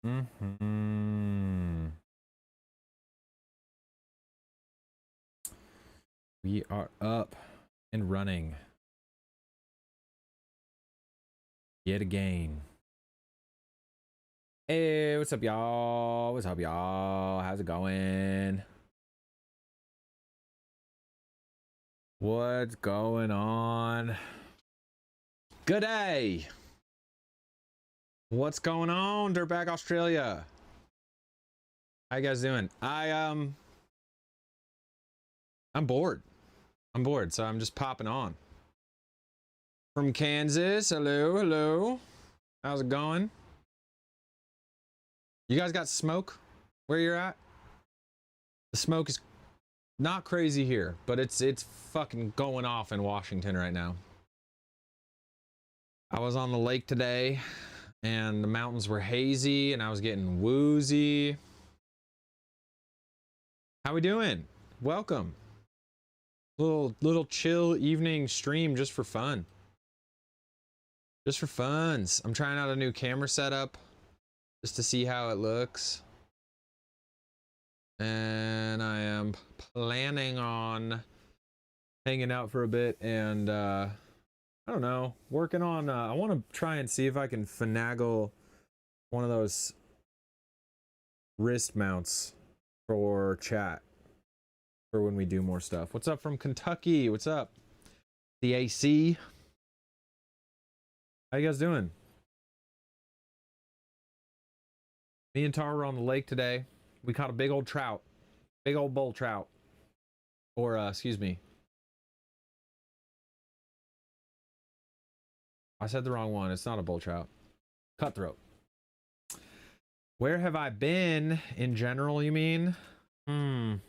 Mm-hmm. We are up and running yet again. Hey, what's up, y'all? What's up, y'all? How's it going? What's going on? Good day. What's going on, Dirtbag Australia? How you guys doing? I'm bored. I'm bored, so I'm just popping on. From Kansas. Hello, hello. How's it going? You guys got smoke where you're at? The smoke is not crazy here, but it's fucking going off in Washington right now. I was on the lake today and the mountains were hazy and I was getting woozy. How we doing? Welcome. Little chill evening stream just for fun. Just for funs. I'm trying out a new camera setup just to see how it looks. And I am planning on hanging out for a bit and I don't know, working on I want to try and see if I can finagle one of those wrist mounts for chat for when we do more stuff. What's up from Kentucky? What's up? The AC. How you guys doing? Me and Tara were on the lake today. We caught a big old trout. Big old bull trout. Or excuse me. I said the wrong one. It's not a bull trout. Cutthroat. Where have I been in general, you mean? I've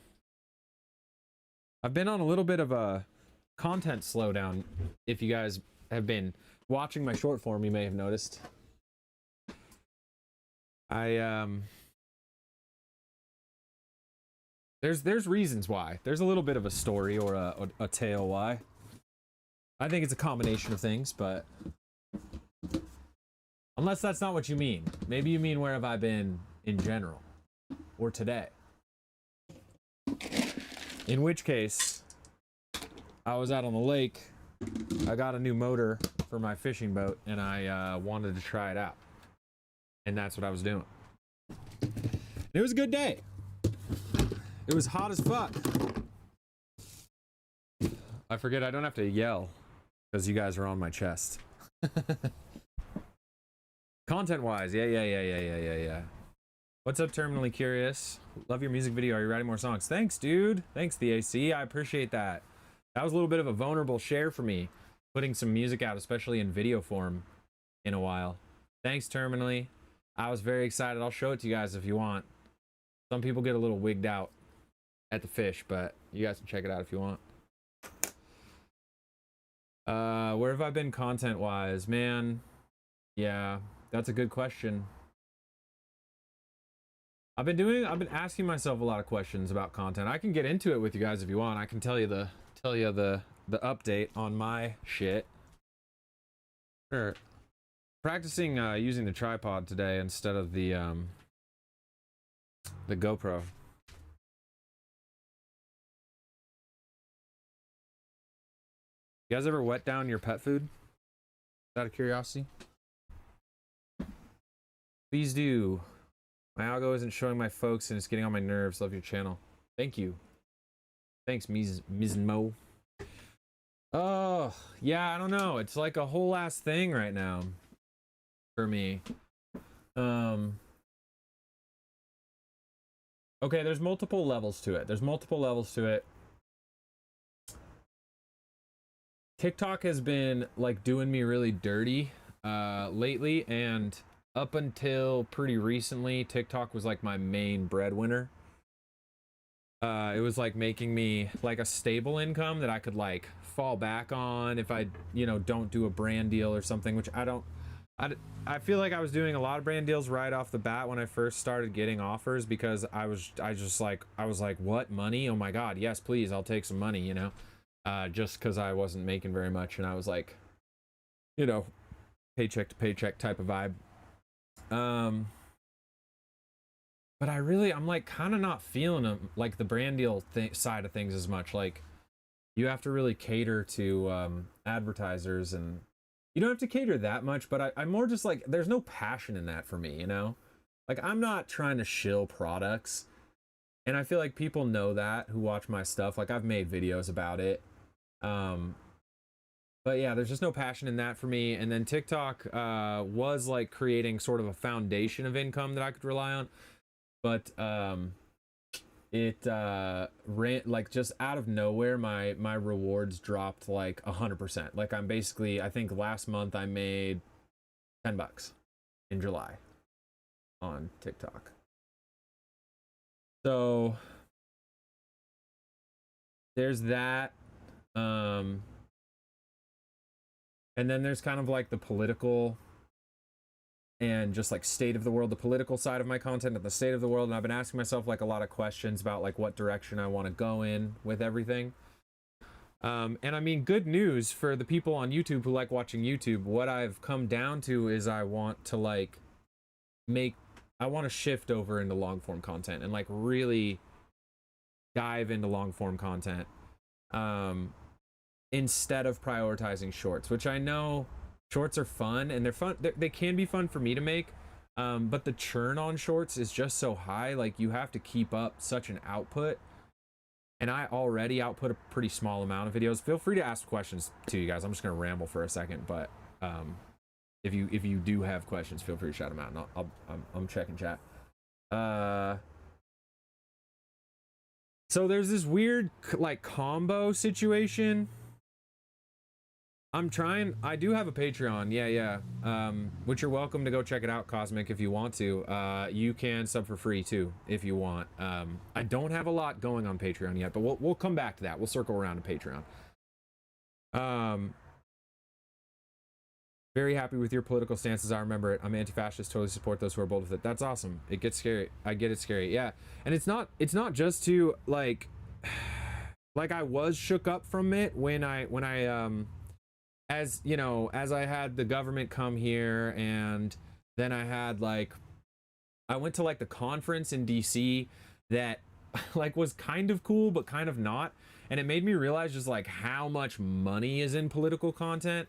been on a little bit of a content slowdown. If you guys have been watching my short form, you may have noticed. There's reasons why. There's a little bit of a story or a tale why. I think it's a combination of things, but unless that's not what you mean. Maybe you mean where have I been in general or today. In which case, I was out on the lake. I got a new motor for my fishing boat and I wanted to try it out. And that's what I was doing. It was a good day. It was hot as fuck. I forget I don't have to yell because you guys are on my chest. Content-wise, yeah. What's up, Terminally Curious? Love your music video. Are you writing more songs? Thanks, dude. Thanks, the AC. I appreciate that. That was a little bit of a vulnerable share for me, putting some music out, especially in video form, in a while. Thanks, Terminally. I was very excited. I'll show it to you guys if you want. Some people get a little wigged out at the fish, but you guys can check it out if you want. Where have I been content-wise? Man, yeah, that's a good question. I've been asking myself a lot of questions about content. I can get into it with you guys if you want. I can tell you the update on my shit. Sure. Practicing using the tripod today instead of the GoPro. You guys ever wet down your pet food? Out of curiosity? Please do. My algo isn't showing my folks and it's getting on my nerves. Love your channel. Thank you. Thanks, Ms. Mo. Oh, yeah, I don't know. It's like a whole ass thing right now for me. Okay, there's multiple levels to it. TikTok has been like doing me really dirty lately, and up until pretty recently, TikTok was like my main breadwinner. It was like making me like a stable income that I could like fall back on if I, don't do a brand deal or something, which I feel like I was doing a lot of brand deals right off the bat when I first started getting offers, because I was like, what, money? Oh my God, yes, please, I'll take some money, just because I wasn't making very much, and I was like, paycheck to paycheck type of vibe. but I'm like kind of not feeling them, like the brand deal side of things as much. Like you have to really cater to advertisers, and you don't have to cater that much, but I'm more just like, there's no passion in that for me, you know? Like I'm not trying to shill products. And I feel like people know that who watch my stuff. Like I've made videos about it. Um, but yeah, there's just no passion in that for me. And then TikTok was like creating sort of a foundation of income that I could rely on. But it ran like just out of nowhere, my rewards dropped like 100%. Like I'm basically, I think last month I made $10 in July on TikTok. So there's that. And then there's kind of like the political and just like state of the world, the political side of my content and the state of the world. And I've been asking myself like a lot of questions about like what direction I want to go in with everything. And I mean, good news for the people on YouTube who like watching YouTube. What I've come down to is I want to like I want to shift over into long form content and like really dive into long form content. Instead of prioritizing shorts, which I know shorts are fun and they're fun. They can be fun for me to make. But the churn on shorts is just so high. Like you have to keep up such an output. And I already output a pretty small amount of videos. Feel free to ask questions too, you guys. I'm just going to ramble for a second, but if you do have questions, feel free to shout them out, and I'm checking chat. So there's this weird like combo situation. I do have a Patreon, yeah. Which you're welcome to go check it out, Cosmic, if you want to. You can sub for free too, if you want. I don't have a lot going on Patreon yet, but we'll come back to that. We'll circle around to Patreon. Very happy with your political stances. I remember it. I'm anti-fascist. Totally support those who are bold with it. That's awesome. It gets scary. I get it scary. Yeah, and it's not just to like I was shook up from it when I as you know, as I had the government come here, and then I went to like the conference in DC that like was kind of cool but kind of not, and it made me realize just like how much money is in political content.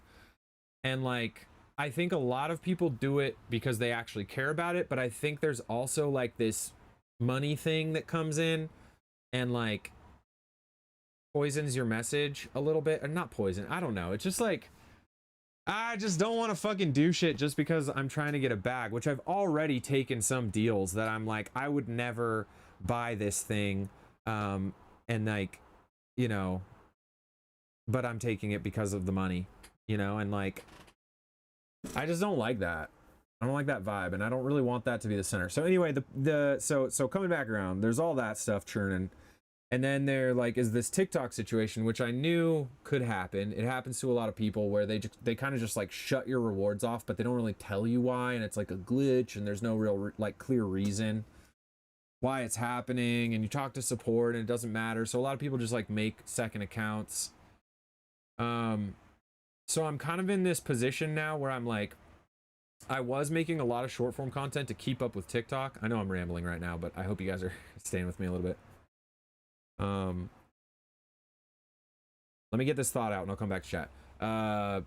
And like I think a lot of people do it because they actually care about it, but I think there's also like this money thing that comes in and like poisons your message a little bit. Or not poison, I don't know, it's just like I just don't want to fucking do shit just because I'm trying to get a bag, which I've already taken some deals that I'm like, I would never buy this thing, and like, you know, but I'm taking it because of the money, you know. And like I just don't like that. I don't like that vibe, and I don't really want that to be the center. So anyway, so coming back around, there's all that stuff churning. And then there like is this TikTok situation, which I knew could happen. It happens to a lot of people where they kind of just like shut your rewards off, but they don't really tell you why, and it's like a glitch, and there's no real like clear reason why it's happening. And you talk to support, and it doesn't matter. So a lot of people just like make second accounts. So I'm kind of in this position now where I'm like, I was making a lot of short form content to keep up with TikTok. I know I'm rambling right now, but I hope you guys are staying with me a little bit. Let me get this thought out and I'll come back to chat. I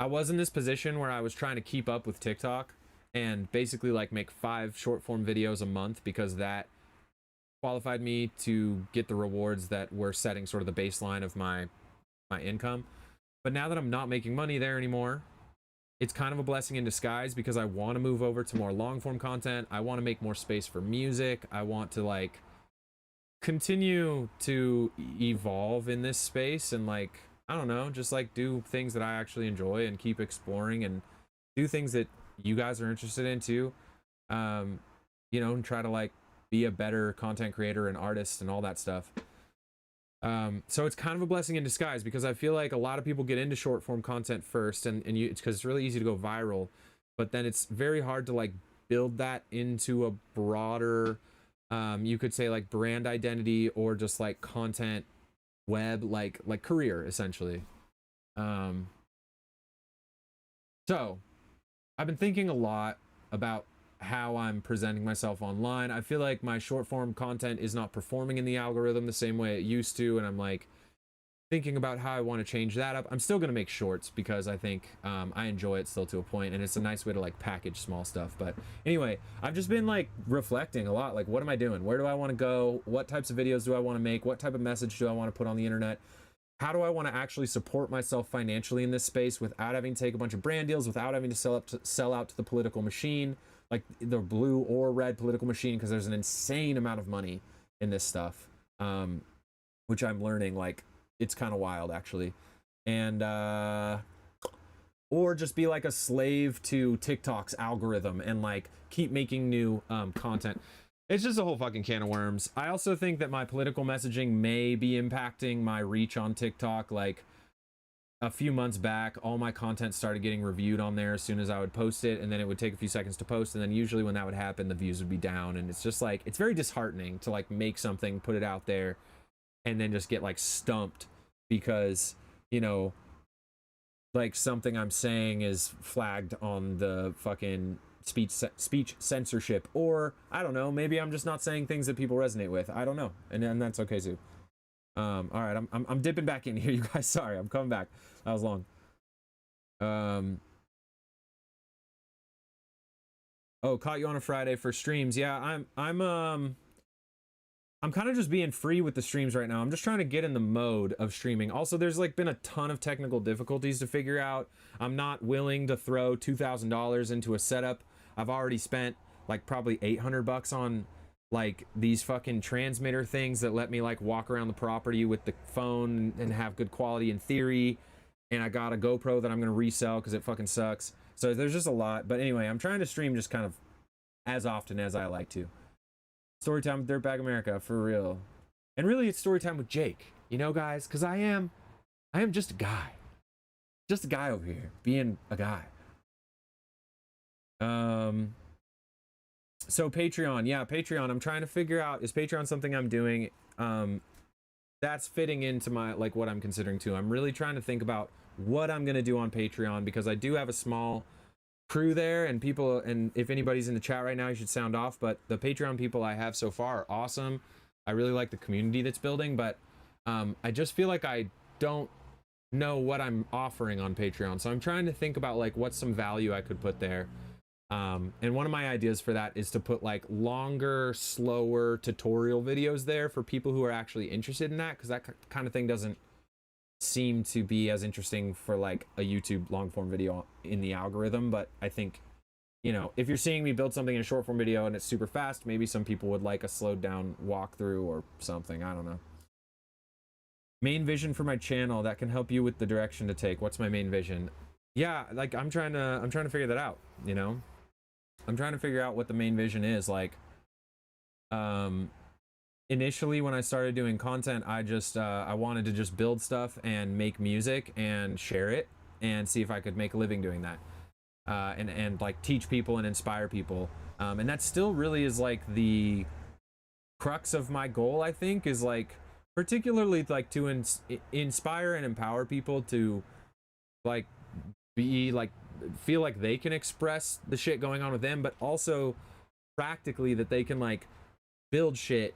was in this position where I was trying to keep up with TikTok and basically like make 5 short form videos a month, because that qualified me to get the rewards that were setting sort of the baseline of my income. But now that I'm not making money there anymore, it's kind of a blessing in disguise, because I want to move over to more long form content. I want to make more space for music. I want to like continue to evolve in this space and like, I don't know, just like do things that I actually enjoy and keep exploring and do things that you guys are interested in too. You know, and try to like be a better content creator and artist and all that stuff. So it's kind of a blessing in disguise, because I feel like a lot of people get into short form content first, and it's because it's really easy to go viral, but then it's very hard to like build that into a broader, you could say like brand identity, or just like content web, like career essentially. So I've been thinking a lot about how I'm presenting myself online. I feel like my short form content is not performing in the algorithm the same way it used to, and I'm like thinking about how I want to change that up. I'm still going to make shorts because I think I enjoy it still to a point, and it's a nice way to like package small stuff. But anyway, I've just been like reflecting a lot. Like, what am I doing? Where do I want to go? What types of videos do I want to make? What type of message do I want to put on the internet? How do I want to actually support myself financially in this space without having to take a bunch of brand deals, without having to sell out to the political machine, like the blue or red political machine, because there's an insane amount of money in this stuff, which I'm learning. Like, it's kind of wild, actually. And or just be like a slave to TikTok's algorithm and like keep making new content. It's just a whole fucking can of worms. I also think that my political messaging may be impacting my reach on TikTok. Like, a few months back, all my content started getting reviewed on there as soon as I would post it, and then it would take a few seconds to post, and then usually when that would happen, the views would be down. And it's just like, it's very disheartening to like make something, put it out there, and then just get like stumped because, you know, like something I'm saying is flagged on the fucking speech censorship, or I don't know, maybe I'm just not saying things that people resonate with. I don't know, and that's okay too. All right, I'm dipping back in here, you guys. Sorry, I'm coming back. That was long. Oh, caught you on a Friday for streams. Yeah, I'm kind of just being free with the streams right now. I'm just trying to get in the mode of streaming. Also, there's like been a ton of technical difficulties to figure out. I'm not willing to throw $2,000 into a setup. I've already spent like probably $800 on like these fucking transmitter things that let me like walk around the property with the phone and have good quality in theory. And I got a GoPro that I'm gonna resell because it fucking sucks. So there's just a lot. But anyway, I'm trying to stream just kind of as often as I like to. Storytime with Dirtbag America, for real. And really, it's storytime with Jake, you know, guys, because I am just a guy. Just a guy over here, being a guy. So Patreon, yeah, Patreon. I'm trying to figure out, is Patreon something I'm doing that's fitting into my, like, what I'm considering too. I'm really trying to think about what I'm gonna do on Patreon, because I do have a small crew there, and people, and if anybody's in the chat right now, you should sound off. But the Patreon people I have so far are awesome. I really like the community that's building, but I just feel like I don't know what I'm offering on Patreon. So I'm trying to think about like what's some value I could put there. And one of my ideas for that is to put like longer, slower tutorial videos there for people who are actually interested in that, because that kind of thing doesn't seem to be as interesting for like a YouTube long form video in the algorithm. But I think, you know, if you're seeing me build something in a short form video and it's super fast, maybe some people would like a slowed down walkthrough or something. I don't know. Main vision for my channel that can help you with the direction to take. What's my main vision? Yeah, like I'm trying to figure that out, you know? I'm trying to figure out what the main vision is. Like, initially when I started doing content, I just I wanted to just build stuff and make music and share it and see if I could make a living doing that, and like teach people and inspire people, and that still really is like the crux of my goal. I think is like particularly like to inspire and empower people to like be like feel like they can express the shit going on with them, but also practically that they can like build shit,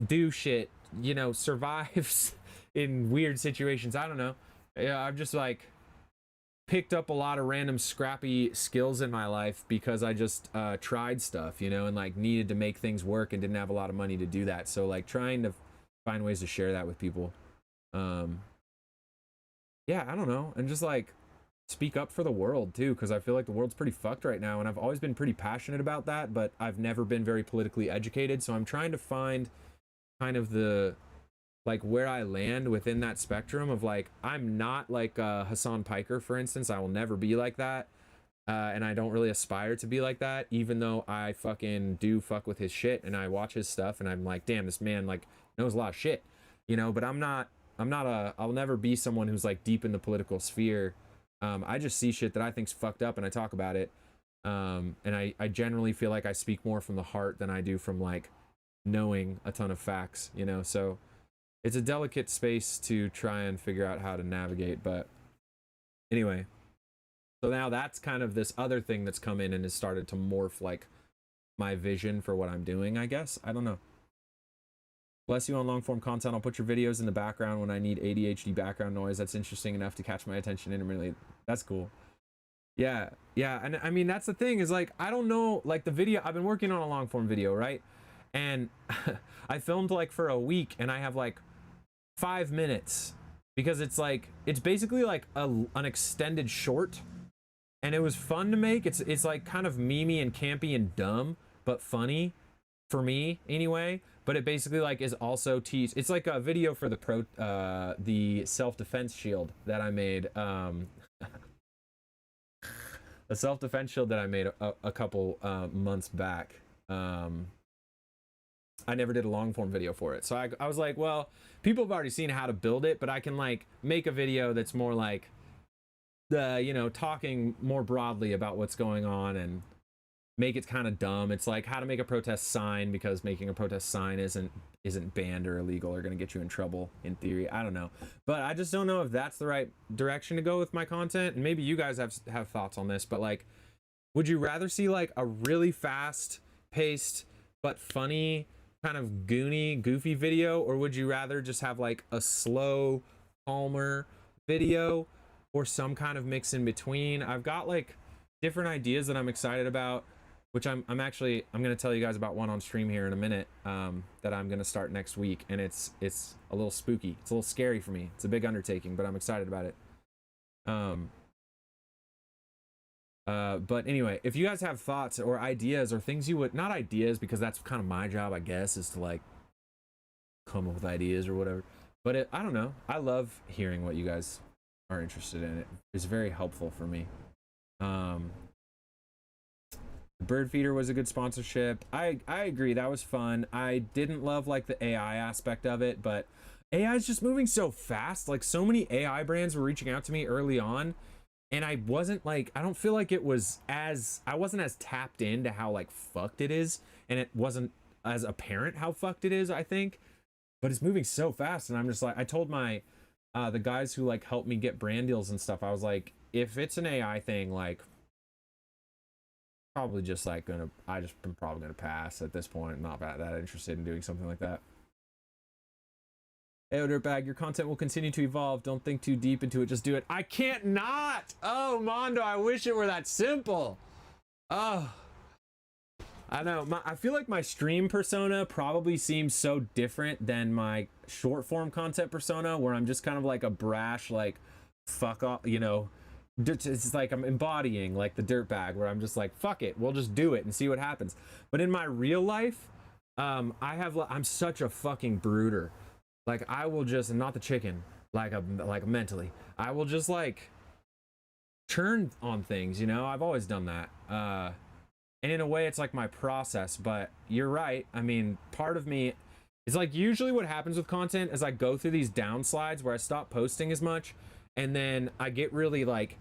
do shit, you know, survive in weird situations. I don't know. Yeah, I've just like picked up a lot of random scrappy skills in my life because I just tried stuff, you know, and like needed to make things work and didn't have a lot of money to do that. So like trying to find ways to share that with people. Yeah, I don't know. And just like speak up for the world too, because I feel like the world's pretty fucked right now, and I've always been pretty passionate about that, but I've never been very politically educated. So I'm trying to find kind of the like where I land within that spectrum of like, I'm not like Hassan Piker, for instance. I will never be like that, and I don't really aspire to be like that, even though I fucking do fuck with his shit and I watch his stuff and I'm like, damn, this man like knows a lot of shit, you know. But I'll never be someone who's like deep in the political sphere. I just see shit that I think's fucked up and I talk about it, and I generally feel like I speak more from the heart than I do from like knowing a ton of facts, you know. So it's a delicate space to try and figure out how to navigate. But anyway, so now that's kind of this other thing that's come in and has started to morph like my vision for what I'm doing, I guess. I don't know. Bless you on long form content. I'll put your videos in the background when I need ADHD background noise that's interesting enough to catch my attention intermittently. That's cool. Yeah, yeah. And I mean, that's the thing is like, I don't know, like the video, I've been working on a long form video, right? And I filmed like for a week and I have like 5 minutes because it's like, it's basically like an extended short. And it was fun to make. It's like kind of memey and campy and dumb, but funny for me anyway. But it basically like is also it's like a video for the self-defense shield that I made. A self-defense shield that I made a couple months back. I never did a long form video for it. So I was like, well, people have already seen how to build it, but I can like make a video that's more like you know, talking more broadly about what's going on and make it kind of dumb. It's like how to make a protest sign, because making a protest sign isn't banned or illegal or going to get you in trouble in theory. I don't know, but I just don't know if that's the right direction to go with my content. And maybe you guys have thoughts on this, but like, would you rather see like a really fast paced but funny kind of goofy video, or would you rather just have like a slow, calmer video, or some kind of mix in between? I've got like different ideas that I'm excited about, which I'm going to tell you guys about one on stream here in a minute, that I'm going to start next week. And it's a little spooky. It's a little scary for me. It's a big undertaking, but I'm excited about it. But anyway, if you guys have thoughts or ideas or things you would, not ideas, because that's kind of my job, I guess, is to like come up with ideas or whatever. But I don't know. I love hearing what you guys are interested in. It is very helpful for me. Bird Feeder was a good sponsorship. I agree, that was fun. I didn't love like the AI aspect of it, but AI is just moving so fast. Like so many AI brands were reaching out to me early on, and I wasn't like, I don't feel like I wasn't as tapped into how like fucked it is, and it wasn't as apparent how fucked it is, I think. But it's moving so fast, and I'm just like, I told my the guys who like helped me get brand deals and stuff, I was like, if it's an AI thing, like probably just like I'm probably gonna pass at this point. I'm not that interested in doing something like that. Hey, Dirtbag, your content will continue to evolve. Don't think too deep into it. Just do it. I can't not. Oh, Mondo, I wish it were that simple. Oh, I know. I feel like my stream persona probably seems so different than my short form content persona, where I'm just kind of like a brash, like, fuck off, you know. It's like I'm embodying like the dirtbag, where I'm just like, fuck it, we'll just do it and see what happens. But in my real life, I'm such a fucking brooder. Like I will just, not the chicken, like mentally, I will just like turn on things, you know. I've always done that. And in a way it's like my process, but you're right. I mean, part of me is like, usually what happens with content is I go through these downslides where I stop posting as much, and then I get really like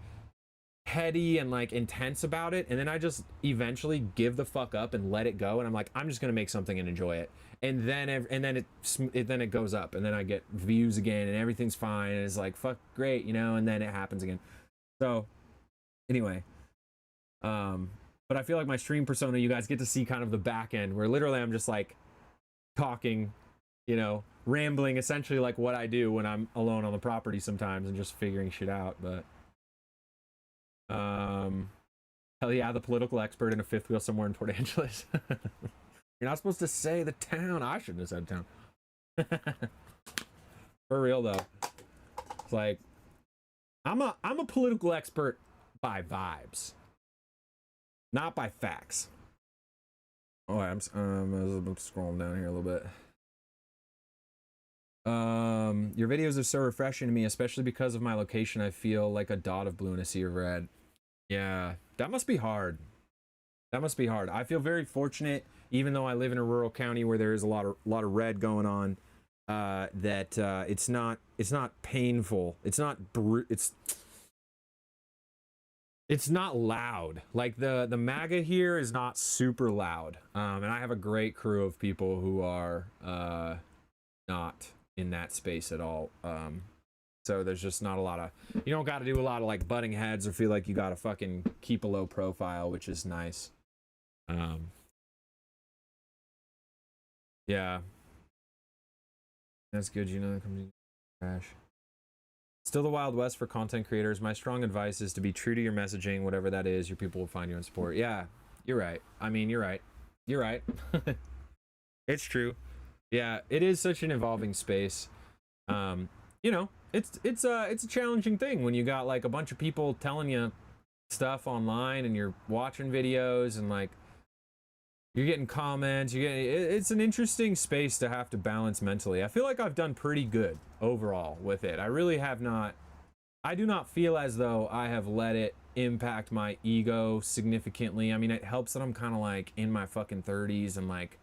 heady and like intense about it, and then I just eventually give the fuck up and let it go, and I'm like, I'm just gonna make something and enjoy it, and then it goes up, and then I get views again and everything's fine, and it's like, fuck, great, you know, and then it happens again. So anyway, but I feel like my stream persona, you guys get to see kind of the back end, where literally I'm just like talking, you know, rambling, essentially like what I do when I'm alone on the property sometimes and just figuring shit out. But hell yeah, the political expert in a fifth wheel somewhere in Port Angeles. You're not supposed to say the town. I shouldn't have said town. For real though, it's like I'm a political expert by vibes, not by facts. Oh, I'm scrolling down here a little bit. Your videos are so refreshing to me, especially because of my location. I feel like a dot of blue in a sea of red. Yeah, that must be hard. That must be hard. I feel very fortunate, even though I live in a rural county where there is a lot of red going on. That it's not painful. It's not it's not loud. Like the MAGA here is not super loud. And I have a great crew of people who are not in that space at all. So there's just not a lot of, you don't got to do a lot of like butting heads or feel like you got to fucking keep a low profile, which is nice. Yeah, that's good. You know, that comes trash. Still the Wild West for content creators. My strong advice is to be true to your messaging, whatever that is. Your people will find you and support. Yeah, you're right. I mean, you're right. You're right. It's true. Yeah, it is such an evolving space. You know, it's a challenging thing when you got like a bunch of people telling you stuff online and you're watching videos and like you're getting comments. It's an interesting space to have to balance mentally. I feel like I've done pretty good overall with it. I really have not. I do not feel as though I have let it impact my ego significantly. I mean, it helps that I'm kind of like in my fucking 30s and like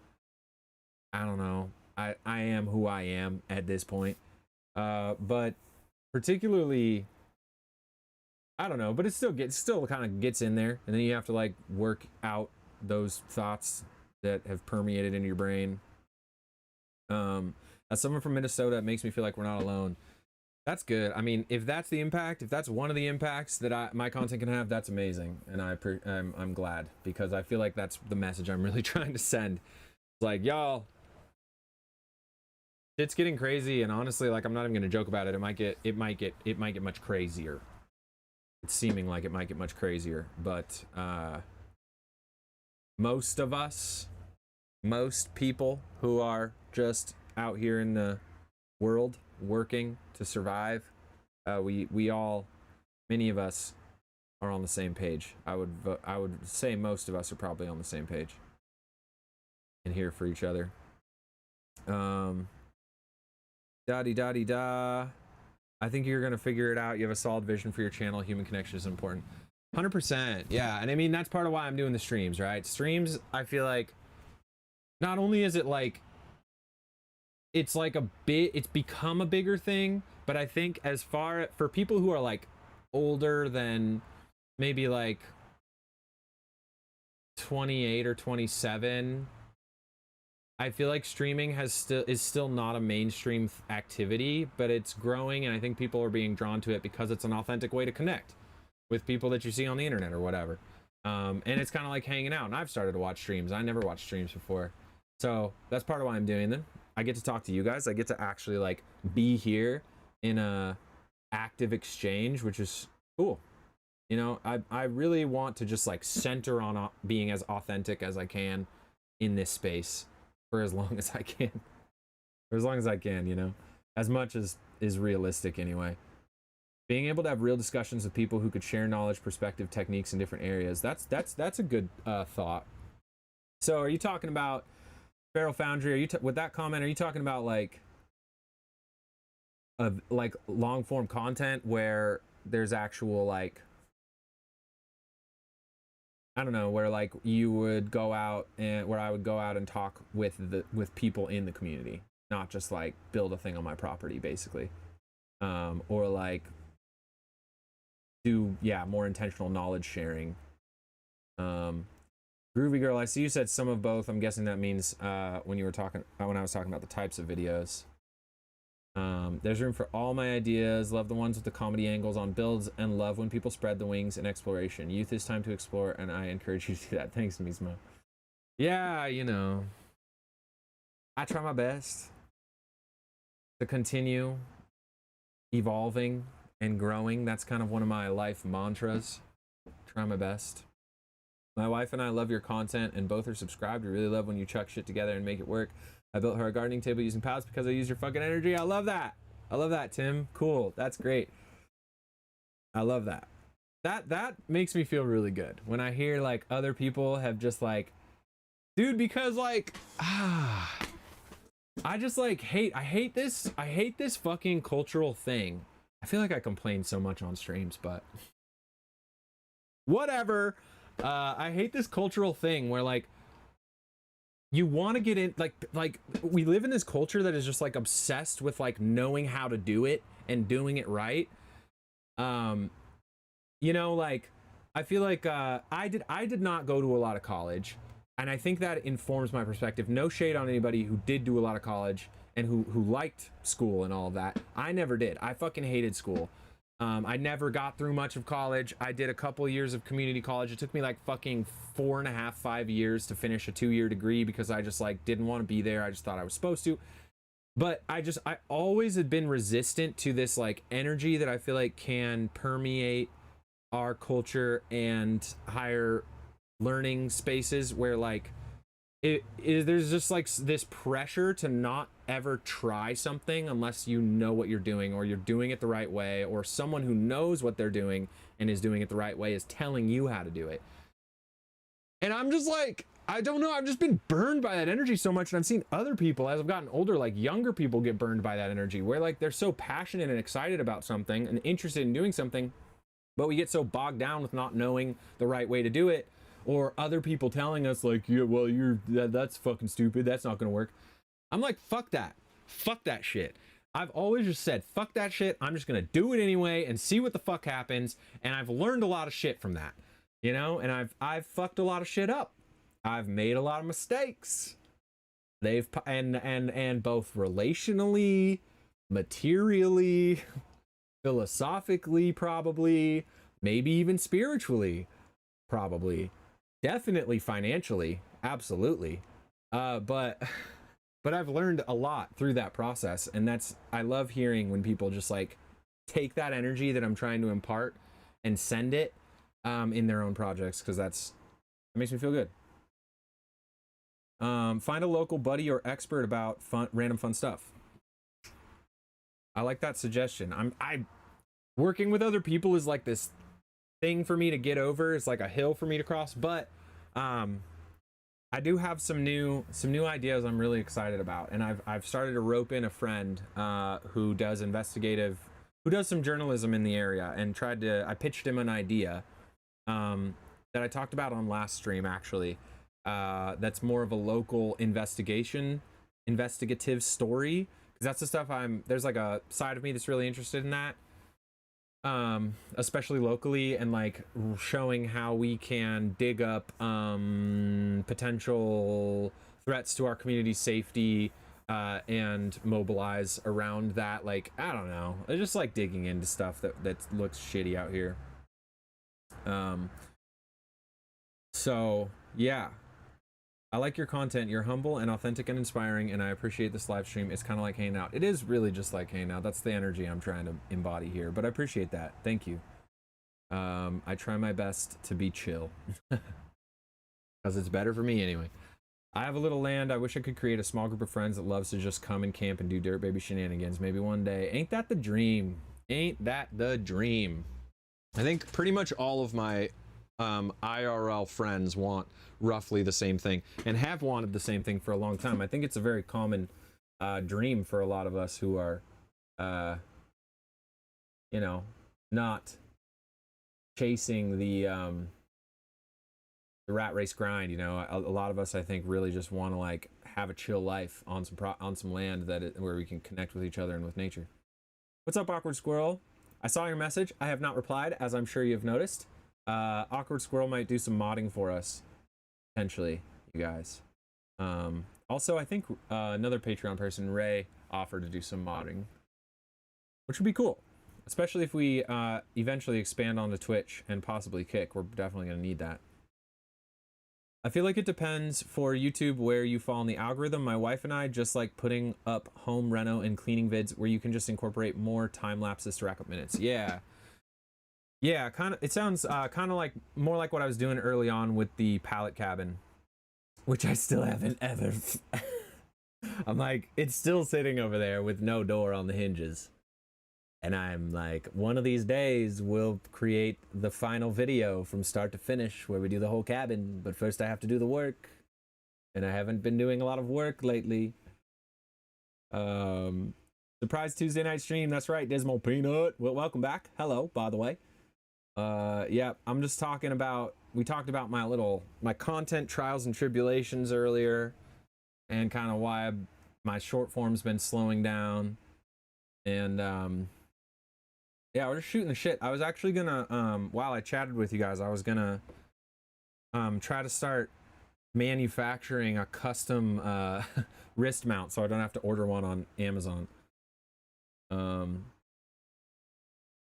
I don't know. I am who I am at this point. But particularly I don't know, but it still kind of gets in there, and then you have to like work out those thoughts that have permeated into your brain. As someone from Minnesota, it makes me feel like we're not alone. That's good. I mean, if that's the impact, if that's one of the impacts that my content can have, that's amazing, and I'm glad, because I feel like that's the message I'm really trying to send. It's like, y'all, it's getting crazy, and honestly, like I'm not even gonna joke about it. It might get much crazier. It's seeming like it might get much crazier, but most of us, most people who are just out here in the world working to survive, we all, many of us are on the same page. I would say most of us are probably on the same page and here for each other. Da-di-da-di-da. I think you're gonna figure it out. You have a solid vision for your channel. Human connection is important. 100%. Yeah, and I mean that's part of why I'm doing the streams, right? Streams, I feel like not only is it like it's like it's become a bigger thing, but I think as far for people who are like older than maybe like 28 or 27, I feel like streaming is still not a mainstream activity, but it's growing, and I think people are being drawn to it because it's an authentic way to connect with people that you see on the internet or whatever. And it's kind of like hanging out, and I've started to watch streams. I never watched streams before, so that's part of why I'm doing them. I get to talk to you guys. I get to actually like be here in a active exchange, which is cool. You know, I really want to just like center on being as authentic as I can in this space for as long as I can. For as long as I can, you know, as much as is realistic anyway. Being able to have real discussions with people who could share knowledge, perspective, techniques in different areas. That's a good thought. So are you talking about Feral Foundry? Are you with that comment? Are you talking about like long form content where there's actual like, I don't know, where like you would go out and where I would go out and talk with people in the community, not just like build a thing on my property basically, or like do more intentional knowledge sharing. Groovy Girl, I see you said some of both. I'm guessing that means when I was talking about the types of videos. There's room for all my ideas. Love the ones with the comedy angles on builds, and love when people spread the wings in exploration. Youth is time to explore, and I encourage you to do that. Thanks, Mismo. Yeah, you know, I try my best to continue evolving and growing. That's kind of one of my life mantras. Try my best. My wife and I love your content, and both are subscribed. We really love when you chuck shit together and make it work. I built her a gardening table using pallets because I use your fucking energy. I love that. I love that, Tim. Cool. That's great. I love that. That makes me feel really good when I hear like other people have just like, dude, because like, I just like I hate this fucking cultural thing. I feel like I complain so much on streams, but whatever. I hate this cultural thing where like you want to get in, like we live in this culture that is just like obsessed with like knowing how to do it and doing it right. You know, like I feel like I did not go to a lot of college, and I think that informs my perspective. No shade on anybody who did do a lot of college and who liked school and all of that. I never did. I fucking hated school. I never got through much of college. I did a couple years of community college. It took me like fucking 4.5, 5 years to finish a 2-year degree because I just like didn't want to be there. I just thought I was supposed to. But I always had been resistant to this like energy that I feel like can permeate our culture and higher learning spaces where like there's just like this pressure to not ever try something unless you know what you're doing or you're doing it the right way, or someone who knows what they're doing and is doing it the right way is telling you how to do it. And I'm just like, I don't know, I've just been burned by that energy so much. And I've seen other people as I've gotten older, like younger people, get burned by that energy where like they're so passionate and excited about something and interested in doing something, but we get so bogged down with not knowing the right way to do it, or other people telling us like, yeah, well, that's fucking stupid, that's not gonna work. I'm like, fuck that shit. I've always just said, fuck that shit, I'm just gonna do it anyway and see what the fuck happens. And I've learned a lot of shit from that, you know, and I've fucked a lot of shit up. I've made a lot of mistakes. And both relationally, materially, philosophically, probably, maybe even spiritually, probably, definitely financially, absolutely. But I've learned a lot through that process, and I love hearing when people just like take that energy that I'm trying to impart and send it in their own projects, because that makes me feel good. Find a local buddy or expert about random fun stuff. I like that suggestion. I working with other people is like this thing for me to get over. It's like a hill for me to cross, but I do have some new ideas I'm really excited about, and I've started to rope in a friend who does some journalism in the area, and I pitched him an idea that I talked about on last stream, actually. That's more of a local investigative story, because that's the stuff there's like a side of me that's really interested in that, especially locally, and like showing how we can dig up potential threats to our community's safety and mobilize around that. Like, I don't know, I just like digging into stuff that looks shitty out here. So yeah, I like your content. You're humble and authentic and inspiring, and I appreciate this live stream. It's kind of like hanging out. It is really just like hanging out. That's the energy I'm trying to embody here, but I appreciate that. Thank you. I try my best to be chill because it's better for me anyway. I have a little land. I wish I could create a small group of friends that loves to just come and camp and do dirt baby shenanigans. Maybe one day. Ain't that the dream? Ain't that the dream? I think pretty much all of my IRL friends want roughly the same thing, and have wanted the same thing for a long time. I think it's a very common dream for a lot of us who are you know, not chasing the rat race grind. You know, a lot of us, I think, really just want to like have a chill life on some land where we can connect with each other and with nature. What's up, Awkward Squirrel? I saw your message. I have not replied, as I'm sure you've noticed. Awkward Squirrel might do some modding for us, potentially, you guys. Also, I think another Patreon person, Ray, offered to do some modding, which would be cool, especially if we eventually expand onto Twitch and possibly Kick. We're definitely going to need that. I feel like it depends for YouTube where you fall in the algorithm. My wife and I just like putting up home reno and cleaning vids where you can just incorporate more time lapses to rack up minutes. Yeah, kind of. It sounds kind of like more like what I was doing early on with the pallet cabin, which I still haven't ever. I'm like, it's still sitting over there with no door on the hinges. And I'm like, one of these days we'll create the final video from start to finish where we do the whole cabin. But first I have to do the work. And I haven't been doing a lot of work lately. Surprise Tuesday night stream. That's right, Dismal Peanut. Well, welcome back. Hello, by the way. Yeah, I'm just talking about, we talked about my content trials and tribulations earlier, and kind of why my short form's been slowing down. And yeah, we're just shooting the shit. I was actually gonna while I chatted with you guys, I was gonna try to start manufacturing a custom wrist mount so I don't have to order one on Amazon.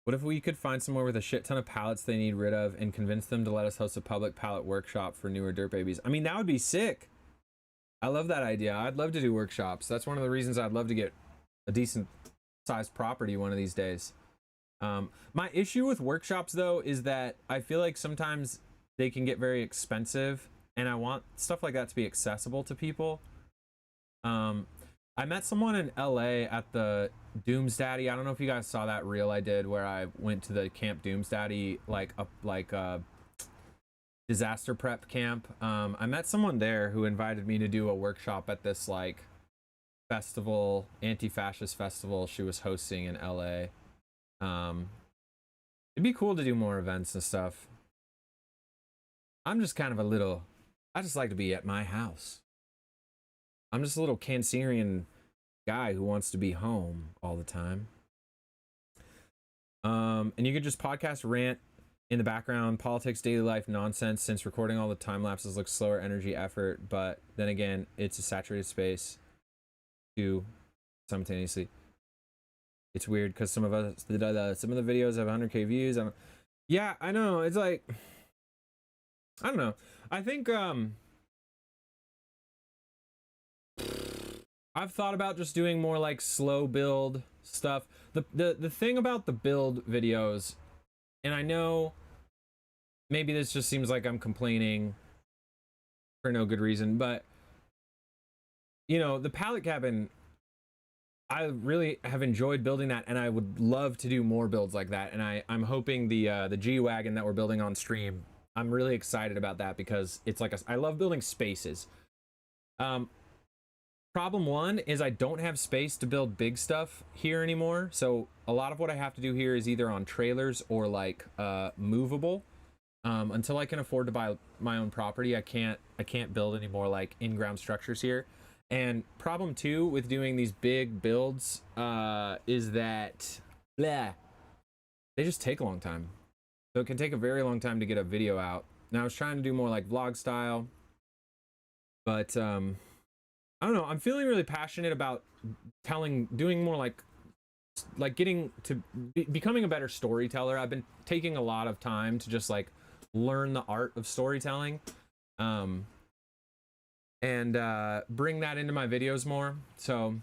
What if we could find somewhere with a shit ton of pallets they need rid of and convince them to let us host a public pallet workshop for newer dirt babies? I mean, that would be sick. I love that idea. I'd love to do workshops. That's one of the reasons I'd love to get a decent sized property one of these days. My issue with workshops though is that I feel like sometimes they can get very expensive, and I want stuff like that to be accessible to people. I met someone in LA at the Doomsdaddy. I don't know if you guys saw that reel I did where I went to the Camp Doomsdaddy, like a disaster prep camp. I met someone there who invited me to do a workshop at this like festival, anti-fascist festival she was hosting in LA. It'd be cool to do more events and stuff. I'm just kind of I just like to be at my house. I'm just a little Cancerian guy who wants to be home all the time. And you could just podcast rant in the background, politics, daily life, nonsense, since recording all the time lapses looks slower energy effort, but then again, it's a saturated space to simultaneously. It's weird because some of the videos have 100k views. Yeah, I know. It's like, I don't know. I think I've thought about just doing more like slow build stuff. The thing about the build videos, and I know maybe this just seems like I'm complaining for no good reason, but you know, the pallet cabin, I really have enjoyed building that, and I would love to do more builds like that. And I'm hoping the G-Wagon that we're building on stream, I'm really excited about that because it's like I love building spaces. Problem one is I don't have space to build big stuff here anymore. So a lot of what I have to do here is either on trailers or like movable. Until I can afford to buy my own property, I can't build any more like in-ground structures here. And problem two with doing these big builds is that they just take a long time. So it can take a very long time to get a video out. Now I was trying to do more like vlog style, but I don't know. I'm feeling really passionate about doing more like getting to becoming a better storyteller. I've been taking a lot of time to just like learn the art of storytelling, and bring that into my videos more. So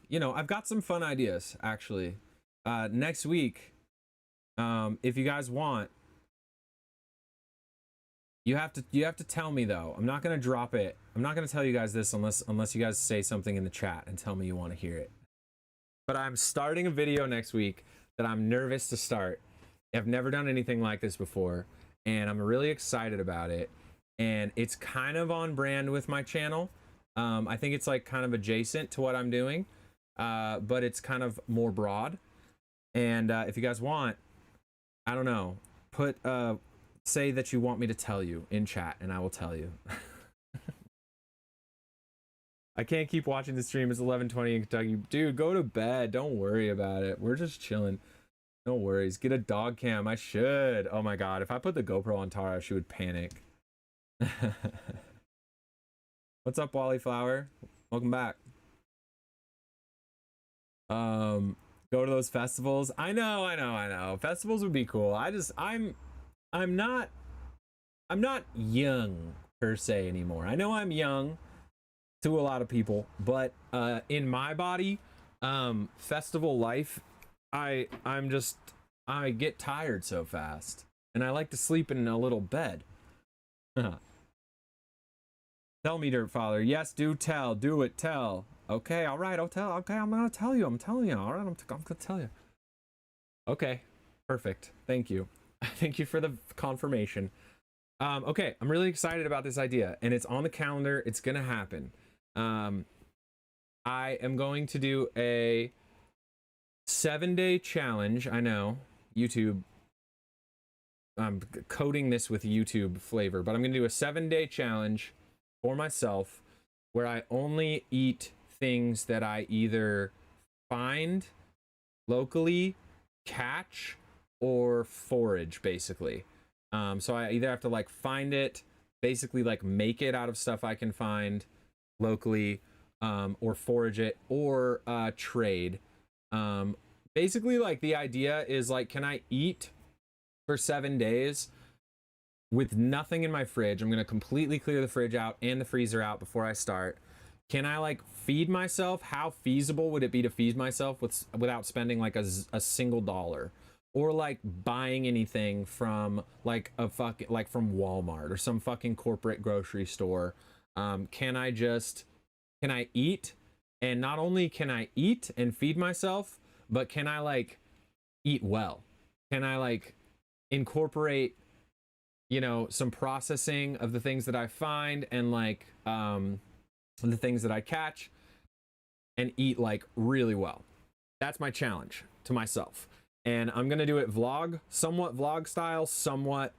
you know, I've got some fun ideas actually. Next week, if you guys want, you have to tell me though. I'm not gonna drop it. I'm not gonna tell you guys this unless you guys say something in the chat and tell me you want to hear it. But I'm starting a video next week that I'm nervous to start. I've never done anything like this before, and I'm really excited about it. And it's kind of on brand with my channel. I think it's like kind of adjacent to what I'm doing, but it's kind of more broad. And if you guys want, I don't know, say that you want me to tell you in chat, and I will tell you. I can't keep watching the stream. It's 11:20 in Kentucky. Dude, go to bed. Don't worry about it. We're just chilling. No worries. Get a dog cam. I should. Oh my god. If I put the GoPro on Tara, she would panic. What's up, Wally Flower? Welcome back. Go to those festivals. I know. Festivals would be cool. I'm not young per se anymore. I know I'm young to a lot of people, but in my body, festival life, I get tired so fast, and I like to sleep in a little bed. Tell me, Dirt Father. Yes, do tell. Do it. Tell. Okay. All right. I'll tell. Okay. I'm gonna tell you. I'm telling you. All right. I'm gonna tell you. Okay. Perfect. Thank you. Thank you for the confirmation. Okay. I'm really excited about this idea, and it's on the calendar. It's gonna happen. I am going to do a 7-day challenge. I know YouTube, I'm coding this with YouTube flavor, but I'm gonna do a 7-day challenge for myself where I only eat things that I either find locally, catch, or forage, basically. So I either have to like find it, basically like make it out of stuff I can find locally, or forage it, or trade. Basically, like, the idea is, like, can I eat for 7 days with nothing in my fridge? I'm gonna completely clear the fridge out and the freezer out before I start. Can I, like, feed myself? How feasible would it be to feed myself without spending like a single dollar, or like buying anything from like from Walmart or some fucking corporate grocery store? Can I eat? And not only can I eat and feed myself, but can I like eat well? Can I like incorporate, you know, some processing of the things that I find, and like the things that I catch, and eat like really well? That's my challenge to myself. And I'm gonna do it somewhat vlog style, somewhat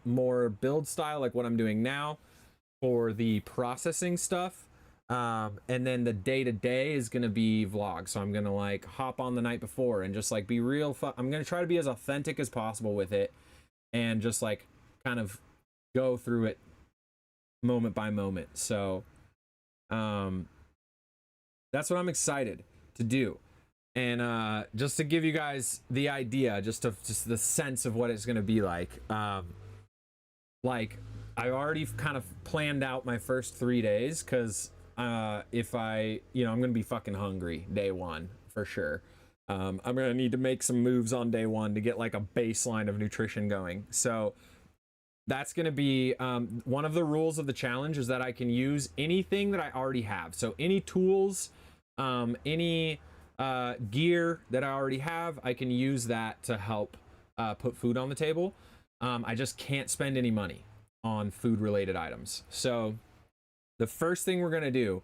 more build style, like what I'm doing now for the processing stuff. And then the day-to-day is gonna be vlog. So I'm gonna like hop on the night before and just like be real I'm gonna try to be as authentic as possible with it, and just like kind of go through it moment by moment. So that's what I'm excited to do. And just to give you guys the idea, just the sense of what it's gonna be like I already kind of planned out my first 3 days, because if I'm gonna be fucking hungry day one for sure. I'm gonna need to make some moves on day one to get like a baseline of nutrition going. So that's gonna be one of the rules of the challenge, is that I can use anything that I already have. So any tools, any gear that I already have, I can use that to help put food on the table. I just can't spend any money on food related items. So the first thing we're gonna do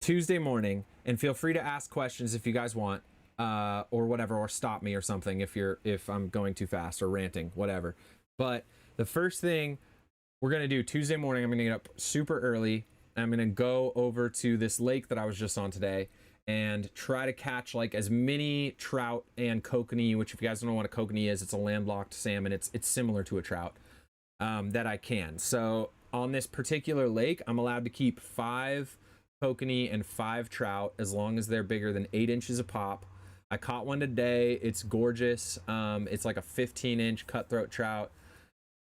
Tuesday morning, and feel free to ask questions if you guys want, or whatever, or stop me or something if I'm going too fast or ranting, whatever. But the first thing we're gonna do Tuesday morning, I'm gonna get up super early, and I'm gonna go over to this lake that I was just on today and try to catch like as many trout and kokanee, which, if you guys don't know what a kokanee is, it's a landlocked salmon. It's similar to a trout, that I can. So on this particular lake, I'm allowed to keep 5 kokanee and 5 trout as long as they're bigger than 8 inches a pop. I caught one today. It's gorgeous. It's like a 15-inch cutthroat trout,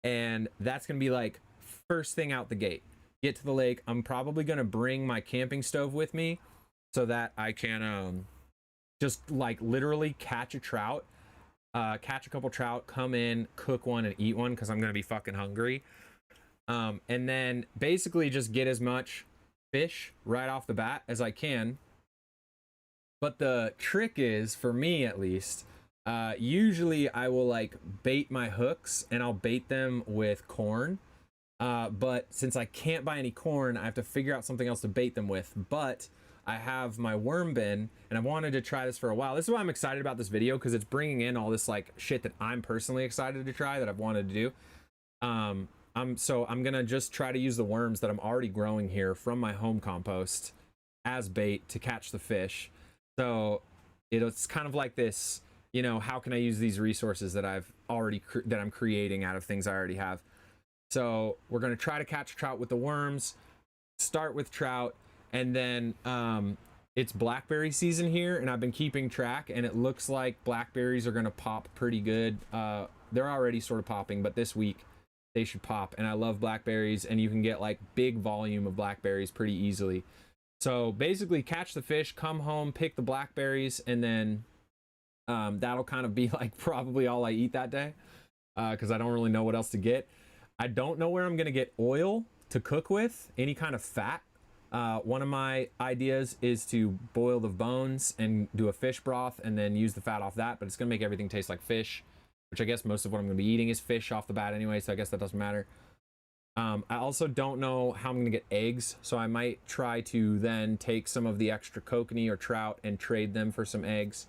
and that's gonna be like first thing out the gate. Get to the lake. I'm probably gonna bring my camping stove with me so that I can just like literally catch a trout, catch a couple trout, come in, cook one, and eat one, because I'm gonna be fucking hungry. And then basically just get as much fish right off the bat as I can. But the trick is, for me at least, usually I will like bait my hooks, and I'll bait them with corn. But since I can't buy any corn, I have to figure out something else to bait them with. But I have my worm bin, and I've wanted to try this for a while. This is why I'm excited about this video, because it's bringing in all this like shit that I'm personally excited to try, that I've wanted to do. I'm gonna just try to use the worms that I'm already growing here from my home compost as bait to catch the fish. So it's kind of like this, you know, how can I use these resources that I'm creating out of things I already have. So we're gonna try to catch trout with the worms, start with trout, and then it's blackberry season here, and I've been keeping track, and it looks like blackberries are gonna pop pretty good. They're already sort of popping, but this week they should pop. And I love blackberries, and you can get like big volume of blackberries pretty easily. So basically catch the fish, come home, pick the blackberries, and then that'll kind of be like probably all I eat that day, because I don't really know what else to get. I don't know where I'm gonna get oil to cook with, any kind of fat. One of my ideas is to boil the bones and do a fish broth, and then use the fat off that, but it's gonna make everything taste like fish, which I guess most of what I'm gonna be eating is fish off the bat anyway, so I guess that doesn't matter. I also don't know how I'm gonna get eggs, so I might try to then take some of the extra kokanee or trout and trade them for some eggs.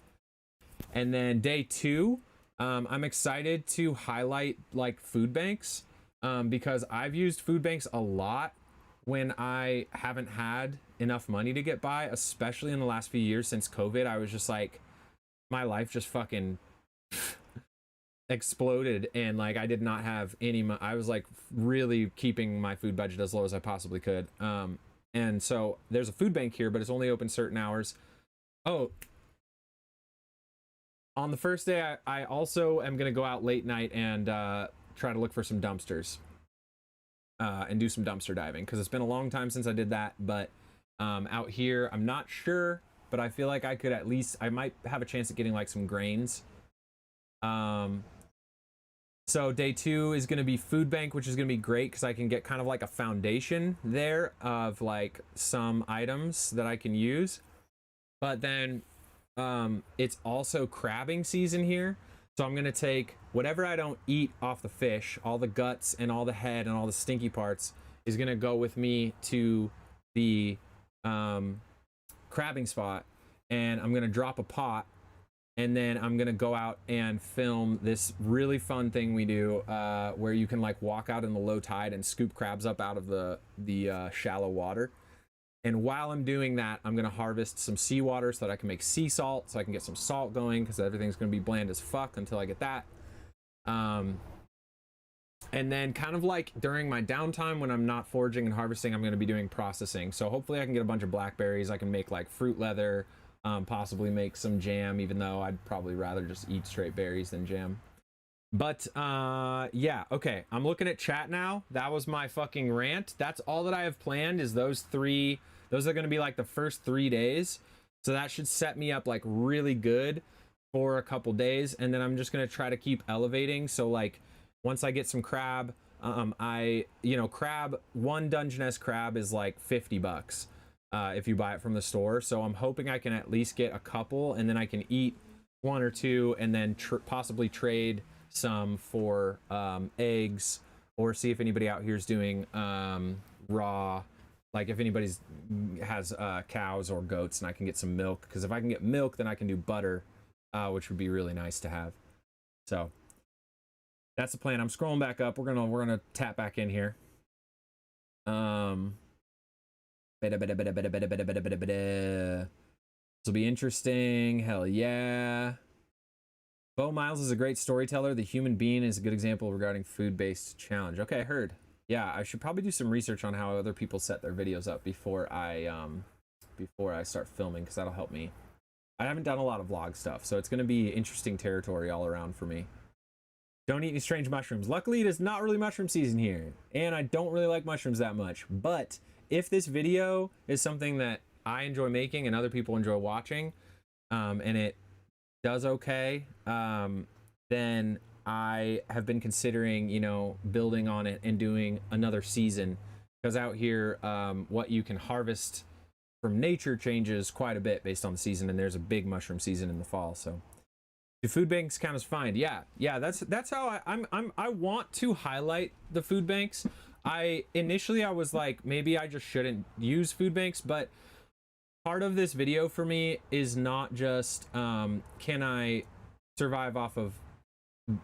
And then day 2, I'm excited to highlight like food banks, because I've used food banks a lot when I haven't had enough money to get by, especially in the last few years since COVID. I was just like, my life just fucking exploded, and like I did not have any I was like really keeping my food budget as low as I possibly could. And so there's a food bank here, but it's only open certain hours. Oh, on the first day, I also am gonna go out late night and try to look for some dumpsters and do some dumpster diving, because it's been a long time since I did that. But out here, I'm not sure, but I feel like I could at least, I might have a chance at getting like some grains. So day 2 is going to be food bank, which is going to be great because I can get kind of like a foundation there of like some items that I can use. But then it's also crabbing season here. So I'm going to take whatever I don't eat off the fish, all the guts and all the head and all the stinky parts is going to go with me to the crabbing spot. And I'm going to drop a pot. And then I'm gonna go out and film this really fun thing we do where you can like walk out in the low tide and scoop crabs up out of the shallow water. And while I'm doing that, I'm gonna harvest some seawater so that I can make sea salt, so I can get some salt going, because everything's gonna be bland as fuck until I get that. And then kind of like during my downtime when I'm not foraging and harvesting, I'm gonna be doing processing. So hopefully I can get a bunch of blackberries. I can make like fruit leather. Possibly make some jam, even though I'd probably rather just eat straight berries than jam. But yeah, okay, I'm looking at chat now. That was my fucking rant. That's all that I have planned, is those are going to be like the first 3 days. So that should set me up like really good for a couple days, and then I'm just going to try to keep elevating. So like once I get some crab, crab, one Dungeness crab is like $50 if you buy it from the store. So I'm hoping I can at least get a couple, and then I can eat 1 or 2, and then possibly trade some for eggs, or see if anybody out here is doing raw, like if anybody's has cows or goats, and I can get some milk, because if I can get milk, then I can do butter, which would be really nice to have. So that's the plan. I'm scrolling back up. We're gonna tap back in here. This will be interesting. Hell yeah. Bo Miles is a great storyteller. The human being is a good example regarding food-based challenge. Okay, heard. Yeah, I should probably do some research on how other people set their videos up before I start filming, because that'll help me. I haven't done a lot of vlog stuff, so it's going to be interesting territory all around for me. Don't eat any strange mushrooms. Luckily, it is not really mushroom season here, and I don't really like mushrooms that much, but if this video is something that I enjoy making and other people enjoy watching, and it does okay, then I have been considering, building on it and doing another season, because out here, what you can harvest from nature changes quite a bit based on the season, and there's a big mushroom season in the fall. So do food banks count as find? Yeah, that's how I want to highlight the food banks. Initially I was like, maybe I just shouldn't use food banks, but part of this video for me is not just can I survive off of,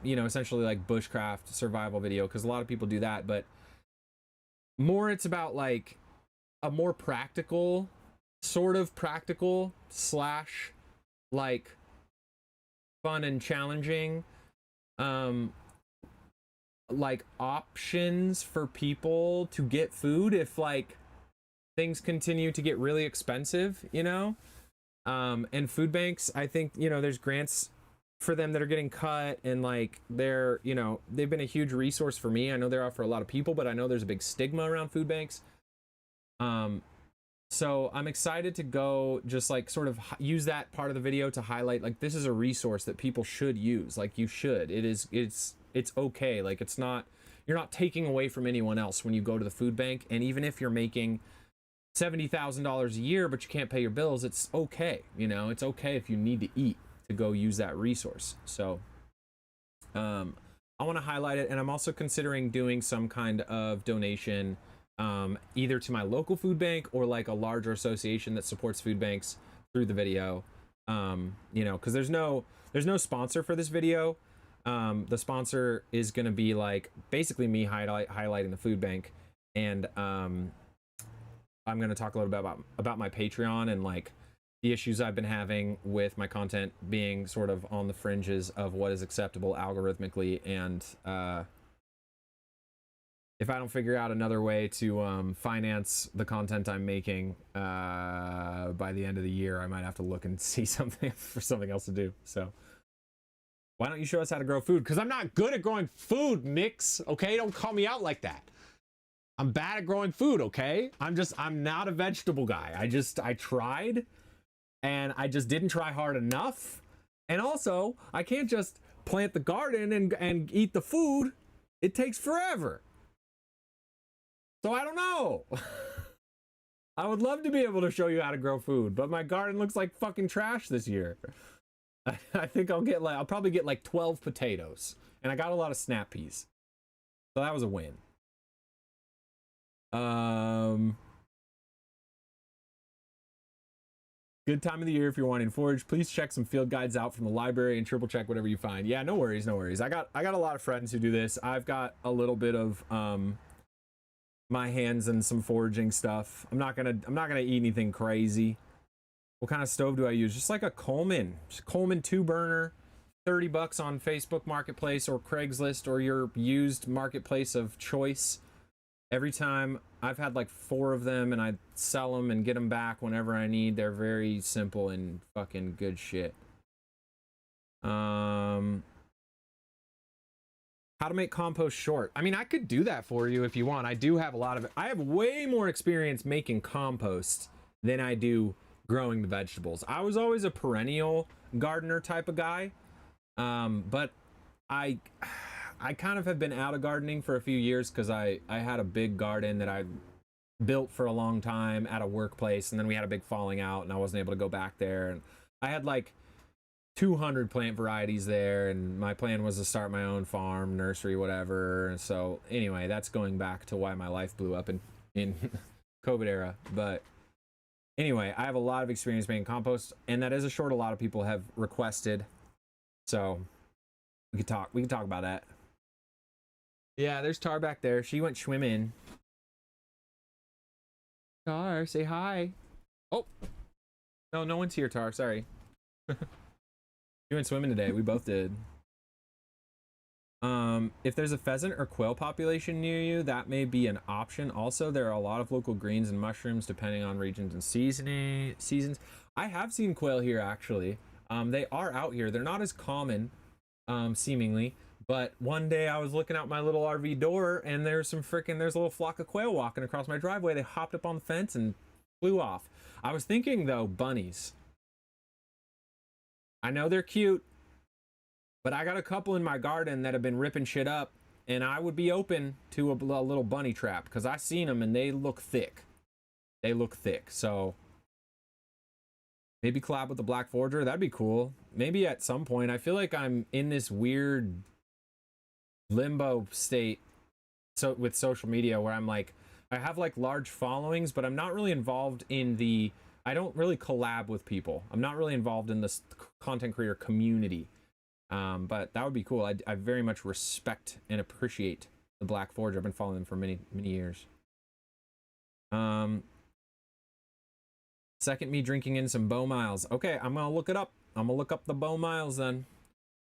essentially like bushcraft survival video, because a lot of people do that, but more it's about like a more practical, sort of practical slash like fun and challenging like options for people to get food if like things continue to get really expensive, and food banks, I think, there's grants for them that are getting cut, and like they're, they've been a huge resource for me. I know they are for a lot of people, but I know there's a big stigma around food banks. So I'm excited to go just like sort of use that part of the video to highlight like this is a resource that people should use. Like you should. It's okay. Like you're not taking away from anyone else when you go to the food bank. And even if you're making $70,000 a year but you can't pay your bills, it's okay. It's okay if you need to eat to go use that resource. So I want to highlight it, and I'm also considering doing some kind of donation either to my local food bank or like a larger association that supports food banks through the video, because there's no sponsor for this video. The sponsor is going to be like basically me highlighting the food bank, and I'm going to talk a little bit about my Patreon and like the issues I've been having with my content being sort of on the fringes of what is acceptable algorithmically, and if I don't figure out another way to finance the content I'm making by the end of the year, I might have to look and see something for something else to do. So Why don't you show us how to grow food? Because I'm not good at growing food, Mix. Okay, don't call me out like that. I'm bad at growing food, okay? I'm not a vegetable guy. I tried, and I just didn't try hard enough. And also, I can't just plant the garden and eat the food. It takes forever. So I don't know. I would love to be able to show you how to grow food, but my garden looks like fucking trash this year. I think I'll probably get like 12 potatoes, and I got a lot of snap peas. So that was a win. Good time of the year if you're wanting to forage. Please check some field guides out from the library and triple check whatever you find. Yeah, no worries, no worries. I got a lot of friends who do this. I've got a little bit of my hands in some foraging stuff. I'm not gonna eat anything crazy. What kind of stove do I use? Just like a Coleman. Just Coleman 2-burner, $30 on Facebook Marketplace or Craigslist or your used marketplace of choice. Every time I've had like 4 of them, and I sell them and get them back whenever I need. They're very simple and fucking good shit. How to make compost short. I mean, I could do that for you if you want. I do have I have way more experience making compost than I do growing the vegetables. I was always a perennial gardener type of guy. But I kind of have been out of gardening for a few years because I had a big garden that I built for a long time at a workplace, and then we had a big falling out and I wasn't able to go back there, and I had like 200 plant varieties there, and my plan was to start my own farm, nursery, whatever. So anyway, that's going back to why my life blew up in COVID era. But anyway, I have a lot of experience making compost, and that is a short a lot of people have requested. So we could talk about that. Yeah, there's Tar back there. She went swimming. Tar, say hi. Oh. No one's here, Tar. Sorry. You went swimming today. We both did. If there's a pheasant or quail population near you, that may be an option. Also, there are a lot of local greens and mushrooms depending on regions and seasons. I have seen quail here, actually. They are out here. They're not as common, seemingly. But one day I was looking out my little RV door, and there's a little flock of quail walking across my driveway. They hopped up on the fence and flew off. I was thinking, though, bunnies. I know they're cute, but I got a couple in my garden that have been ripping shit up, and I would be open to a little bunny trap because I seen them and they look thick. So maybe collab with the Black Forager. That'd be cool. Maybe at some point. I feel like I'm in this weird limbo state with social media where I'm like, I have like large followings, but I'm not really involved in I don't really collab with people. I'm not really involved in this content creator community. But that would be cool. I very much respect and appreciate the Black Forager. I've been following them for many years. Second, me drinking in some Bow Miles. Okay, I'm gonna look it up. I'm gonna look up the Bow Miles then.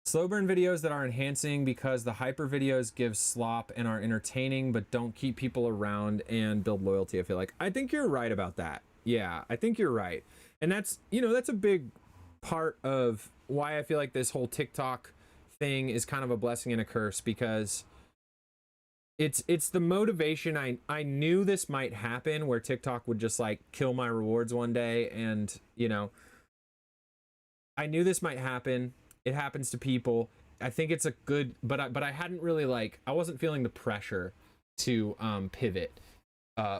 Slow burn videos that are enhancing because the hyper videos give slop and are entertaining but don't keep people around and build loyalty, I feel like. I think you're right about that. Yeah, I think you're right. And that's a big part of why I feel like this whole TikTok thing is kind of a blessing and a curse, because it's the motivation. I knew this might happen where TikTok would just like kill my rewards one day, and I knew this might happen. It happens to people. I think it's a good, but I hadn't really I wasn't feeling the pressure to pivot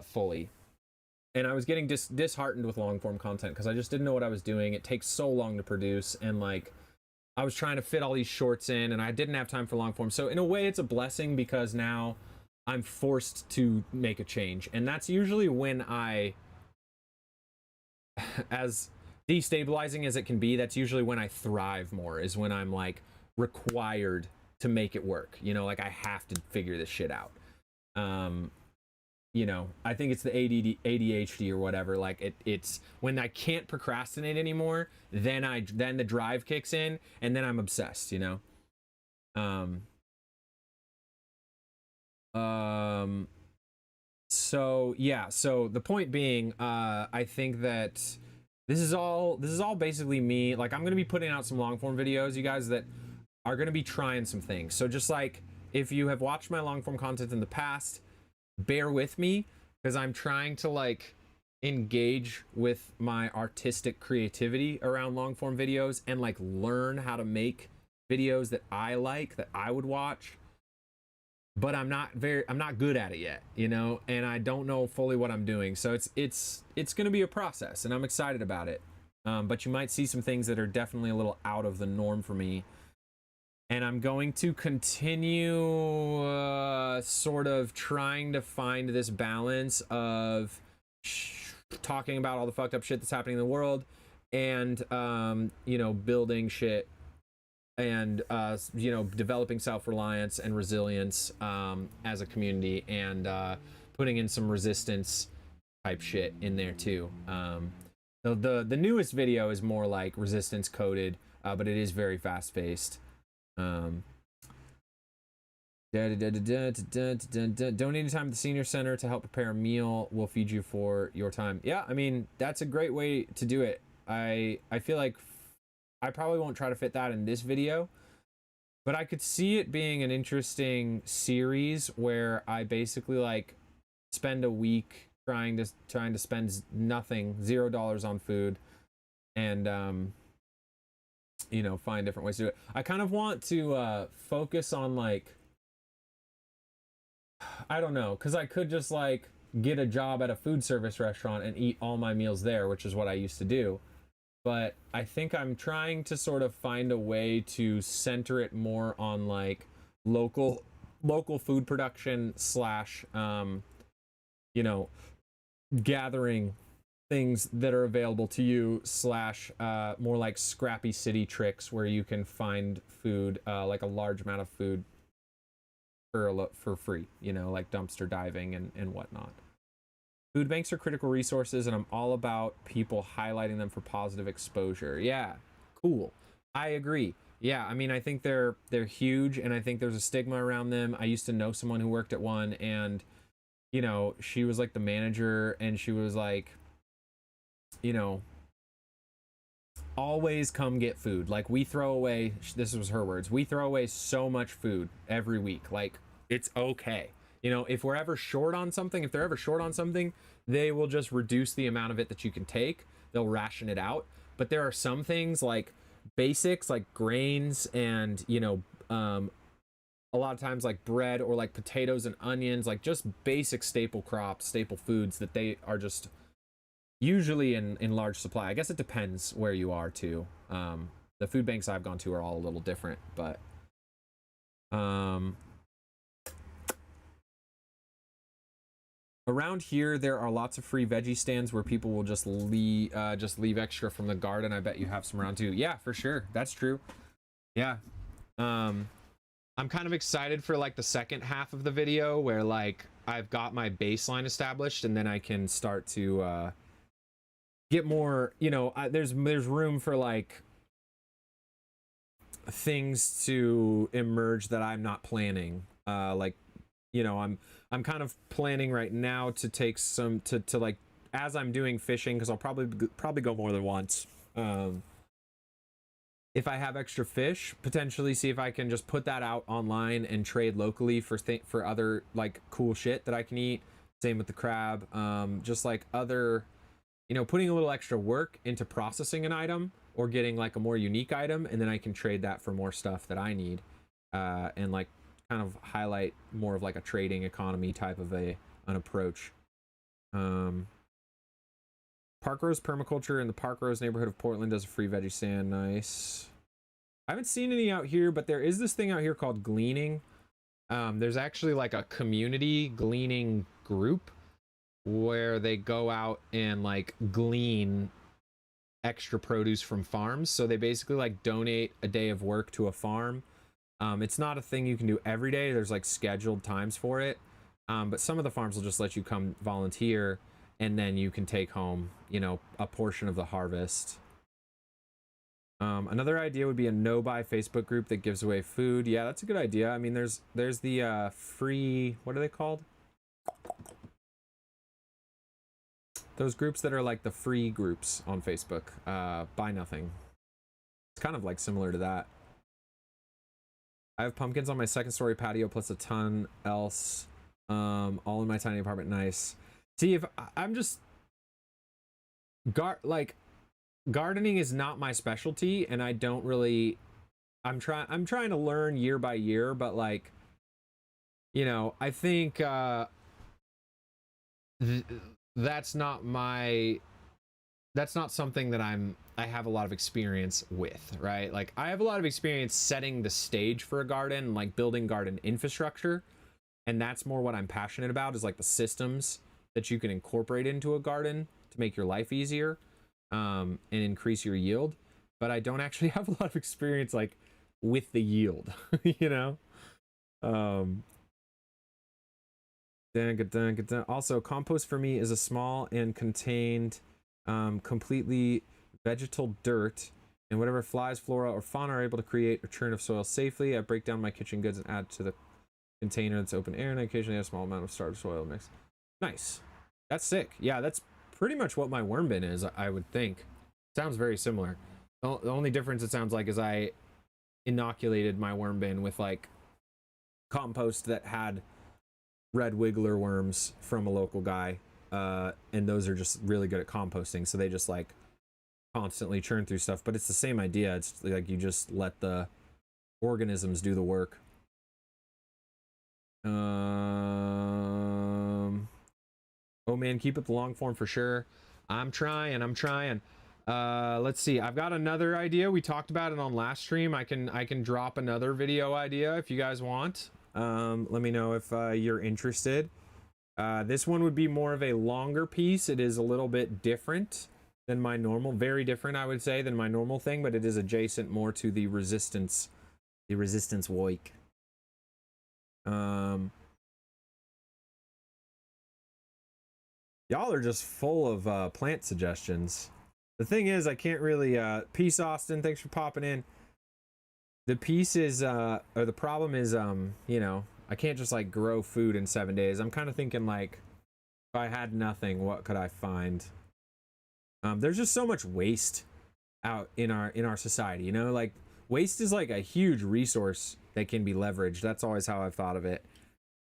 fully. And I was getting disheartened with long form content because I just didn't know what I was doing. It takes so long to produce, and I was trying to fit all these shorts in, and I didn't have time for long form. So in a way, it's a blessing because now I'm forced to make a change. And that's usually when as destabilizing as it can be, that's usually when I thrive more, is when I'm required to make it work. I have to figure this shit out. I think it's the ADHD or whatever. It's when I can't procrastinate anymore, then the drive kicks in, and then I'm obsessed, So yeah, so the point being, I think that this is all basically me. I'm going to be putting out some long form videos, you guys, that are going to be trying some things. So just like if you have watched my long form content in the past, bear with me because I'm trying to like engage with my artistic creativity around long form videos and like learn how to make videos that I like, that I would watch. But I'm not good at it yet, you know, and I don't know fully what I'm doing. So it's going to be a process, and I'm excited about it. But you might see some things that are definitely a little out of the norm for me. And I'm going to continue sort of trying to find this balance of talking about all the fucked up shit that's happening in the world and, you know, building shit and, you know, developing self-reliance and resilience as a community and putting in some resistance type shit in there too. The newest video is more like resistance coded, but it is very fast-paced. Donating time at the senior center to help prepare a meal will feed you for your time. Yeah, I mean, that's a great way to do it. I feel like I probably won't try to fit that in this video, but I could see it being an interesting series where I basically like spend a week trying to spend nothing, $0 on food, and you know, find different ways to do it. I kind of want to focus on like, I don't know, because I could just like get a job at a food service restaurant and eat all my meals there, which is what I used to do. But I think I'm trying to sort of find a way to center it more on like local food production slash you know, gathering things that are available to you slash more like scrappy city tricks where you can find food, like a large amount of food for free, you know, like dumpster diving and whatnot. Food banks are critical resources, and I'm all about people highlighting them for positive exposure. Yeah, cool. I agree. Yeah, I mean, I think they're huge, and I think there's a stigma around them. I used to know someone who worked at one, and you know, she was like the manager, and she was like, you know, always come get food. Like, we throw away, this was her words, we throw away so much food every week. Like, it's okay. You know, if we're ever short on something, if they're ever short on something, they will just reduce the amount of it that you can take. They'll ration it out. But there are some things like basics, like grains and, you know, a lot of times like bread or like potatoes and onions, like just basic staple crops, staple foods that they are just usually in large supply. I guess it depends where you are too. The food banks I've gone to are all a little different, but around here there are lots of free veggie stands where people will just leave extra from the garden. I bet you have some around too. Yeah, for sure. That's true. Yeah. I'm kind of excited for like the second half of the video where like I've got my baseline established, and then I can start to get more, you know, there's room for like things to emerge that I'm not planning. Like, you know, I'm kind of planning right now to take some to like, as I'm doing fishing, because I'll probably go more than once. If I have extra fish, potentially see if I can just put that out online and trade locally for other like cool shit that I can eat. Same with the crab. Just like other, you know, putting a little extra work into processing an item or getting like a more unique item, and then I can trade that for more stuff that I need, and like kind of highlight more of like a trading economy type of an approach. Park Rose Permaculture in the Park Rose neighborhood of Portland does a free veggie stand. Nice. I haven't seen any out here, but there is this thing out here called Gleaning. There's actually like a community gleaning group where they go out and like glean extra produce from farms. So they basically like donate a day of work to a farm. It's not a thing you can do every day. There's like scheduled times for it. But some of the farms will just let you come volunteer, and then you can take home, you know, a portion of the harvest. Another idea would be a no-buy Facebook group that gives away food. Yeah, that's a good idea. I mean, there's the free, what are they called? Those groups that are like the free groups on Facebook. Buy nothing. It's kind of like similar to that. I have pumpkins on my second story patio plus a ton else, all in my tiny apartment. Nice. See, if I'm just gardening is not my specialty, and I don't really. I'm trying to learn year by year, but like, you know, I think that's not something that I have a lot of experience with, right? Like, I have a lot of experience setting the stage for a garden, like building garden infrastructure, and that's more what I'm passionate about, is like the systems that you can incorporate into a garden to make your life easier, and increase your yield. But I don't actually have a lot of experience like with the yield, you know. Also, compost for me is a small and contained, completely vegetal dirt, and whatever flies, flora, or fauna are able to create a churn of soil safely. I break down my kitchen goods and add to the container that's open air, and I occasionally have a small amount of starved soil mix. Nice. That's sick. Yeah, that's pretty much what my worm bin is, I would think. Sounds very similar. The only difference, it sounds like, is I inoculated my worm bin with like compost that had red wiggler worms from a local guy, and those are just really good at composting, so they just like constantly churn through stuff. But it's the same idea. It's like you just let the organisms do the work. Oh man, keep it the long form for sure. I'm trying. Let's see, I've got another idea. We talked about it on last stream. I can drop another video idea if you guys want. Let me know if you're interested. This one would be more of a longer piece. It is a little bit different than my normal, very different, I would say, than my normal thing, but it is adjacent more to the resistance woik. Y'all are just full of plant suggestions. The thing is, I can't really peace, Austin, thanks for popping in. The piece is or the problem is, you know, I can't just like grow food in 7 days. I'm kind of thinking like, if I had nothing, what could I find? There's just so much waste out in our society, you know, like waste is like a huge resource that can be leveraged. That's always how I've thought of it.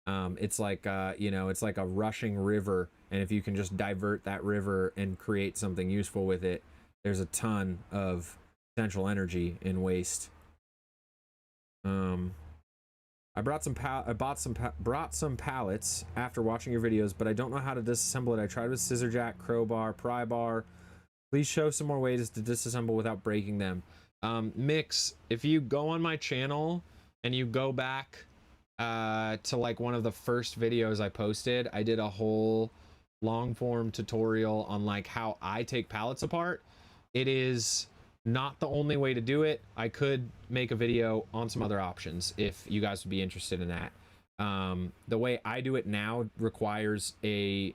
It's like you know, it's like a rushing river, and if you can just divert that river and create something useful with it, there's a ton of potential energy in waste. I brought some pallets after watching your videos, but I don't know how to disassemble it. I tried with scissor jack, crowbar, pry bar. Please show some more ways to disassemble without breaking them. Mix, if you go on my channel and you go back to like one of the first videos I posted, I did a whole long form tutorial on like how I take pallets apart. It is not the only way to do it. I could make a video on some other options if you guys would be interested in that. The way I do it now requires there's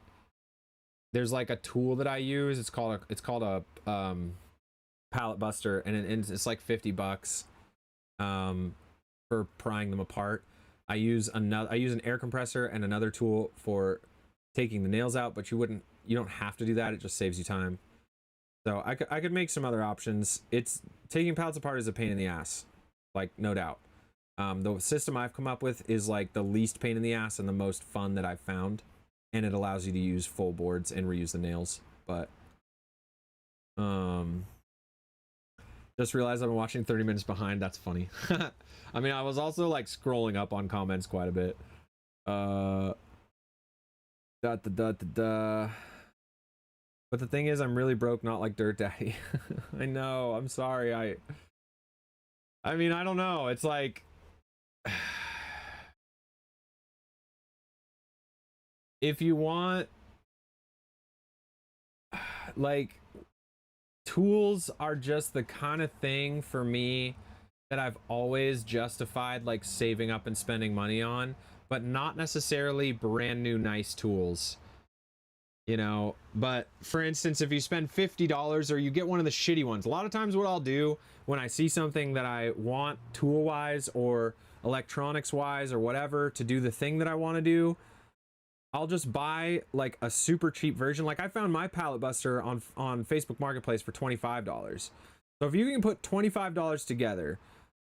like a tool that I use. It's called a pallet buster, and it's like $50 for prying them apart. I use an air compressor and another tool for taking the nails out, but you don't have to do that. It just saves you time. So I could make some other options. It's taking pallets apart is a pain in the ass, like no doubt. The system I've come up with is like the least pain in the ass and the most fun that I've found, and it allows you to use full boards and reuse the nails. But just realized I've been watching 30 minutes behind. That's funny. I mean, I was also like scrolling up on comments quite a bit. But the thing is, I'm really broke, not like Dirt Daddy. I know, I'm sorry. I mean, I don't know. It's like, if you want, like, tools are just the kind of thing for me that I've always justified like saving up and spending money on, but not necessarily brand new nice tools. You know, but for instance, if you spend $50 or you get one of the shitty ones, a lot of times what I'll do when I see something that I want tool wise or electronics wise or whatever to do the thing that I want to do, I'll just buy like a super cheap version. Like I found my pallet buster on Facebook Marketplace for $25. So if you can put $25 together,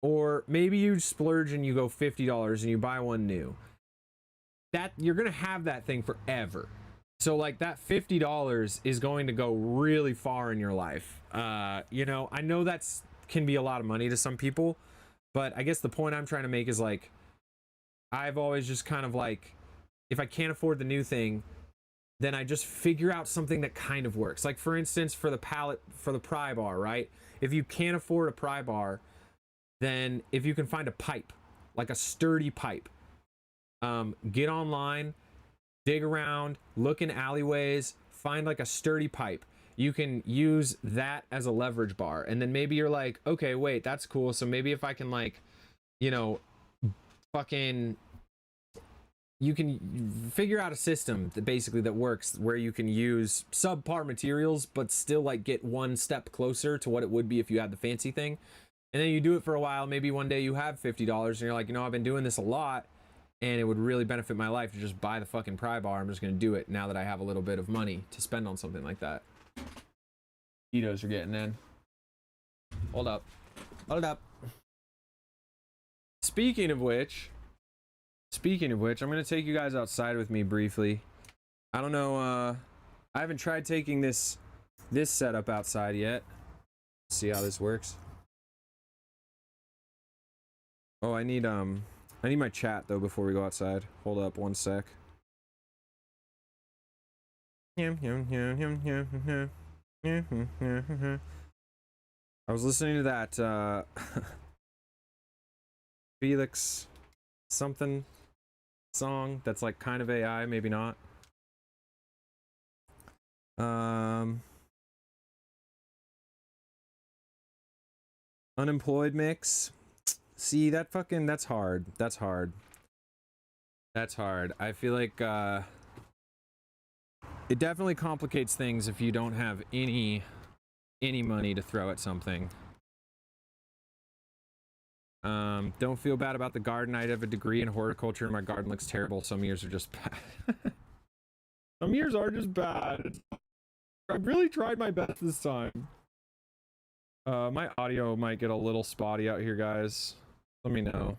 Or maybe you splurge and you go $50 and you buy one new. That you're gonna have that thing forever. So like that $50 is going to go really far in your life. You know, I know that's can be a lot of money to some people, but I guess the point I'm trying to make is like, I've always just kind of like, if I can't afford the new thing, then I just figure out something that kind of works. Like for instance, for the pallet, for the pry bar, right? If you can't afford a pry bar, then if you can find a pipe, like a sturdy pipe, get online, dig around, look in alleyways, find like a sturdy pipe. You can use that as a leverage bar. And then maybe you're like, okay, wait, that's cool. So maybe if I can like, you know, fucking, you can figure out a system that basically that works where you can use subpar materials, but still like get one step closer to what it would be if you had the fancy thing. And then you do it for a while. Maybe one day you have $50 and you're like, you know, I've been doing this a lot and it would really benefit my life to just buy the fucking pry bar. I'm just going to do it now that I have a little bit of money to spend on something like that. Mosquitoes are getting in. Hold up. Hold up. Speaking of which, I'm going to take you guys outside with me briefly. I don't know, I haven't tried taking this setup outside yet. See how this works. Oh, I need my chat though before we go outside. Hold up one sec. I was listening to that Felix something song that's like kind of AI, maybe not. Unemployed mix. See, that's hard. That's hard. I feel like it definitely complicates things if you don't have any money to throw at something. Don't feel bad about the garden. I have a degree in horticulture and my garden looks terrible. Some years are just bad. Some years are just bad. I've really tried my best this time. My audio might get a little spotty out here, guys. Let me know.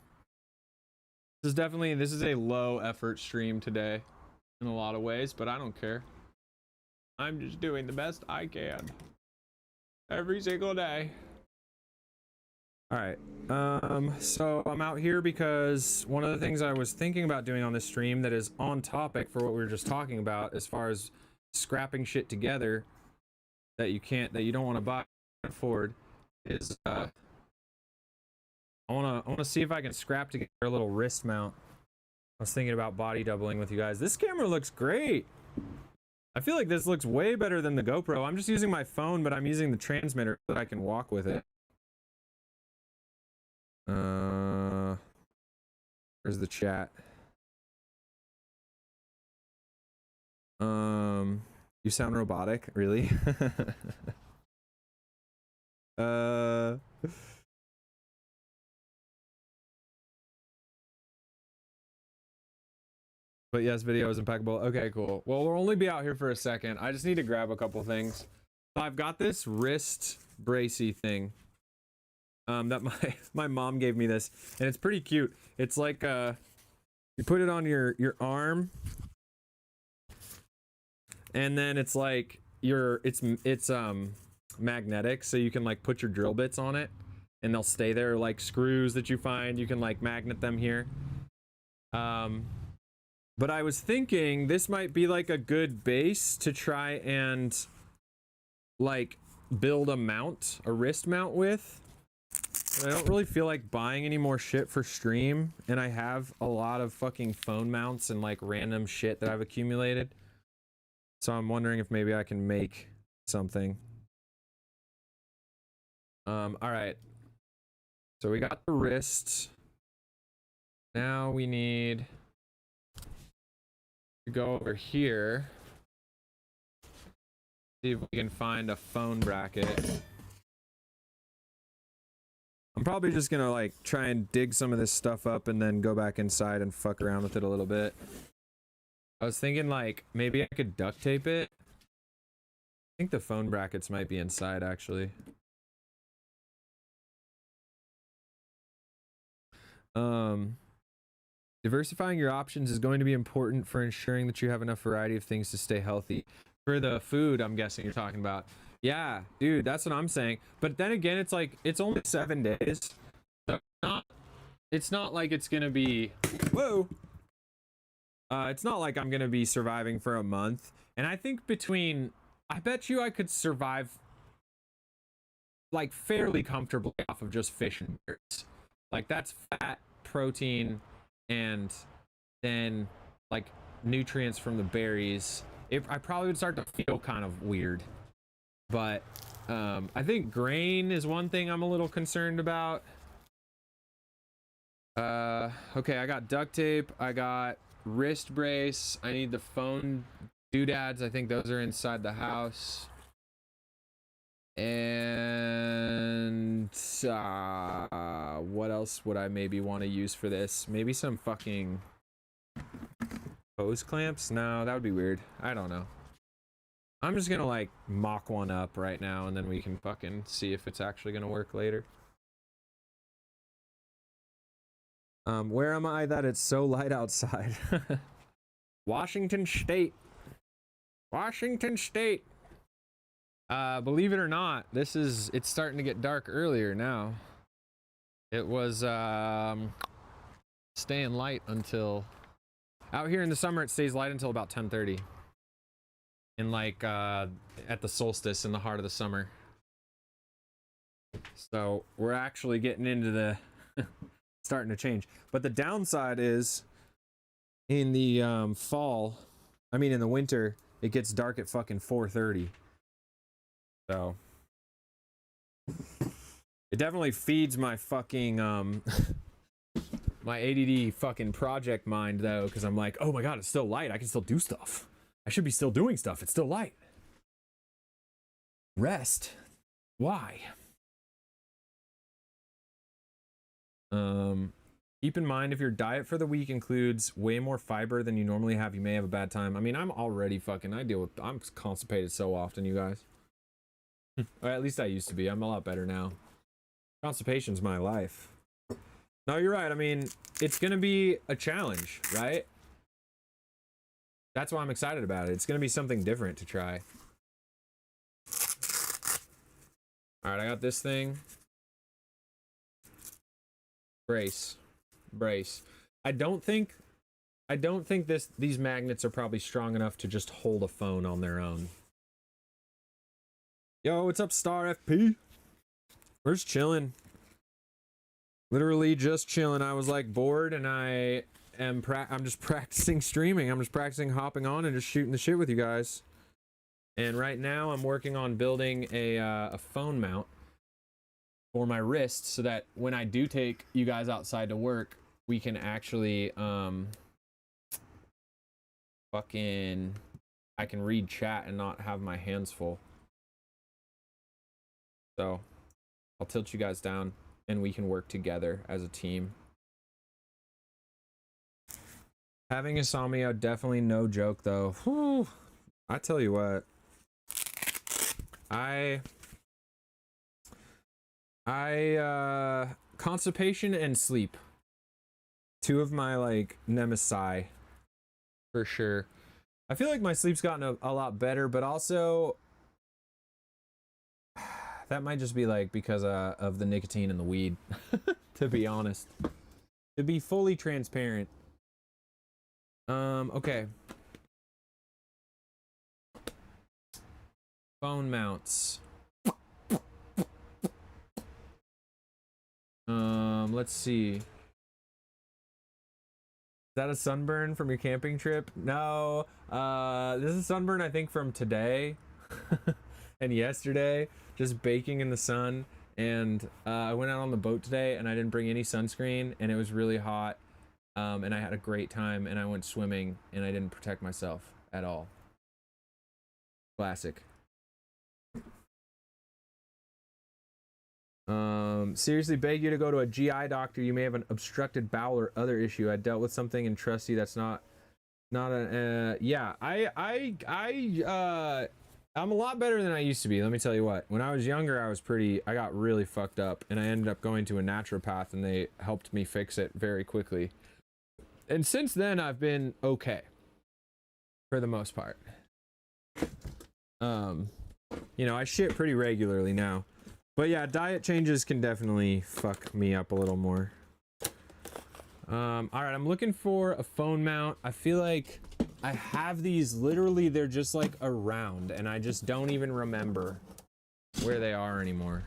This is a low effort stream today in a lot of ways, but I don't care. I'm just doing the best I can every single day. All right. So I'm out here because one of the things I was thinking about doing on this stream that is on topic for what we were just talking about as far as scrapping shit together that you don't want to buy or afford is I want to see if I can scrap together a little wrist mount. I was thinking about body doubling with you guys. This camera looks great. I feel like this looks way better than the GoPro. I'm just using my phone, but I'm using the transmitter so that I can walk with it. Where's the chat? You sound robotic, really? But yes, video is impeccable. Okay, cool. Well, we'll only be out here for a second. I just need to grab a couple things. I've got this wrist bracey thing that my mom gave me this, and it's pretty cute. It's like you put it on your arm, and then it's like it's magnetic, so you can like put your drill bits on it and they'll stay there, like screws that you find, you can like magnet them here. But I was thinking this might be like a good base to try and like build a wrist mount with. I don't really feel like buying any more shit for stream, and I have a lot of fucking phone mounts and like random shit that I've accumulated. So I'm wondering if maybe I can make something. All right. So we got the wrist. Now we need to go over here. See if we can find a phone bracket. I'm probably just gonna like try and dig some of this stuff up and then go back inside and fuck around with it a little bit. I was thinking like maybe I could duct tape it. I think the phone brackets might be inside actually. Um, diversifying your options is going to be important for ensuring that you have enough variety of things to stay healthy. For the food, I'm guessing you're talking about. Yeah, dude, that's what I'm saying. But then again, it's like, it's only 7 days. So it's not like it's gonna be, whoa. It's not like I'm gonna be surviving for a month. And I think I bet you I could survive like fairly comfortably off of just fish and berries. Like that's fat, protein, and then like nutrients from the berries. I probably would start to feel kind of weird. But I think grain is one thing I'm a little concerned about. Okay, I got duct tape, I got wrist brace, I need the phone doodads. I think those are inside the house. And what else would I maybe want to use for this? Maybe some fucking hose clamps? No, that would be weird. I don't know. I'm just gonna like mock one up right now and then we can fucking see if it's actually gonna work later. Where am I that it's so light outside? Washington State. Washington State. Believe it or not, it's starting to get dark earlier now. It was staying light until out here in the summer. It stays light until about 10:30. And like at the solstice in the heart of the summer. So we're actually getting into the starting to change. But the downside is in the in the winter, it gets dark at fucking 4:30. So it definitely feeds my fucking my ADD fucking project mind though, because I'm like, oh my god, it's still light. I can still do stuff. I should be still doing stuff. It's still light. Rest. Why? Keep in mind, if your diet for the week includes way more fiber than you normally have, you may have a bad time. I mean, I'm constipated so often, you guys. Or at least I used to be. I'm a lot better now. Constipation's my life. No, you're right. I mean, it's gonna be a challenge, right? That's why I'm excited about it. It's gonna be something different to try. All right, I got this thing. Brace. I don't think these magnets are probably strong enough to just hold a phone on their own. Yo, what's up, Star FP? We're just chilling. Literally just chilling. I was like bored and I'm just practicing streaming. I'm just practicing hopping on and just shooting the shit with you guys. And right now I'm working on building a phone mount for my wrist so that when I do take you guys outside to work, we can actually I can read chat and not have my hands full. So I'll tilt you guys down and we can work together as a team. Having insomnia, definitely no joke though. Whew. I tell you what, constipation and sleep, two of my like nemesis for sure. I feel like my sleep's gotten a lot better, but also that might just be like because of the nicotine and the weed. To be honest, to be fully transparent. Okay. Phone mounts. Let's see. Is that a sunburn from your camping trip? No. This is a sunburn I think from today and yesterday, just baking in the sun. And I went out on the boat today and I didn't bring any sunscreen and it was really hot. And I had a great time and I went swimming and I didn't protect myself at all. Classic. Seriously beg you to go to a GI doctor. You may have an obstructed bowel or other issue. I dealt with something and trust you. That's not a yeah. I I'm a lot better than I used to be. Let me tell you what. When I was younger, I got really fucked up, and I ended up going to a naturopath, and they helped me fix it very quickly. And since then, I've been okay for the most part. You know, I shit pretty regularly now. But yeah, diet changes can definitely fuck me up a little more. All right, I'm looking for a phone mount. I feel like I have these, literally, they're just like around, and I just don't even remember where they are anymore.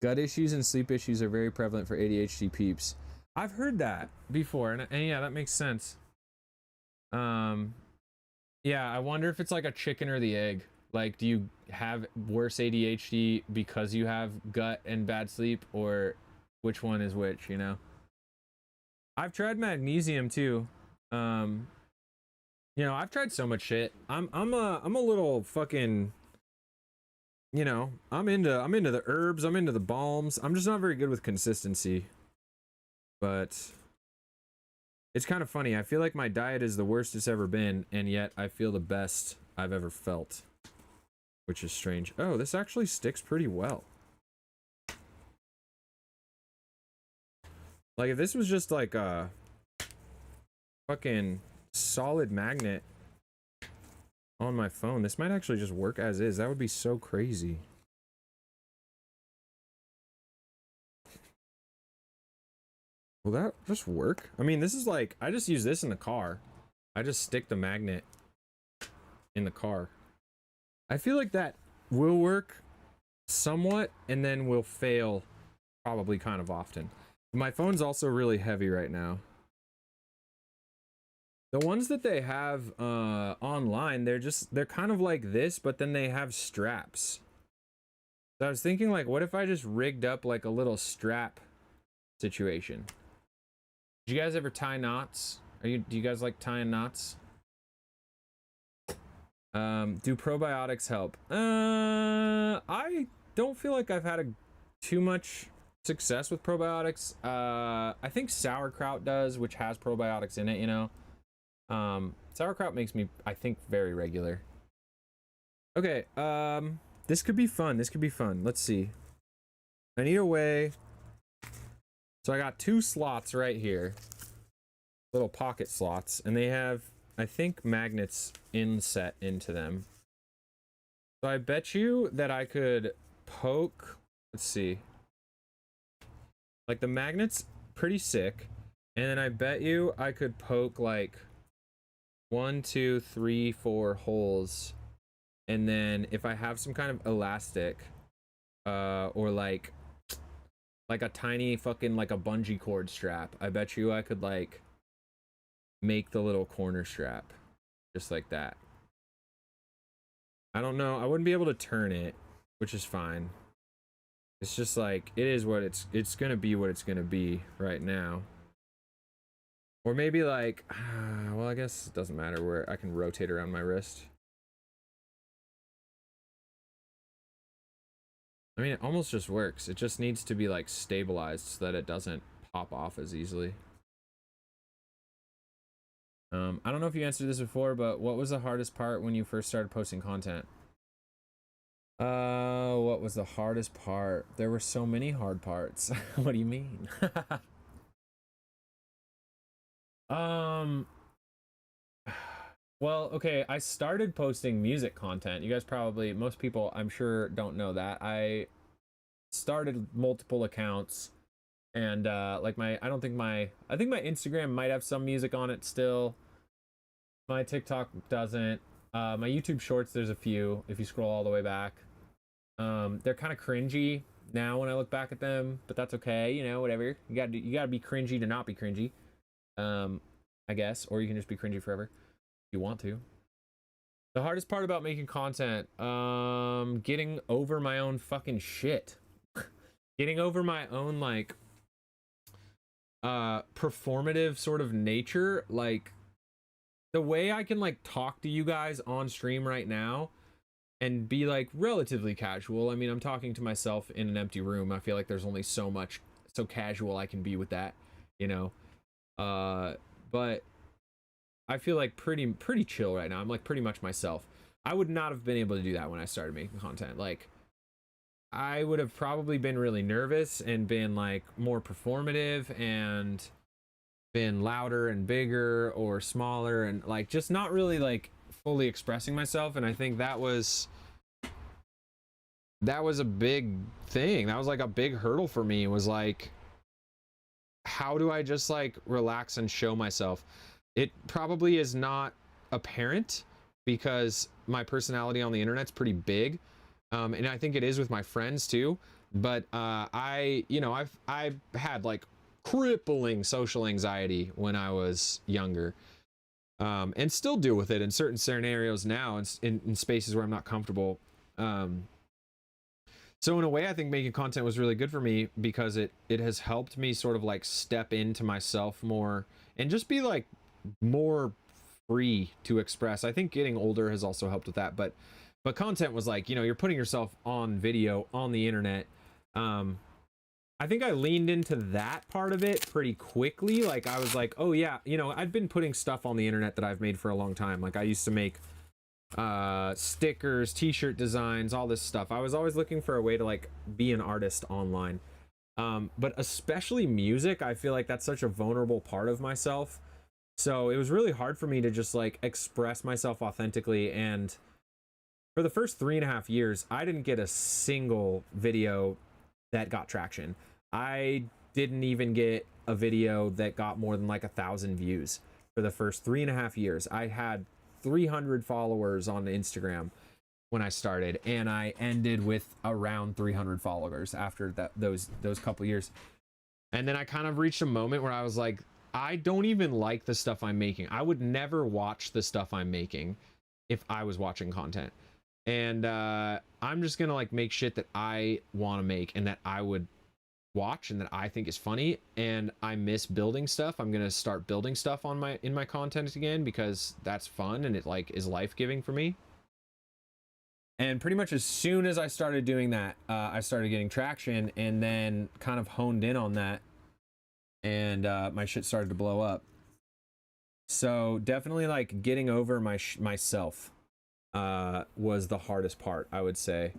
Gut issues and sleep issues are very prevalent for ADHD peeps. I've heard that before, and yeah, that makes sense. Yeah, I wonder if it's like a chicken or the egg. Like, do you have worse ADHD because you have gut and bad sleep, or which one is which, you know? I've tried magnesium too. You know, I've tried so much shit. I'm a little fucking, you know, I'm into the herbs, I'm into the balms. I'm just not very good with consistency. But it's kind of funny. I feel like my diet is the worst it's ever been, and yet I feel the best I've ever felt, which is strange. Oh, this actually sticks pretty well. Like, if this was just like a fucking solid magnet on my phone, this might actually just work as is. That would be so crazy. Will that just work? I mean, this is like, I just use this in the car. I just stick the magnet in the car. I feel like that will work somewhat, and then will fail probably kind of often. My phone's also really heavy right now. The ones that they have online, they're kind of like this, but then they have straps. So I was thinking, like, what if I just rigged up like a little strap situation? Did you guys ever tie knots? Do you guys like tying knots? Do probiotics help? I don't feel like I've had too much success with probiotics. I think sauerkraut does, which has probiotics in it, you know. Sauerkraut makes me, I think, very regular. Okay, this could be fun. This could be fun. Let's see. I need a way. So I got 2 slots right here. Little pocket slots. And they have, I think, magnets inset into them. So I bet you that I could poke. Let's see. Like, the magnet's pretty sick. And then I bet you I could poke, like, 1, 2, 3, 4 holes. And then if I have some kind of elastic, or like a tiny fucking, like a bungee cord strap, I bet you I could like make the little corner strap just like that. I don't know. I wouldn't be able to turn it, which is fine. It's just like, it is what it's gonna be what it's gonna be right now. Or maybe like, well, I guess it doesn't matter where I can rotate around my wrist. I mean, it almost just works. It just needs to be like stabilized so that it doesn't pop off as easily. I don't know if you answered this before, but what was the hardest part when you first started posting content? What was the hardest part? There were so many hard parts. What do you mean? Well, okay, I started posting music content. You guys probably, most people, I'm sure, don't know that. I started multiple accounts, and like I think my Instagram might have some music on it still. My TikTok doesn't. My YouTube shorts, there's a few if you scroll all the way back. They're kind of cringy now when I look back at them, but that's okay, you know, whatever. You gotta be cringy to not be cringy. I guess, or you can just be cringy forever if you want to. The hardest part about making content, getting over my own fucking shit. Getting over my own, like, performative sort of nature. Like, the way I can, like, talk to you guys on stream right now and be, like, relatively casual. I mean, I'm talking to myself in an empty room. I feel like there's only so casual I can be with that, you know? But I feel like pretty chill right now. I'm like pretty much myself. I would not have been able to do that when I started making content. Like I would have probably been really nervous and been like more performative and been louder and bigger or smaller and like just not really like fully expressing myself. And I think that was a big thing. That was like a big hurdle for me. It was like, how do I just like relax and show myself? It probably is not apparent because my personality on the internet's pretty big. And I think it is with my friends too. But I've had like crippling social anxiety when I was younger, and still deal with it in certain scenarios now, in spaces where I'm not comfortable. So in a way, I think making content was really good for me because it has helped me sort of like step into myself more and just be like more free to express. I think getting older has also helped with that, but content was like, you're putting yourself on video on the internet. I think I leaned into that part of it pretty quickly. Like I was like, oh yeah, I've been putting stuff on the internet that I've made for a long time. Like I used to make stickers, t-shirt designs, all this stuff. I was always looking for a way to like be an artist online. But especially music, I feel like that's such a vulnerable part of myself. So it was really hard for me to just like express myself authentically. And for the first 3.5 years, I didn't get a single video that got traction. I didn't even get a video that got more than like 1,000 views for the first 3.5 years. I had 300 followers on Instagram when I started, and I ended with around 300 followers after those couple years. And then I kind of reached a moment where I was like, I don't even like the stuff I'm making. I would never watch the stuff I'm making if I was watching content. And I'm just gonna like make shit that I want to make and that I would watch and that I think is funny. And I miss building stuff. I'm gonna start building stuff in my content again because that's fun and it like is life-giving for me. And pretty much as soon as I started doing that, I started getting traction and then kind of honed in on that, and my shit started to blow up. So definitely like getting over myself was the hardest part, I would say,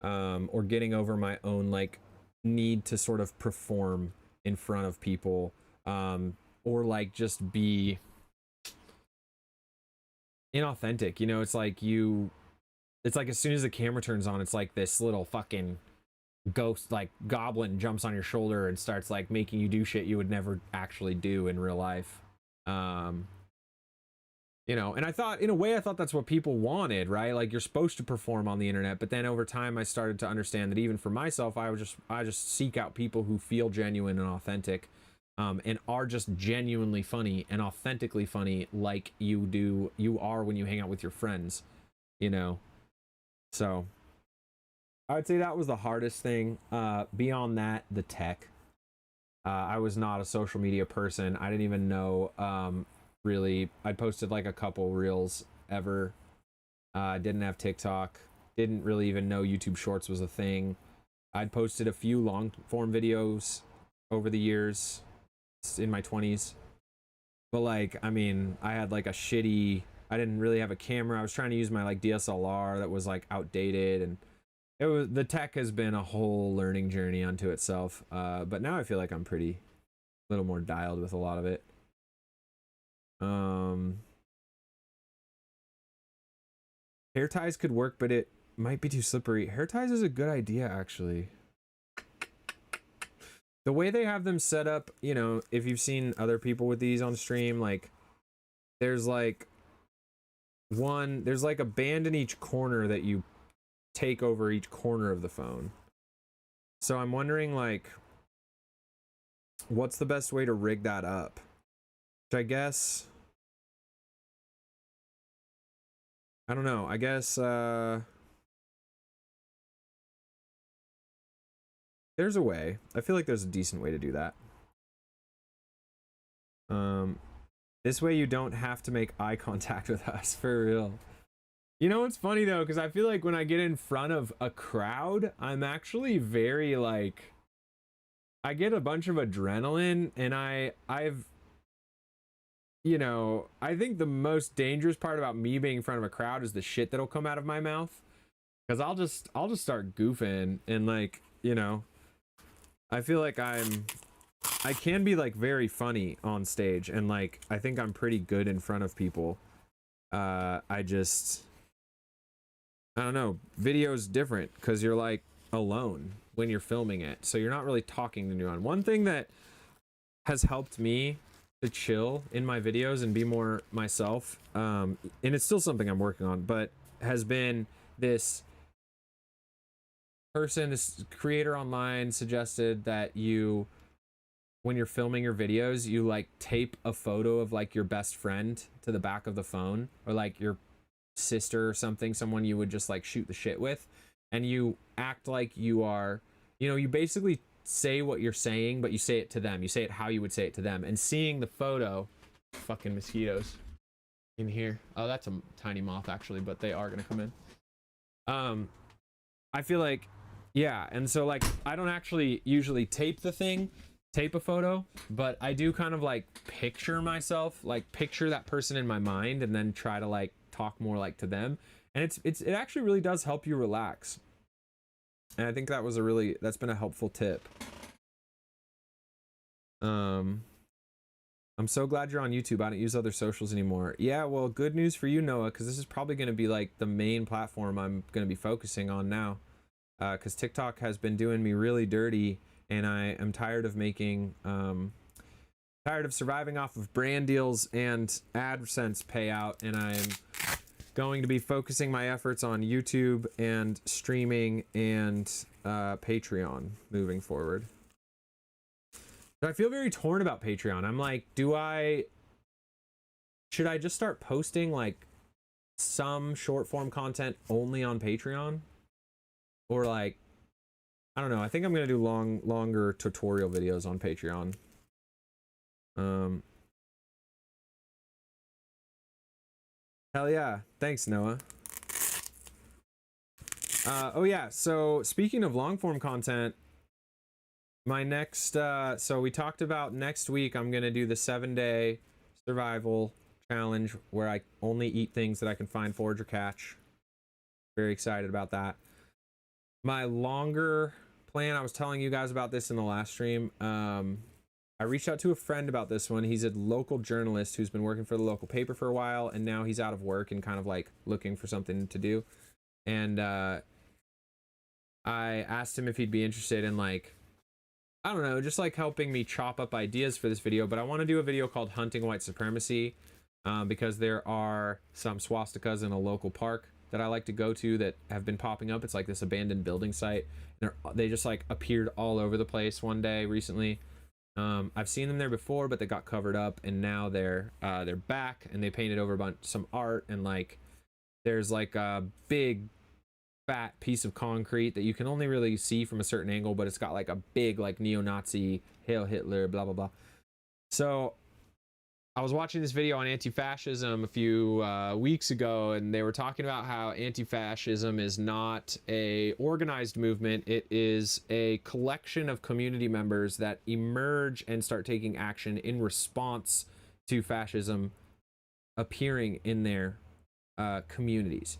or getting over my own like need to sort of perform in front of people, or like just be inauthentic. It's like as soon as the camera turns on, it's like this little fucking ghost like goblin jumps on your shoulder and starts like making you do shit you would never actually do in real life. And I thought, in a way, I thought that's what people wanted, right? Like you're supposed to perform on the internet. But then over time, I started to understand that even for myself, I just seek out people who feel genuine and authentic, and are just genuinely funny and authentically funny, like you are when you hang out with your friends, So I would say that was the hardest thing. Beyond that, the tech. I was not a social media person. I didn't even know. Really, I posted like a couple reels ever. Didn't have TikTok. Didn't really even know YouTube Shorts was a thing. I'd posted a few long form videos over the years in my 20s. But like, I mean, I had like I didn't really have a camera. I was trying to use my like DSLR that was like outdated, and the tech has been a whole learning journey unto itself. But now I feel like I'm pretty little more dialed with a lot of it. Hair ties could work, but it might be too slippery. Hair ties is a good idea, actually. The way they have them set up, if you've seen other people with these on stream, like there's like a band in each corner that you take over each corner of the phone. So I'm wondering like what's the best way to rig that up? Which I guess, I don't know. I guess there's a way. I feel like there's a decent way to do that. This way you don't have to make eye contact with us, for real. It's funny though, because I feel like when I get in front of a crowd, I'm actually very like, I get a bunch of adrenaline, and I've you know, I think the most dangerous part about me being in front of a crowd is the shit that'll come out of my mouth. Cause I'll just start goofing and like, you know, I feel like I can be like very funny on stage and like I think I'm pretty good in front of people. I don't know, video's different because you're like alone when you're filming it. So you're not really talking to anyone. One thing that has helped me to chill in my videos and be more myself, and it's still something I'm working on, but has been this person, this creator online suggested that you, when you're filming your videos, you like tape a photo of like your best friend to the back of the phone, or like your sister or something, someone you would just like shoot the shit with, and you act like you are, you know, you basically say what you're saying, but you say it to them. You say it how you would say it to them. And seeing the photo, fucking mosquitoes in here. Oh, that's a tiny moth actually, but they are gonna come in. I feel like, yeah, and so like I don't actually usually tape a photo, but I do kind of like picture myself, like picture that person in my mind, and then try to like talk more like to them. And it actually really does help you relax. And I think that's been a helpful tip. I'm so glad you're on YouTube. I don't use other socials anymore. Yeah, well, good news for you, Noah, because this is probably going to be like the main platform I'm going to be focusing on now. Because TikTok has been doing me really dirty, and I am tired of tired of surviving off of brand deals and AdSense payout, and I am going to be focusing my efforts on YouTube and streaming and Patreon moving forward. But I feel very torn about Patreon. I'm like, should I just start posting like some short form content only on Patreon? Or like, I don't know. I think I'm gonna do longer tutorial videos on Patreon. Hell yeah. Thanks, Noah. Oh yeah, so speaking of long form content, my next so we talked about next week I'm gonna do the 7-day survival challenge where I only eat things that I can find, forage, or catch. Very excited about that. My longer plan, I was telling you guys about this in the last stream. I reached out to a friend about this one. He's a local journalist who's been working for the local paper for a while, and now he's out of work and kind of like looking for something to do. And I asked him if he'd be interested in like, I don't know, just like helping me chop up ideas for this video. But I want to do a video called Hunting White Supremacy because there are some swastikas in a local park that I like to go to that have been popping up. It's like this abandoned building site. They just like appeared all over the place one day recently. I've seen them there before, but they got covered up, and now they're back, and they painted over some art, and like there's like a big fat piece of concrete that you can only really see from a certain angle, but it's got like a big like neo-Nazi Hail Hitler blah blah blah. So I was watching this video on anti-fascism a few weeks ago, and they were talking about how anti-fascism is not a organized movement. It is a collection of community members that emerge and start taking action in response to fascism appearing in their communities.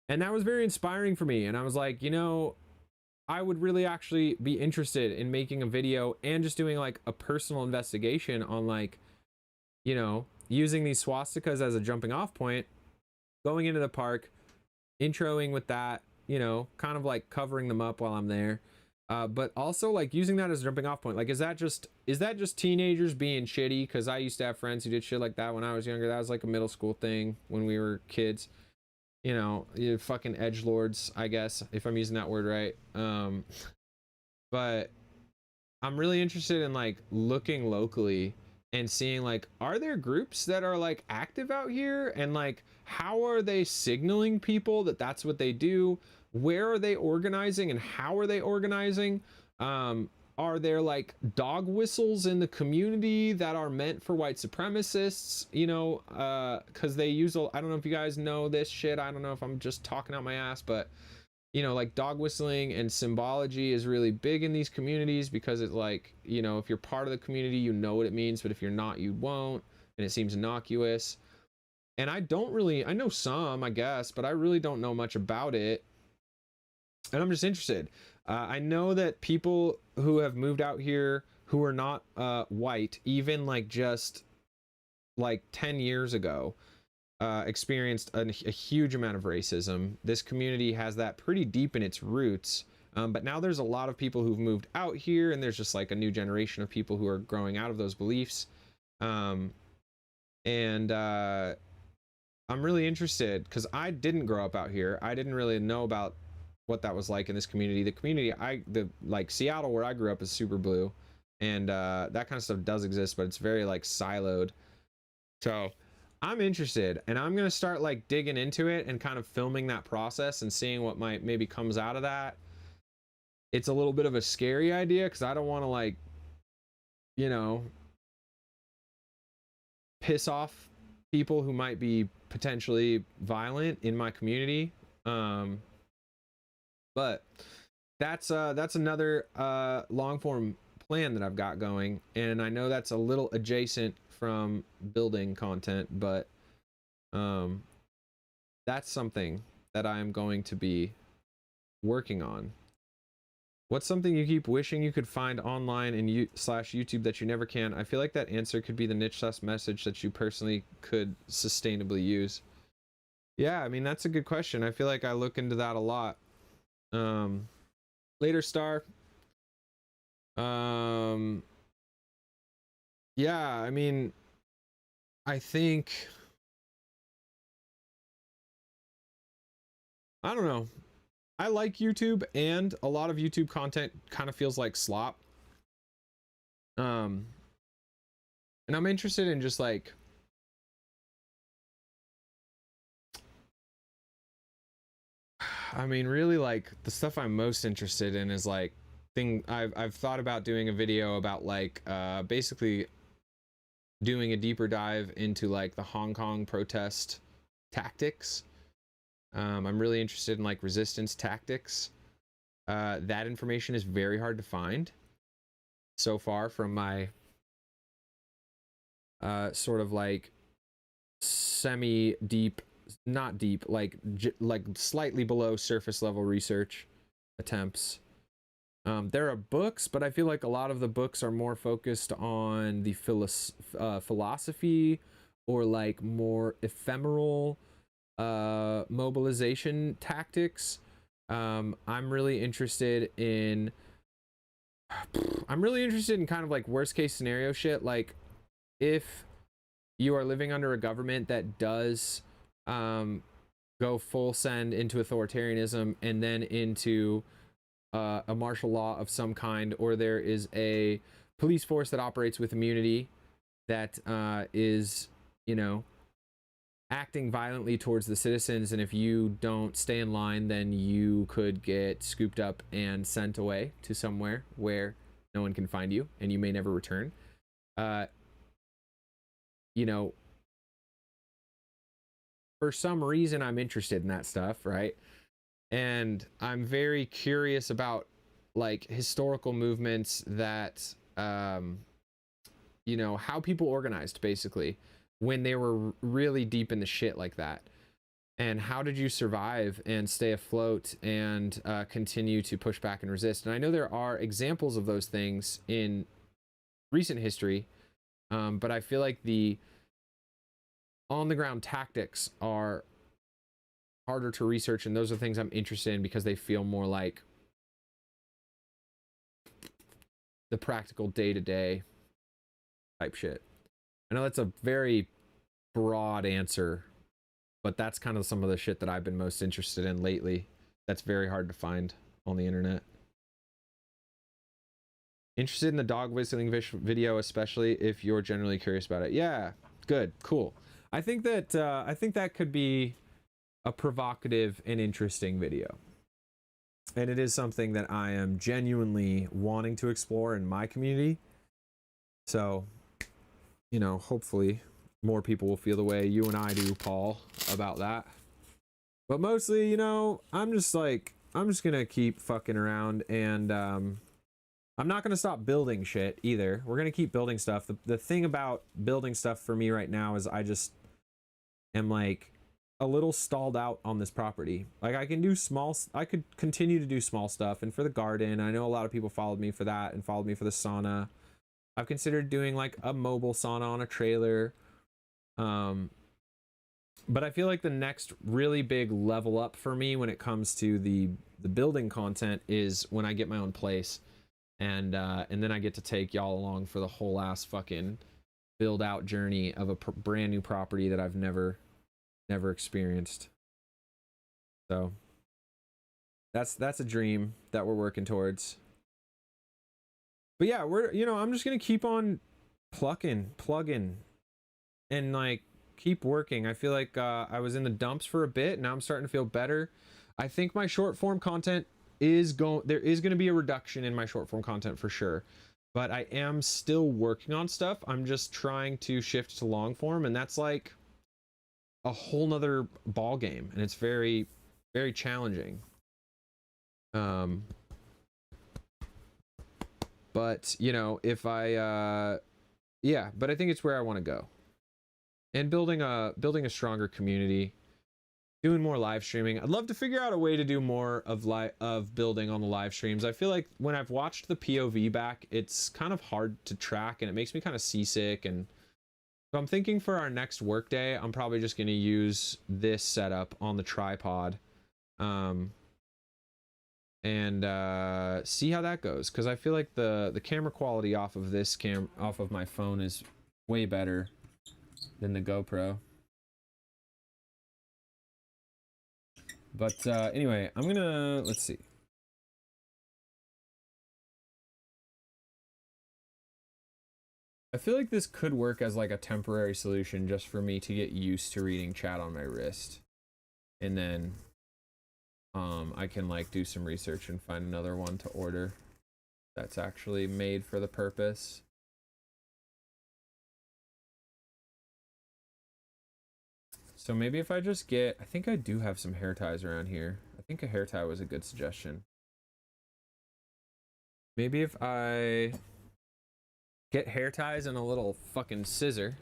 And that was very inspiring for me. And I was like, you know, I would really actually be interested in making a video and just doing like a personal investigation on like, you know, using these swastikas as a jumping off point, going into the park, introing with that, you know, kind of like covering them up while I'm there. But also like using that as a jumping off point. Like, is that just teenagers being shitty? Cause I used to have friends who did shit like that when I was younger. That was like a middle school thing when we were kids, you know, you fucking edgelords, I guess, if I'm using that word right. But I'm really interested in like looking locally and seeing like, are there groups that are like active out here, and like how are they signaling people that that's what they do? Where are they organizing and how are they organizing? Are there like dog whistles in the community that are meant for white supremacists, you know, because they use I don't know if you guys know this shit, I don't know if I'm just talking out my ass, but you know, like dog whistling and symbology is really big in these communities because it's like, you know, if you're part of the community, you know what it means, but if you're not, you won't. and it seems innocuous. And I know some, I guess, but I really don't know much about it. And I'm just interested. I know that people who have moved out here who are not white, even like just like 10 years ago, experienced a huge amount of racism. This community has that pretty deep in its roots. But now there's a lot of people who've moved out here, and there's just like a new generation of people who are growing out of those beliefs. I'm really interested because I didn't grow up out here. I didn't really know about what that was like in this community. The like Seattle where I grew up is super blue, and that kind of stuff does exist, but it's very like siloed. So I'm interested, and I'm gonna start like digging into it and kind of filming that process and seeing what might maybe comes out of that. It's a little bit of a scary idea because I don't want to like, you know, piss off people who might be potentially violent in my community. But that's another long form plan that I've got going, and I know that's a little adjacent from building content, but that's something that I am going to be working on. What's something you keep wishing you could find online and YouTube that you never can? I feel like that answer could be the niche message that you personally could sustainably use. Yeah, I mean, that's a good question. I feel like I look into that a lot. Later Star. Yeah, I mean, I think, I don't know. I like YouTube, and a lot of YouTube content kind of feels like slop. And I'm interested in just like, I mean, really like the stuff I'm most interested in is like I've thought about doing a video about like basically doing a deeper dive into like the Hong Kong protest tactics. I'm really interested in like resistance tactics. That information is very hard to find so far from my sort of like semi-deep, not deep, like slightly below surface level research attempts. There are books, but I feel like a lot of the books are more focused on the philosophy or like more ephemeral mobilization tactics. I'm really interested in kind of like worst case scenario shit. Like if you are living under a government that does go full send into authoritarianism and then into a martial law of some kind, or there is a police force that operates with immunity that is, you know, acting violently towards the citizens, and if you don't stay in line, then you could get scooped up and sent away to somewhere where no one can find you and you may never return. You know, for some reason I'm interested in that stuff, right? And I'm very curious about like historical movements that you know, how people organized basically when they were really deep in the shit like that, and how did you survive and stay afloat and continue to push back and resist. And I know there are examples of those things in recent history, but I feel like the on the ground tactics are harder to research, and those are things I'm interested in because they feel more like the practical day-to-day type shit. I know that's a very broad answer, but that's kind of some of the shit that I've been most interested in lately. That's very hard to find on the internet. Interested in the dog whistling video, especially if you're generally curious about it. Yeah, good, cool. I think that could be a provocative and interesting video. And it is something that I am genuinely wanting to explore in my community. So, you know, hopefully more people will feel the way you and I do, Paul, about that. But mostly, you know, I'm just gonna keep fucking around and I'm not going to stop building shit either. We're going to keep building stuff. The thing about building stuff for me right now is I just am like a little stalled out on this property. Like I could continue to do small stuff. And for the garden, I know a lot of people followed me for that and followed me for the sauna. I've considered doing like a mobile sauna on a trailer. But I feel like the next really big level up for me when it comes to the building content is when I get my own place. And then I get to take y'all along for the whole ass fucking build out journey of a brand new property that I've never experienced. So that's a dream that we're working towards. But yeah, I'm just gonna keep on plugging, and like keep working. I feel like I was in the dumps for a bit. Now I'm starting to feel better. I think my short form content there is going to be a reduction in my short form content for sure, but I am still working on stuff. I'm just trying to shift to long form, and that's like a whole nother ball game, and it's very, very challenging. But if I but I think it's where I want to go, and building a stronger community, doing more live streaming. I'd love to figure out a way to do more of building on the live streams. I feel like when I've watched the POV back, it's kind of hard to track, and it makes me kind of seasick. And so I'm thinking for our next work day, I'm probably just going to use this setup on the tripod, and see how that goes. Because I feel like the camera quality off of my phone is way better than the GoPro. But anyway, I'm gonna, let's see. I feel like this could work as like a temporary solution just for me to get used to reading chat on my wrist. And then I can like do some research and find another one to order that's actually made for the purpose. So maybe if I just I think I do have some hair ties around here. I think a hair tie was a good suggestion. Maybe if I get hair ties and a little fucking scissor,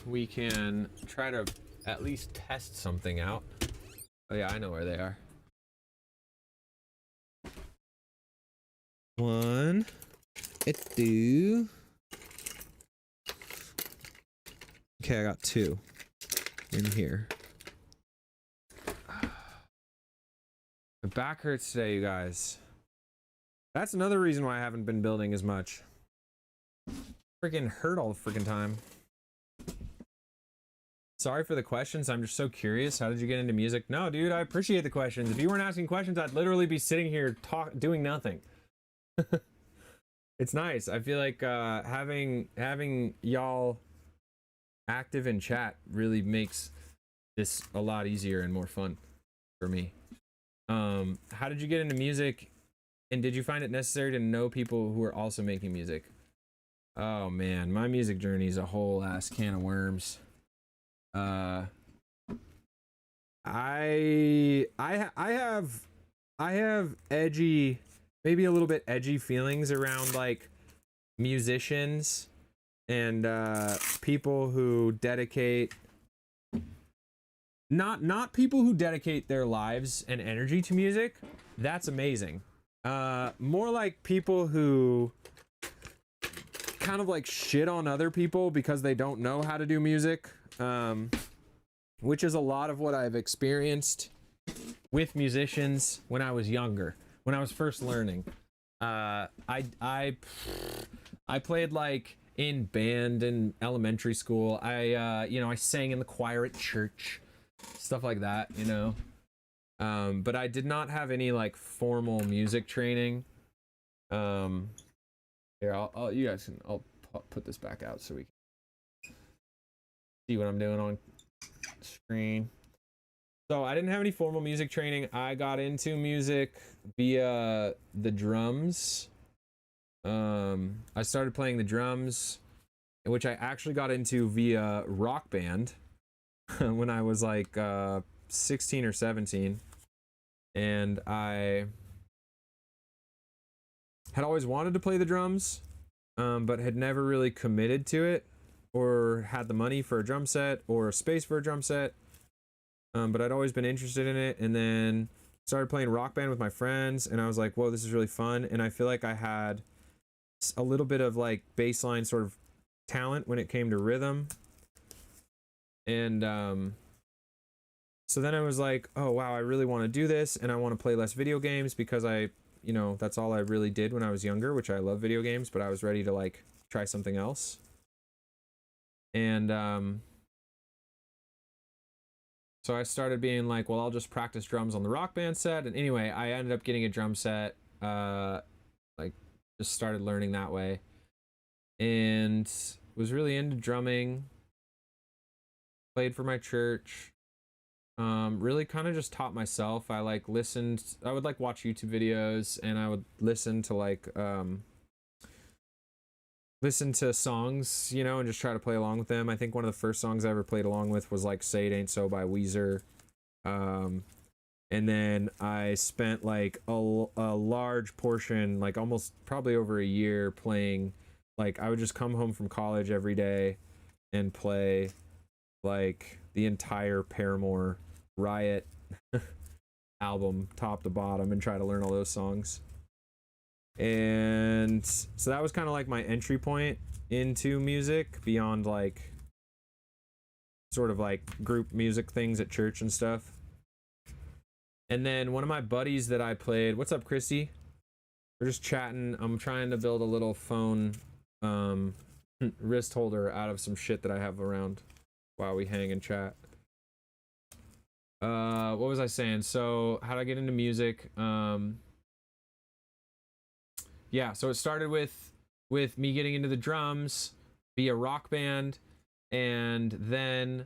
we can try to at least test something out. Oh yeah, I know where they are. 1, 2. Okay, I got 2 in here. My back hurts today, you guys. That's another reason why I haven't been building as much. Freaking hurt all the freaking time. Sorry for the questions. I'm just so curious. How did you get into music? No, dude, I appreciate the questions. If you weren't asking questions, I'd literally be sitting here doing nothing. It's nice. I feel like having y'all active in chat really makes this a lot easier and more fun for me. How did you get into music, and did you find it necessary to know people who are also making music? Oh man, my music journey is a whole ass can of worms. I have edgy, maybe a little bit edgy feelings around like musicians and people who dedicate not people who dedicate their lives and energy to music. That's amazing. More like people who kind of like shit on other people because they don't know how to do music, which is a lot of what I've experienced with musicians when I was younger, when I was first learning. I played like in band in elementary school. I sang in the choir at church, stuff like that, but I did not have any like formal music training. Here, I'll put this back out so we can see what I'm doing on screen. So I didn't have any formal music training. I got into music via the drums. I started playing the drums, which I actually got into via Rock Band when I was like 16 or 17. And I had always wanted to play the drums, but had never really committed to it or had the money for a drum set or space for a drum set. But I'd always been interested in it, and then started playing Rock Band with my friends, and I was like, whoa, this is really fun. And I feel like I had a little bit of like baseline sort of talent when it came to rhythm. And so then I was like, oh wow, I really want to do this, and I want to play less video games because that's all I really did when I was younger, which I love video games, but I was ready to like try something else. And so I started being like, well, I'll just practice drums on the Rock Band set. And anyway, I ended up getting a drum set, like just started learning that way, and was really into drumming. Played for my church. Really kind of just taught myself. I like listened, I would like watch YouTube videos, and I would listen to like listen to songs, and just try to play along with them. I think one of the first songs I ever played along with was like Say It Ain't So by Weezer. And then I spent like a large portion, like almost probably over a year, playing, like I would just come home from college every day and play like the entire Paramore Riot album top to bottom and try to learn all those songs. And so that was kind of like my entry point into music beyond like sort of like group music things at church and stuff. And then one of my buddies that I played, what's up, Christy? We're just chatting. I'm trying to build a little phone wrist holder out of some shit that I have around while we hang and chat. What was I saying? So how did I get into music? Yeah, so it started with me getting into the drums via Rock Band, and then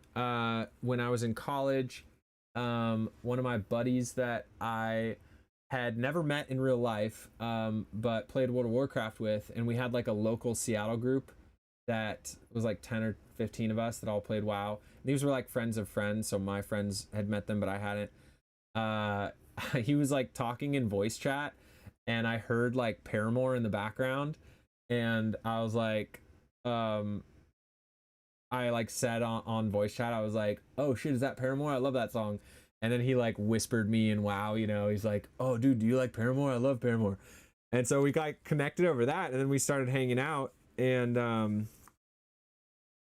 when I was in college, one of my buddies that I had never met in real life, but played World of Warcraft with, and we had like a local Seattle group that was like 10 or 15 of us that all played WoW. These were like friends of friends, so my friends had met them, but I hadn't. He was like talking in voice chat, and I heard like Paramore in the background, and I was like, I like said on voice chat, I was like, oh shit, is that Paramore? I love that song. And then he like whispered me in WoW, he's like, oh dude, do you like Paramore? I love Paramore. And so we got connected over that, and then we started hanging out, and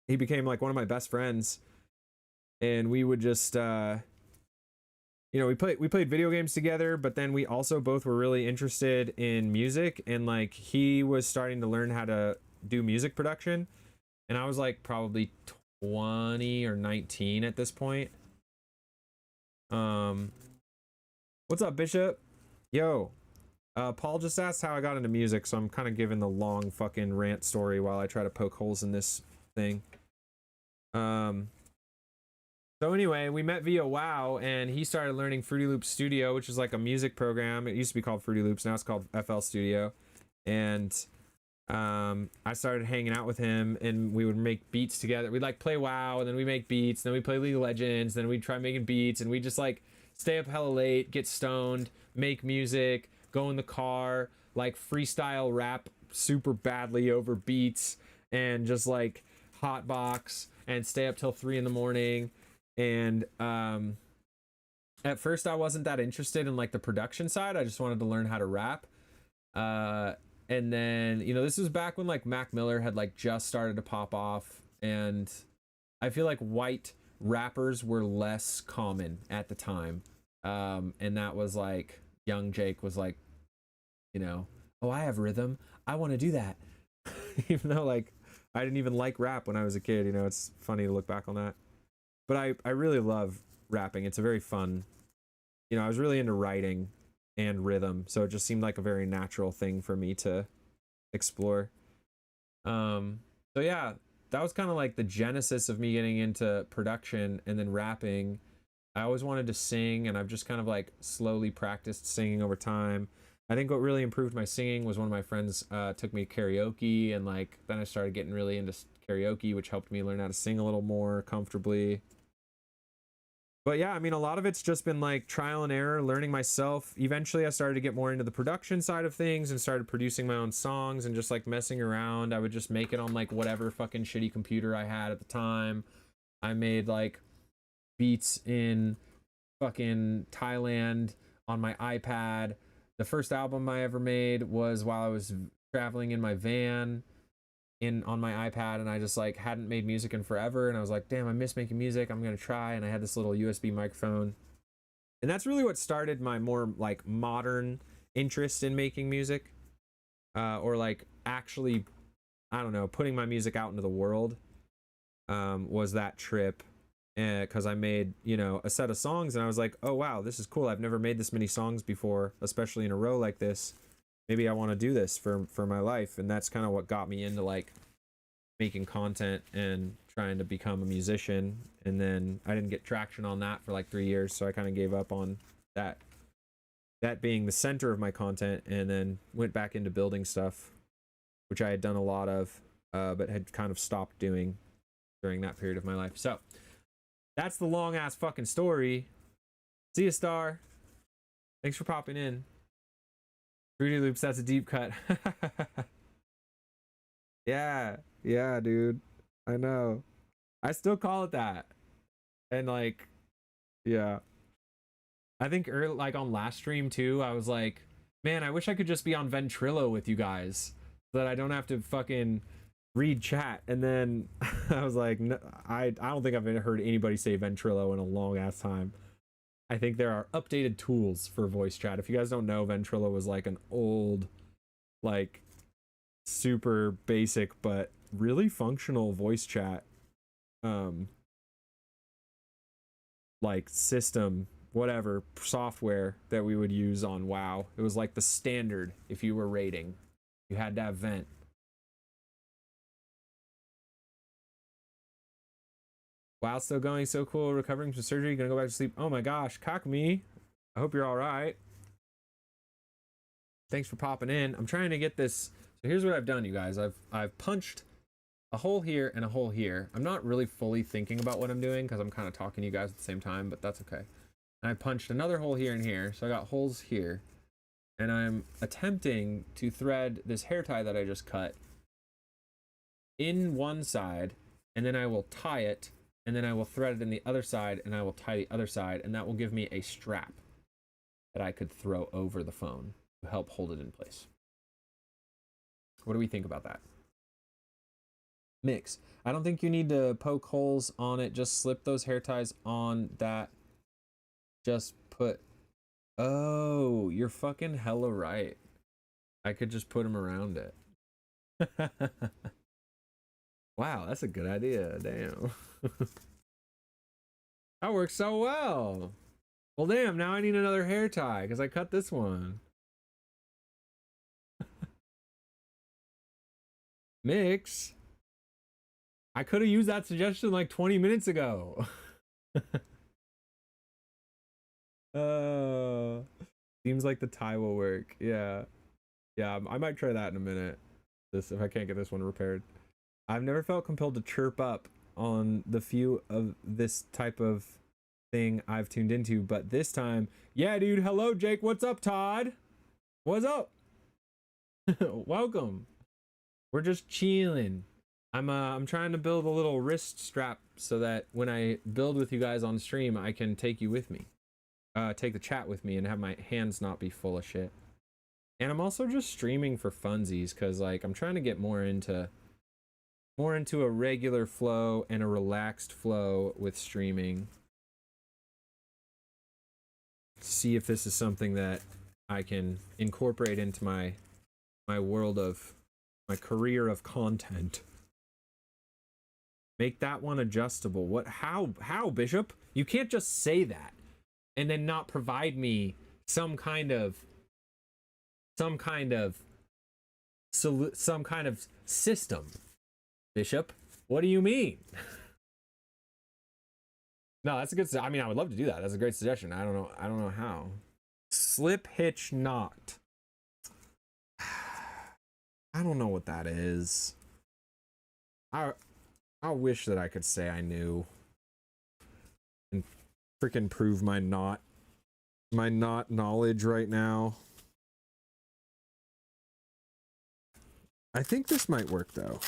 he became like one of my best friends, and we would just we played video games together, but then we also both were really interested in music, and like he was starting to learn how to do music production, and I was like probably 20 or 19 at this point. What's up, Bishop? Yo. Paul just asked how I got into music, so I'm kind of giving the long fucking rant story while I try to poke holes in this thing. So anyway, we met via WoW, and he started learning Fruity Loops Studio, which is like a music program. It used to be called Fruity Loops, now it's called FL Studio. And I started hanging out with him, and we would make beats together. We'd like play WoW, and then we make beats, then we play League of Legends, then we'd try making beats, and we just like stay up hella late, get stoned, make music, go in the car, like freestyle rap super badly over beats, and just like hotbox and stay up till 3 a.m. And at first I wasn't that interested in like the production side. I just wanted to learn how to rap. And then, this was back when like Mac Miller had like just started to pop off, and I feel like white rappers were less common at the time. And that was like young Jake was like, oh, I have rhythm, I want to do that. Even though like I didn't even like rap when I was a kid, it's funny to look back on that. But I really love rapping. It's a very fun, I was really into writing and rhythm, so it just seemed like a very natural thing for me to explore. So yeah, that was kind of like the genesis of me getting into production and then rapping. I always wanted to sing, and I've just kind of like slowly practiced singing over time. I think what really improved my singing was one of my friends took me karaoke, and like then I started getting really into karaoke, which helped me learn how to sing a little more comfortably. But yeah, I mean, a lot of it's just been like trial and error, learning myself. Eventually, I started to get more into the production side of things and started producing my own songs and just like messing around. I would just make it on like whatever fucking shitty computer I had at the time. I made like beats in fucking Thailand on my iPad. The first album I ever made was while I was traveling in my van on my iPad, and I just like hadn't made music in forever, and I was like, damn, I miss making music. I'm gonna try. And I had this little USB microphone, and that's really what started my more like modern interest in making music, or like actually, I don't know, putting my music out into the world. Was that trip, because I made, you know, a set of songs, and I was like, oh wow, this is cool. I've never made this many songs before, especially in a row like this. Maybe I want to do this for my life. And that's kind of what got me into like making content and trying to become a musician. And then I didn't get traction on that for like 3 years, so I kind of gave up on that being the center of my content, and then went back into building stuff, which I had done a lot of, but had kind of stopped doing during that period of my life. So that's the long ass fucking story. See ya, Star. Thanks for popping in. Fruity Loops, that's a deep cut. Yeah, dude. I know. I still call it that. And like, yeah. I think early, like on last stream too, I was like, man, I wish I could just be on Ventrilo with you guys so that I don't have to fucking read chat. And then I was like, no, I don't think I've heard anybody say Ventrilo in a long ass time. I think there are updated tools for voice chat. If you guys don't know, Ventrilo was like an old, like super basic but really functional voice chat like system, whatever software that we would use on WoW. It was like the standard. If you were raiding, you had to have vent. WoW still going, so cool. Recovering from surgery, gonna go back to sleep. Oh my gosh, cock me. I hope you're all right. Thanks for popping in. I'm trying to get this. So here's what I've done, you guys. I've punched a hole here and a hole here. I'm not really fully thinking about what I'm doing because I'm kind of talking to you guys at the same time, but that's okay. And I punched another hole here and here, so I got holes here. And I'm attempting to thread this hair tie that I just cut in one side, and then I will tie it, and then I will thread it in the other side, and I will tie the other side, and that will give me a strap that I could throw over the phone to help hold it in place. What do we think about that? Mix. I don't think you need to poke holes on it. Just slip those hair ties on that. Just put... Oh, you're fucking hella right. I could just put them around it. Wow, that's a good idea. Damn. That works so well. Well, damn, now I need another hair tie because I cut this one. Mix. I could have used that suggestion like 20 minutes ago. Seems like the tie will work. Yeah. Yeah, I might try that in a minute. This, if I can't get this one repaired. I've never felt compelled to chirp up on the few of this type of thing I've tuned into, but this time, yeah, dude. Hello, Jake. What's up, Todd? What's up? Welcome. We're just chilling. I'm trying to build a little wrist strap so that when I build with you guys on stream, I can take you with me. Take the chat with me and have my hands not be full of shit. And I'm also just streaming for funsies because like I'm trying to get more into a regular flow and a relaxed flow with streaming. See if this is something that I can incorporate into my world of my career of content. Make that one adjustable. What? How, Bishop? You can't just say that and then not provide me some kind of system, Bishop. What do you mean? No, that's a good. I mean, I would love to do that. That's a great suggestion. I don't know how. Slip hitch knot. I don't know what that is. I wish that I could say I knew. And freaking prove my not knowledge right now. I think this might work though.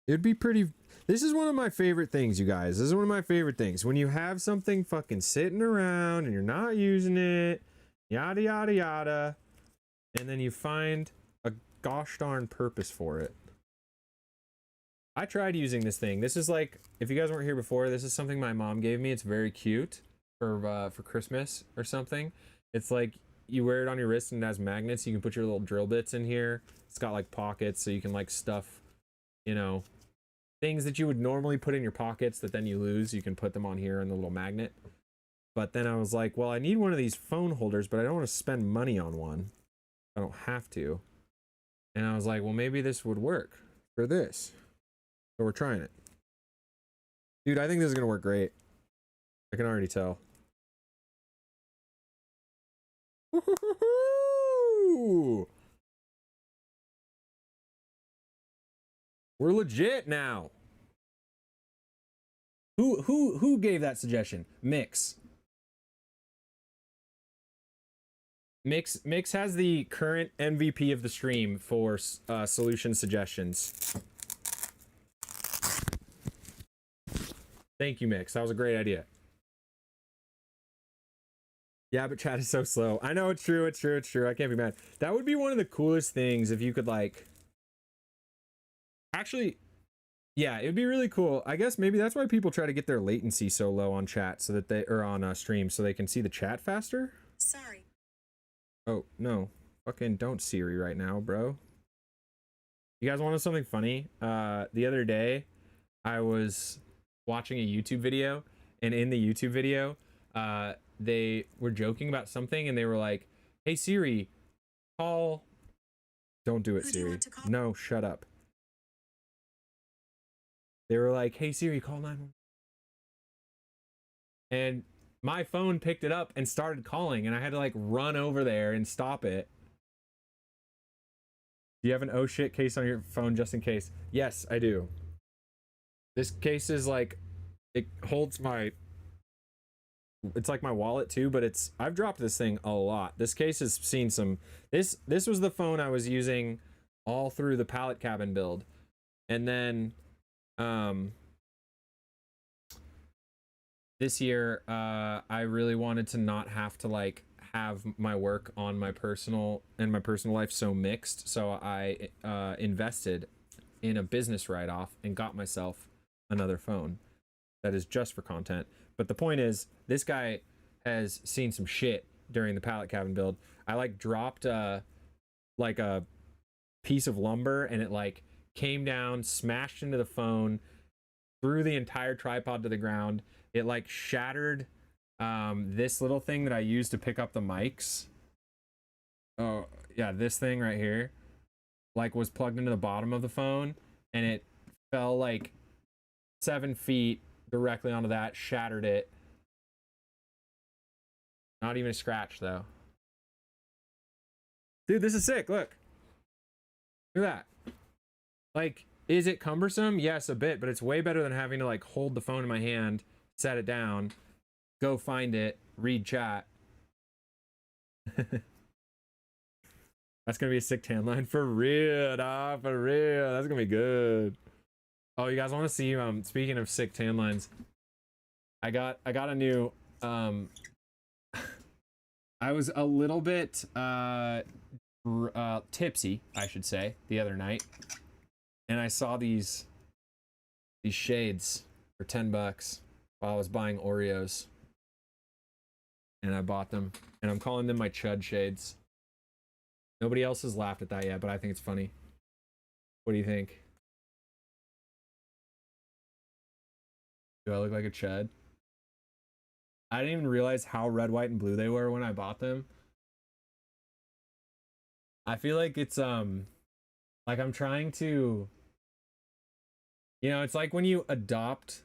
It'd be pretty. This is one of my favorite things, you guys. This is one of my favorite things. When you have something fucking sitting around and you're not using it, yada yada yada, and then you find a gosh darn purpose for it. I tried using this thing. This is like, if you guys weren't here before, this is something my mom gave me. It's very cute for Christmas or something. It's like you wear it on your wrist and it has magnets. You can put your little drill bits in here. It's got like pockets so you can like stuff, you know, things that you would normally put in your pockets that then you lose. You can put them on here in the little magnet. But then I was like, well, I need one of these phone holders, but I don't want to spend money on one. I don't have to. And I was like, well, maybe this would work for this. So we're trying it. Dude, I think this is going to work great. I can already tell. Woo-hoo-hoo-hoo! We're legit now. Who gave that suggestion? Mix has the current MVP of the stream for solution suggestions. Thank you, Mix. That was a great idea. Yeah, but chat is so slow. I know, it's true. I can't be mad. That would be one of the coolest things if you could like... Actually, yeah, it would be really cool. I guess maybe that's why people try to get their latency so low on chat so that they... Or on stream so they can see the chat faster. Sorry. Oh, no. Fucking don't Siri right now, bro. You guys want to know something funny? The other day, I was watching a YouTube video, and in the YouTube video, they were joking about something, and they were like, hey, Siri, call... Don't do it, Who Siri. do you want to call? No, shut up. They were like, hey, Siri, call 911. And my phone picked it up and started calling, and I had to like run over there and stop it. Do you have an oh shit case on your phone just in case? Yes, I do. This case is like, it holds my, it's like my wallet too, but it's, I've dropped this thing a lot. This case has seen some, this was the phone I was using all through the pallet cabin build. And then, this year, I really wanted to not have to like have my work on my personal life so mixed. So I invested in a business write-off and got myself another phone that is just for content. But the point is, this guy has seen some shit during the pallet cabin build. I like dropped like a piece of lumber, and it like came down, smashed into the phone, threw the entire tripod to the ground. It like shattered this little thing that I used to pick up the mics. Oh yeah, this thing right here like was plugged into the bottom of the phone, and it fell like 7 feet directly onto that, shattered it. Not even a scratch though. Dude, this is sick. Look at that. Like, is it cumbersome? Yes, a bit, but it's way better than having to like hold the phone in my hand, set it down, go find it, read chat. That's gonna be a sick tan line for real, dog, for real. That's gonna be good. Oh, you guys want to see? Speaking of sick tan lines, I got a new. I was a little bit tipsy, I should say, the other night, and I saw these shades for $10 while I was buying Oreos, and I bought them, and I'm calling them my Chud shades. Nobody else has laughed at that yet, but I think it's funny. What do you think? Do I look like a Chud? I didn't even realize how red, white, and blue they were when I bought them. I feel like it's like I'm trying to, you know, it's like when you adopt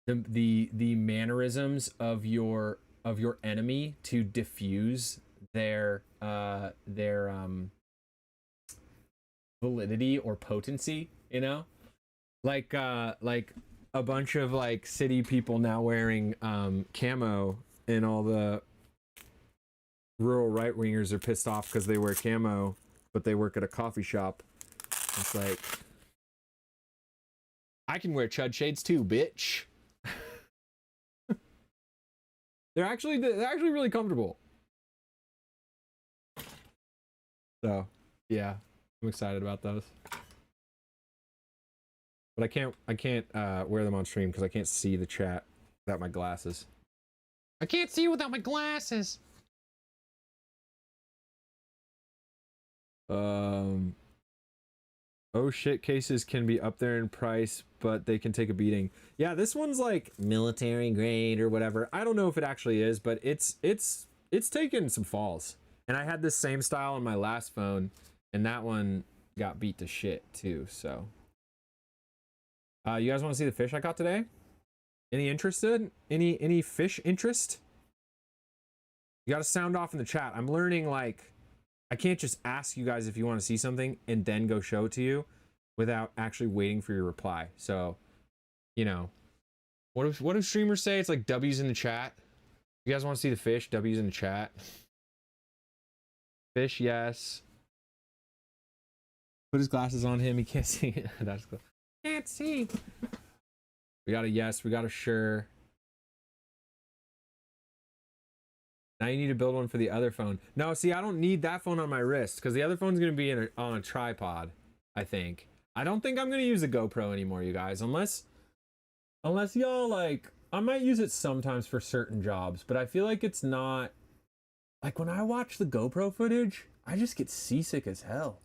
the mannerisms of your enemy to diffuse their validity or potency, you know? Like a bunch of like city people now wearing camo, and all the rural right wingers are pissed off because they wear camo, but they work at a coffee shop. It's like, I can wear chud shades too, bitch. they're actually really comfortable. So yeah, I'm excited about those. But I can't wear them on stream because I can't see the chat without my glasses. I can't see without my glasses. Oh shit, cases can be up there in price, but they can take a beating. Yeah, this one's like military grade or whatever. I don't know if it actually is, but it's taken some falls. And I had this same style on my last phone, and that one got beat to shit too. So, you guys want to see the fish I caught today? Any interested? Any fish interest? You got to sound off in the chat. I'm learning, like, I can't just ask you guys if you want to see something and then go show it to you without actually waiting for your reply. So, you know, what do streamers say? It's like W's in the chat. You guys want to see the fish? W's in the chat. Fish, yes. Put his glasses on him. He can't see. That's cool. Can't see. We got a yes. We got a sure. Now you need to build one for the other phone. No, see, I don't need that phone on my wrist because the other phone's going to be on a tripod, I think. I don't think I'm going to use the GoPro anymore, you guys, unless y'all, like, I might use it sometimes for certain jobs, but I feel like it's not, like, when I watch the GoPro footage, I just get seasick as hell.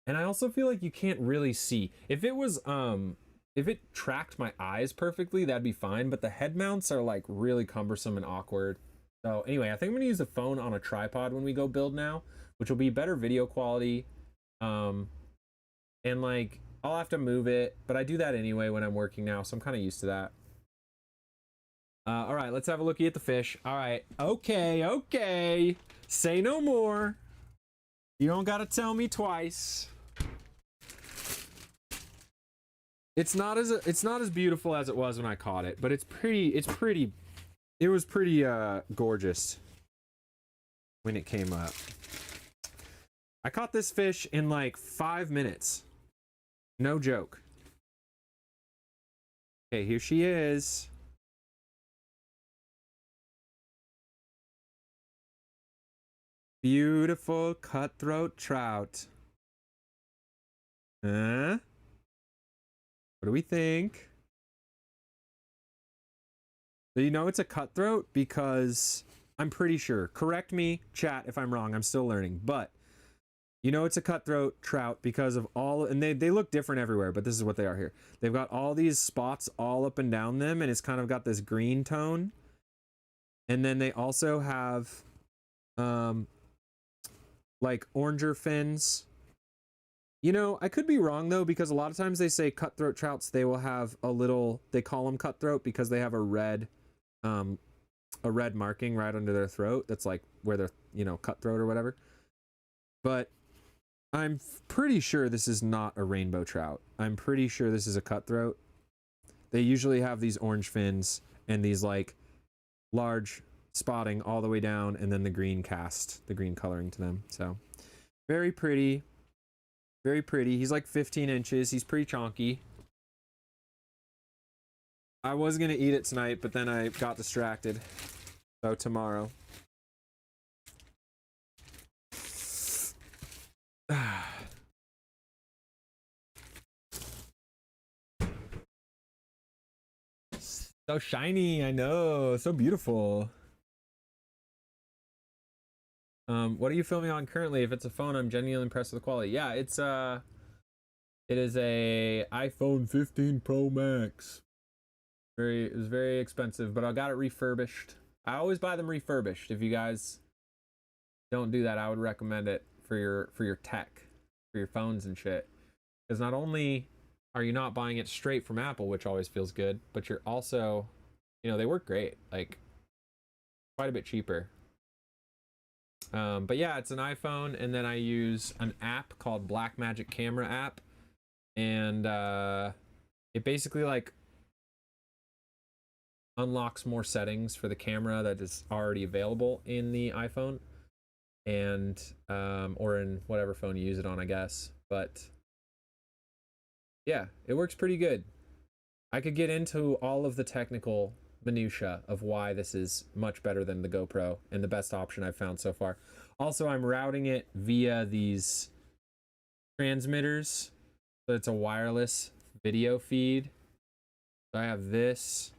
And I also feel like you can't really see. If it was, if it tracked my eyes perfectly, that'd be fine, but the head mounts are, like, really cumbersome and awkward. So anyway, I think I'm gonna use the phone on a tripod when we go build now, which will be better video quality. And like, I'll have to move it, but I do that anyway when I'm working now, so I'm kind of used to that. All right, let's have a looky at the fish. All right, okay. Say no more. You don't gotta tell me twice. It's not as beautiful as it was when I caught it, but it was pretty gorgeous when it came up. I caught this fish in like 5 minutes. No joke. Okay, here she is. Beautiful cutthroat trout. Huh? What do we think? So you know it's a cutthroat because I'm pretty sure. Correct me, chat, if I'm wrong. I'm still learning. But you know it's a cutthroat trout because of all... And they look different everywhere, but this is what they are here. They've got all these spots all up and down them, and it's kind of got this green tone. And then they also have... like oranger fins. You know, I could be wrong though, because a lot of times they say cutthroat trouts, they will have a little, they call them cutthroat because they have a red marking right under their throat. That's like where they're, you know, cutthroat or whatever. But I'm pretty sure this is not a rainbow trout. I'm pretty sure this is a cutthroat. They usually have these orange fins and these like large spotting all the way down, and then the green cast, the green coloring to them. So very pretty. Very pretty. He's like 15 inches. He's pretty chonky. I was going to eat it tonight, but then I got distracted. So tomorrow. So shiny, I know. So beautiful. What are you filming on currently? If it's a phone, I'm genuinely impressed with the quality. Yeah, it is a iPhone 15 Pro Max. It was very expensive, but I got it refurbished. I always buy them refurbished. If you guys don't do that, I would recommend it for your tech, for your phones and shit. Because not only are you not buying it straight from Apple, which always feels good, but you're also, you know, they work great, like quite a bit cheaper. But yeah, it's an iPhone, and then I use an app called Blackmagic Camera app, and it basically like unlocks more settings for the camera that is already available in the iPhone, and or in whatever phone you use it on, I guess. But yeah, it works pretty good. I could get into all of the technical minutia of why this is much better than the GoPro and the best option I've found so far. Also, I'm routing it via these transmitters, so it's a wireless video feed. So I have this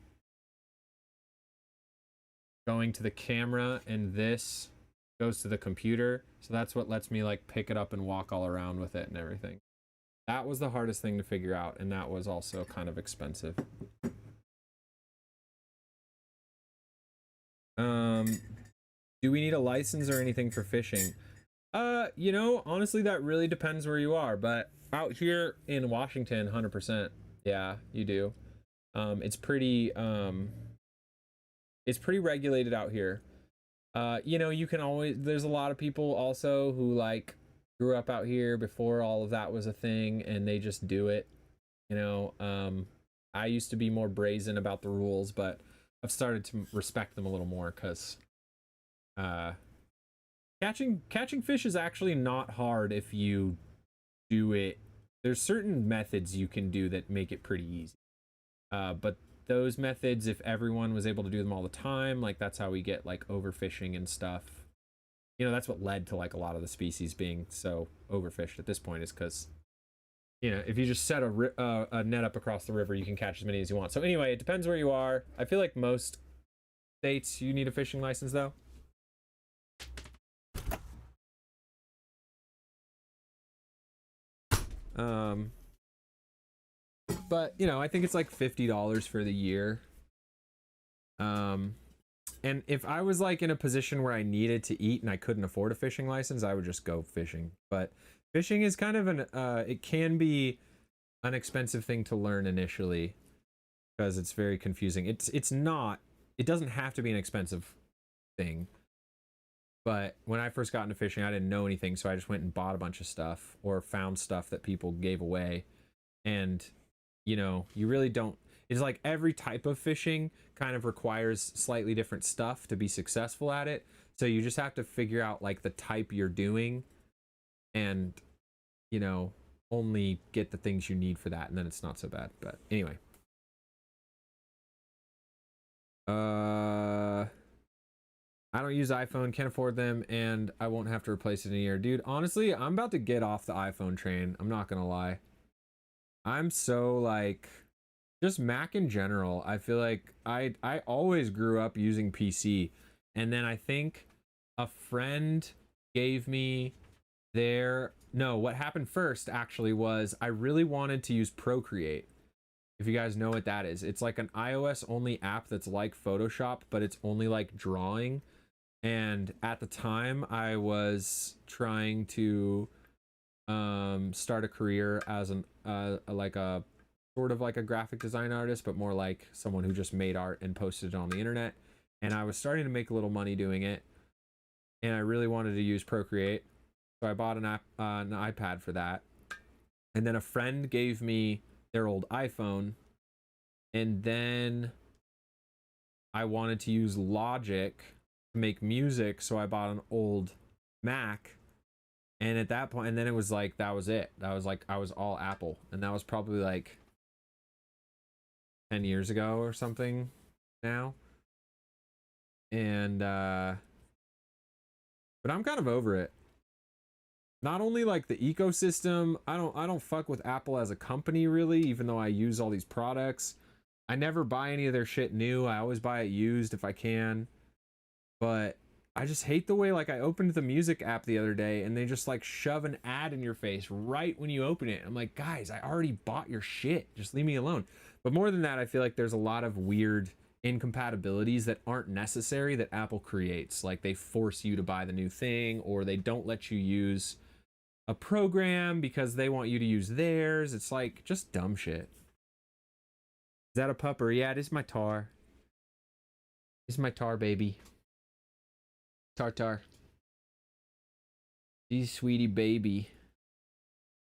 going to the camera, and this goes to the computer. So that's what lets me like pick it up and walk all around with it and everything. That was the hardest thing to figure out, and that was also kind of expensive. Do we need a license or anything for fishing? You know, honestly, that really depends where you are, but out here in Washington, 100%, yeah, you do. It's pretty regulated out here. You know, you can always, there's a lot of people also who like grew up out here before all of that was a thing, and they just do it. You know, I used to be more brazen about the rules, but I've started to respect them a little more, because catching fish is actually not hard if you do it. There's certain methods you can do that make it pretty easy. But those methods, if everyone was able to do them all the time, like that's how we get like overfishing and stuff. You know, that's what led to like a lot of the species being so overfished at this point, is because, you know, if you just set a net up across the river, you can catch as many as you want. So anyway, it depends where you are. I feel like most states you need a fishing license though. But you know, I think it's like $50 for the year. And if I was like in a position where I needed to eat and I couldn't afford a fishing license, I would just go fishing. But fishing is kind of an it can be an expensive thing to learn initially, because it's very confusing. It's not, it doesn't have to be an expensive thing. But when I first got into fishing, I didn't know anything, so I just went and bought a bunch of stuff or found stuff that people gave away. And you know, you really don't, it's like every type of fishing kind of requires slightly different stuff to be successful at it. So you just have to figure out like the type you're doing, and you know, only get the things you need for that, and then it's not so bad. But anyway, I don't use iPhone, can't afford them, and I won't have to replace it in a year. Dude, honestly, I'm about to get off the iPhone train. I'm not gonna lie. I'm so like, just Mac in general. I feel like I always grew up using PC, and then I think a friend gave me their, no, what happened first actually was I really wanted to use Procreate. If you guys know what that is, it's like an iOS only app that's like Photoshop, but it's only like drawing. And at the time I was trying to start a career as an like a sort of like a graphic design artist, but more like someone who just made art and posted it on the internet. And I was starting to make a little money doing it, and I really wanted to use Procreate, so I bought an iPad for that. And then a friend gave me their old iPhone, and then I wanted to use Logic to make music, so I bought an old Mac. And at that point, and then it was like, that was it. That was like, I was all Apple. And that was probably like 10 years ago or something now. And, but I'm kind of over it. Not only like the ecosystem, I don't fuck with Apple as a company really, even though I use all these products. I never buy any of their shit new. I always buy it used if I can. But I just hate the way, like, I opened the music app the other day and they just like shove an ad in your face right when you open it. I'm like, guys, I already bought your shit. Just leave me alone. But more than that, I feel like there's a lot of weird incompatibilities that aren't necessary that Apple creates. Like they force you to buy the new thing, or they don't let you use a program because they want you to use theirs. It's like just dumb shit. Is that a pupper? Yeah, it is my tar. It's my tar baby. Tartar. She's sweetie baby.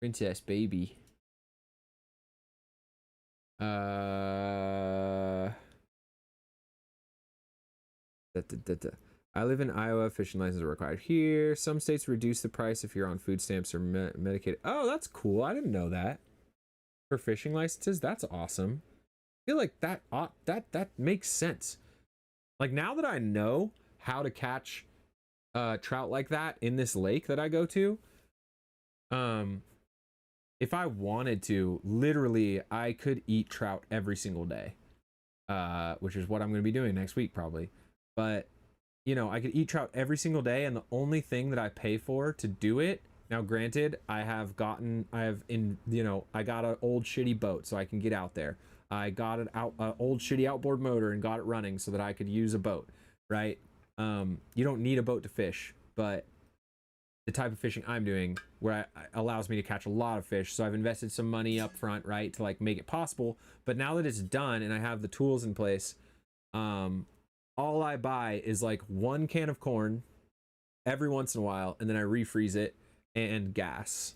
Princess baby. Da, da, da, da. I live in Iowa. Fishing licenses are required here. Some states reduce the price if you're on food stamps or Medicaid. Oh, that's cool. I didn't know that. For fishing licenses, that's awesome. I feel like that makes sense. Like, now that I know how to catch trout like that in this lake that I go to, if I wanted to, literally, I could eat trout every single day, which is what I'm going to be doing next week probably. But, you know, I could eat trout every single day, and the only thing that I pay for to do it, now granted, I got an old shitty boat so I can get out there. I got an old shitty outboard motor and got it running so that I could use a boat, right? You don't need a boat to fish, but the type of fishing I'm doing where allows me to catch a lot of fish. So I've invested some money up front, right, to like make it possible. But now that it's done and I have the tools in place, all I buy is like 1 can of corn every once in a while, and then I refreeze it, and gas.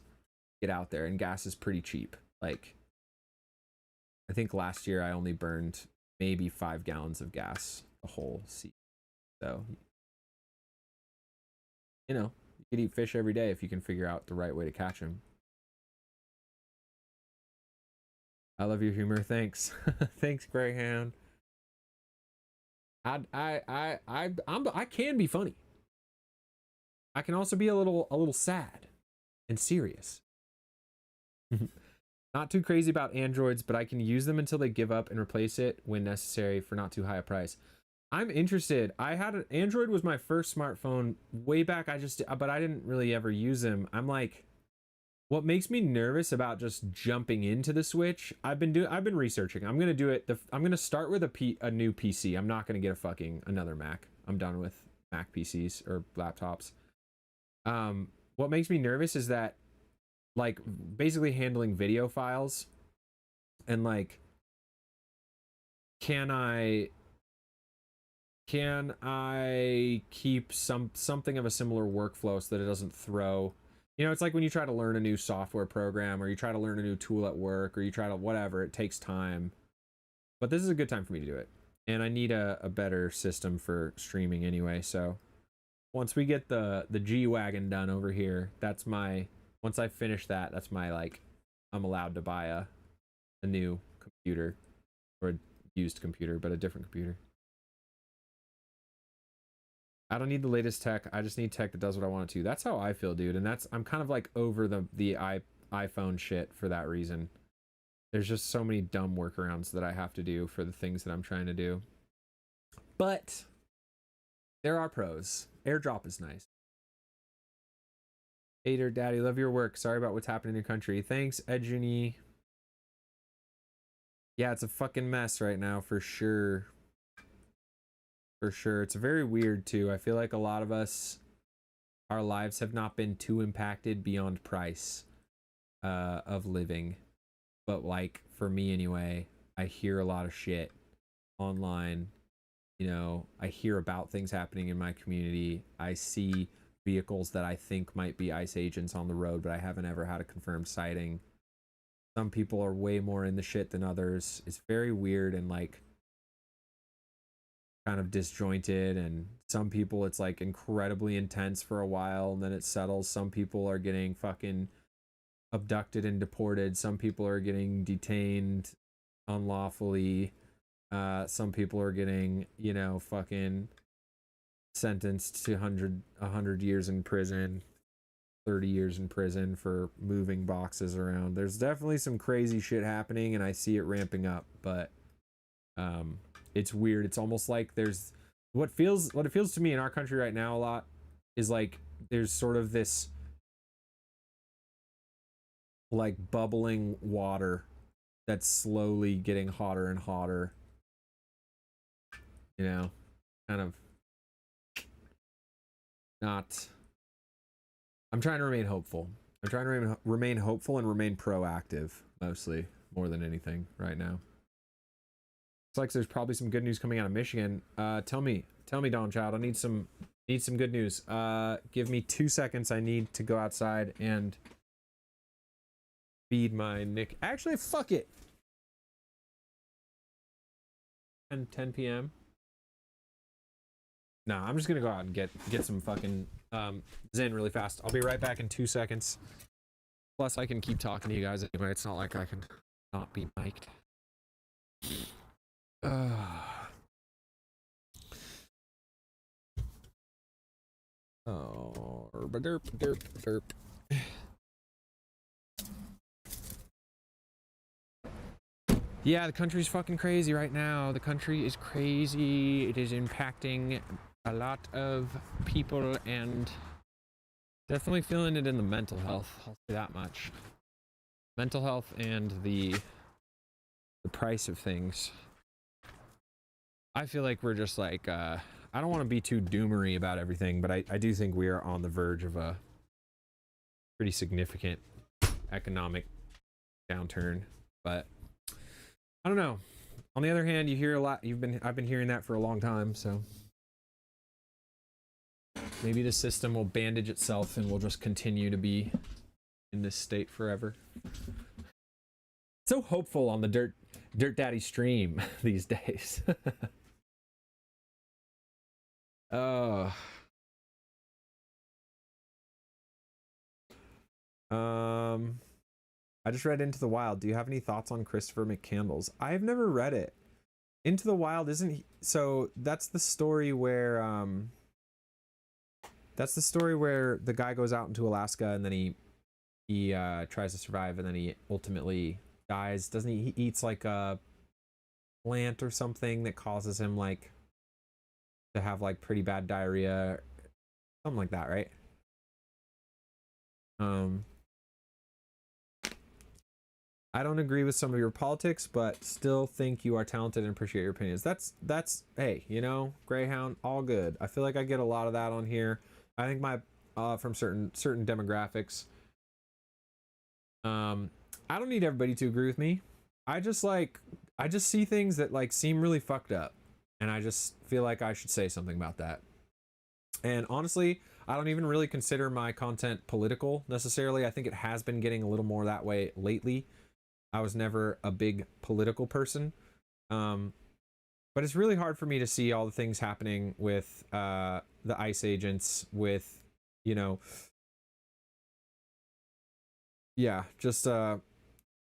Get out there, and gas is pretty cheap. Like, I think last year I only burned maybe 5 gallons of gas a whole season. So, you know, you could eat fish every day if you can figure out the right way to catch them. I love your humor. Thanks. Thanks, Greyhound. I can be funny. I can also be a little sad and serious. Not too crazy about androids, but I can use them until they give up and replace it when necessary for not too high a price. I'm interested. I had an Android was my first smartphone way back. But I didn't really ever use them. I'm like, what makes me nervous about just jumping into the Switch? I've been researching. I'm gonna do it. I'm gonna start with a new PC. I'm not gonna get another Mac. I'm done with Mac PCs or laptops. What makes me nervous is that, like, basically handling video files, and like, can I keep something of a similar workflow so that it doesn't throw, you know, it's like when you try to learn a new software program, or you try to learn a new tool at work, or you try to whatever, it takes time. But this is a good time for me to do it, and I need a better system for streaming anyway. So once we get the G-Wagon done over here, once I finish that, that's my, like, I'm allowed to buy a new computer, or a used computer, but a different computer. I don't need the latest tech. I just need tech that does what I want it to. That's how I feel, dude. And I'm kind of like over the iPhone shit for that reason. There's just so many dumb workarounds that I have to do for the things that I'm trying to do. But there are pros. AirDrop is nice. Hater Daddy, love your work. Sorry about what's happening in your country. Thanks, Edgeny. Yeah, it's a fucking mess right now, for sure. For sure. It's very weird, too. I feel like a lot of us, our lives have not been too impacted beyond price of living. But, like, for me anyway, I hear a lot of shit online. You know, I hear about things happening in my community. I see vehicles that I think might be ICE agents on the road, but I haven't ever had a confirmed sighting. Some people are way more in the shit than others. It's very weird and, like, kind of disjointed, and some people it's like incredibly intense for a while and then it settles. Some people are getting fucking abducted and deported. Some people are getting detained unlawfully. Some people are getting, you know, fucking sentenced to 100 years in prison, 30 years in prison for moving boxes around. There's definitely some crazy shit happening, and I see it ramping up, but it's weird. It's almost like there's what it feels to me in our country right now a lot is like there's sort of this like bubbling water that's slowly getting hotter and hotter, you know, kind of not. I'm trying to remain hopeful. I'm trying to remain hopeful and remain proactive, mostly, more than anything right now. It's like there's probably some good news coming out of Michigan. Tell me, Don Child. I need some good news. Give me 2 seconds. I need to go outside and feed my Nick. Actually, fuck it. 10 p.m. No, I'm just gonna go out and get some fucking Zen really fast. I'll be right back in 2 seconds. Plus, I can keep talking to you guys anyway. It's not like I can not be mic'd. Oh, derp, derp, derp. Yeah, the country's fucking crazy right now. The country is crazy. It is impacting a lot of people and definitely feeling it in the mental health. I'll say that much. Mental health and the price of things. I feel like we're just like, I don't want to be too doomery about everything, but I do think we are on the verge of a pretty significant economic downturn. But I don't know. On the other hand, you hear a lot. I've been hearing that for a long time, so maybe the system will bandage itself and we'll just continue to be in this state forever. So hopeful on the Dirt Daddy stream these days. Oh. I just read Into the Wild. Do you have any thoughts on Christopher McCandless? I've never read it. Into the Wild isn't he, so that's the story where the guy goes out into Alaska and then he tries to survive and then he ultimately dies. Doesn't he eats like a plant or something that causes him like to have like pretty bad diarrhea, something like that, right? I don't agree with some of your politics, but still think you are talented and appreciate your opinions. That's hey, you know, Greyhound, all good. I feel like I get a lot of that on here. I think my from certain demographics. I don't need everybody to agree with me. I just see things that like seem really fucked up, and I just feel like I should say something about that. And honestly, I don't even really consider my content political necessarily. I think it has been getting a little more that way lately. I was never a big political person. But it's really hard for me to see all the things happening with the ICE agents, with, you know, yeah, just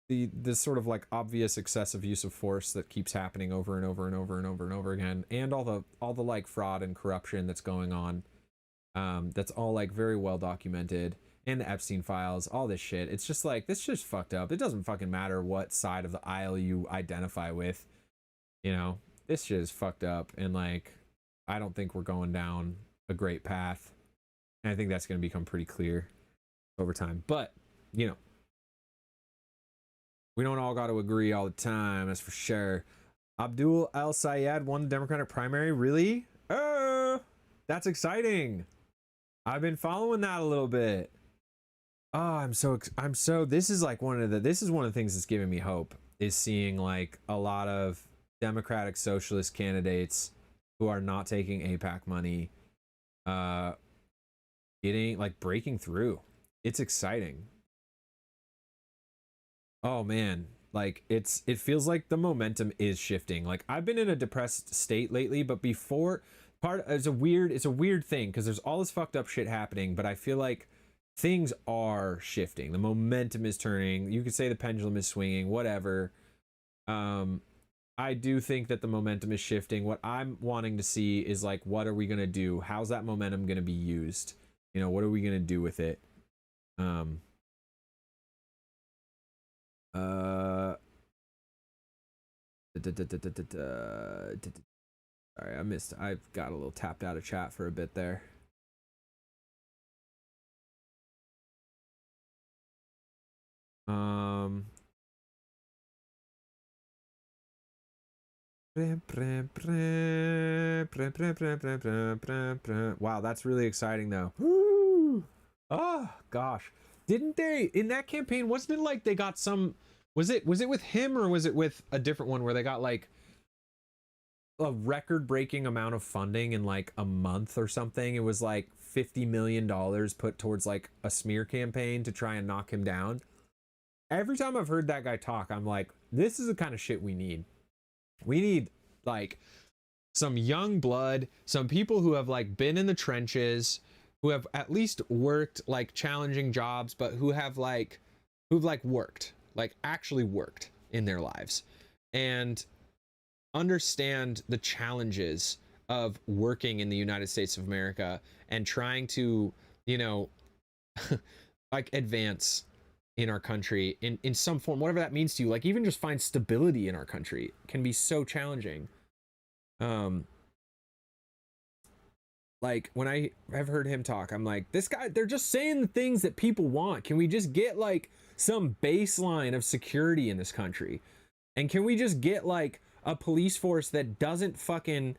this sort of like obvious excessive use of force that keeps happening over and over and over and over and over again, and all the like fraud and corruption that's going on. That's all like very well documented. And the Epstein files, all this shit. It's just like, this shit's fucked up. It doesn't fucking matter what side of the aisle you identify with. You know, this shit is fucked up. And like, I don't think we're going down a great path. And I think that's going to become pretty clear over time. But, you know, we don't all got to agree all the time, that's for sure. Abdul El Sayed won the Democratic primary. Really? That's exciting. I've been following that a little bit. Oh, this is one of the things that's giving me hope, is seeing like a lot of Democratic socialist candidates who are not taking AIPAC money getting like breaking through. It's exciting. Oh man, like it feels like the momentum is shifting. Like I've been in a depressed state lately, but before it's a weird thing because there's all this fucked up shit happening, but I feel like things are shifting. The momentum is turning. You could say the pendulum is swinging, whatever. I do think that the momentum is shifting. What I'm wanting to see is like, what are we going to do? How's that momentum going to be used? You know, what are we going to do with it? Sorry, I got a little tapped out of chat for a bit there. Wow, that's really exciting though. Oh gosh, didn't they in that campaign, wasn't it like they got some, was it with him or was it with a different one where they got like a record-breaking amount of funding in like a month or something? It was like $50 million put towards like a smear campaign to try and knock him down. Every time I've heard that guy talk, I'm like, this is the kind of shit we need. We need like some young blood, some people who have like been in the trenches, who have at least worked like challenging jobs, but who've like worked, like actually worked in their lives and understand the challenges of working in the United States of America and trying to, you know, like advance in our country in some form, whatever that means to you. Like even just find stability in our country can be so challenging. Like when I've heard him talk, I'm like, this guy, they're just saying the things that people want. Can we just get like some baseline of security in this country? And can we just get like a police force that doesn't fucking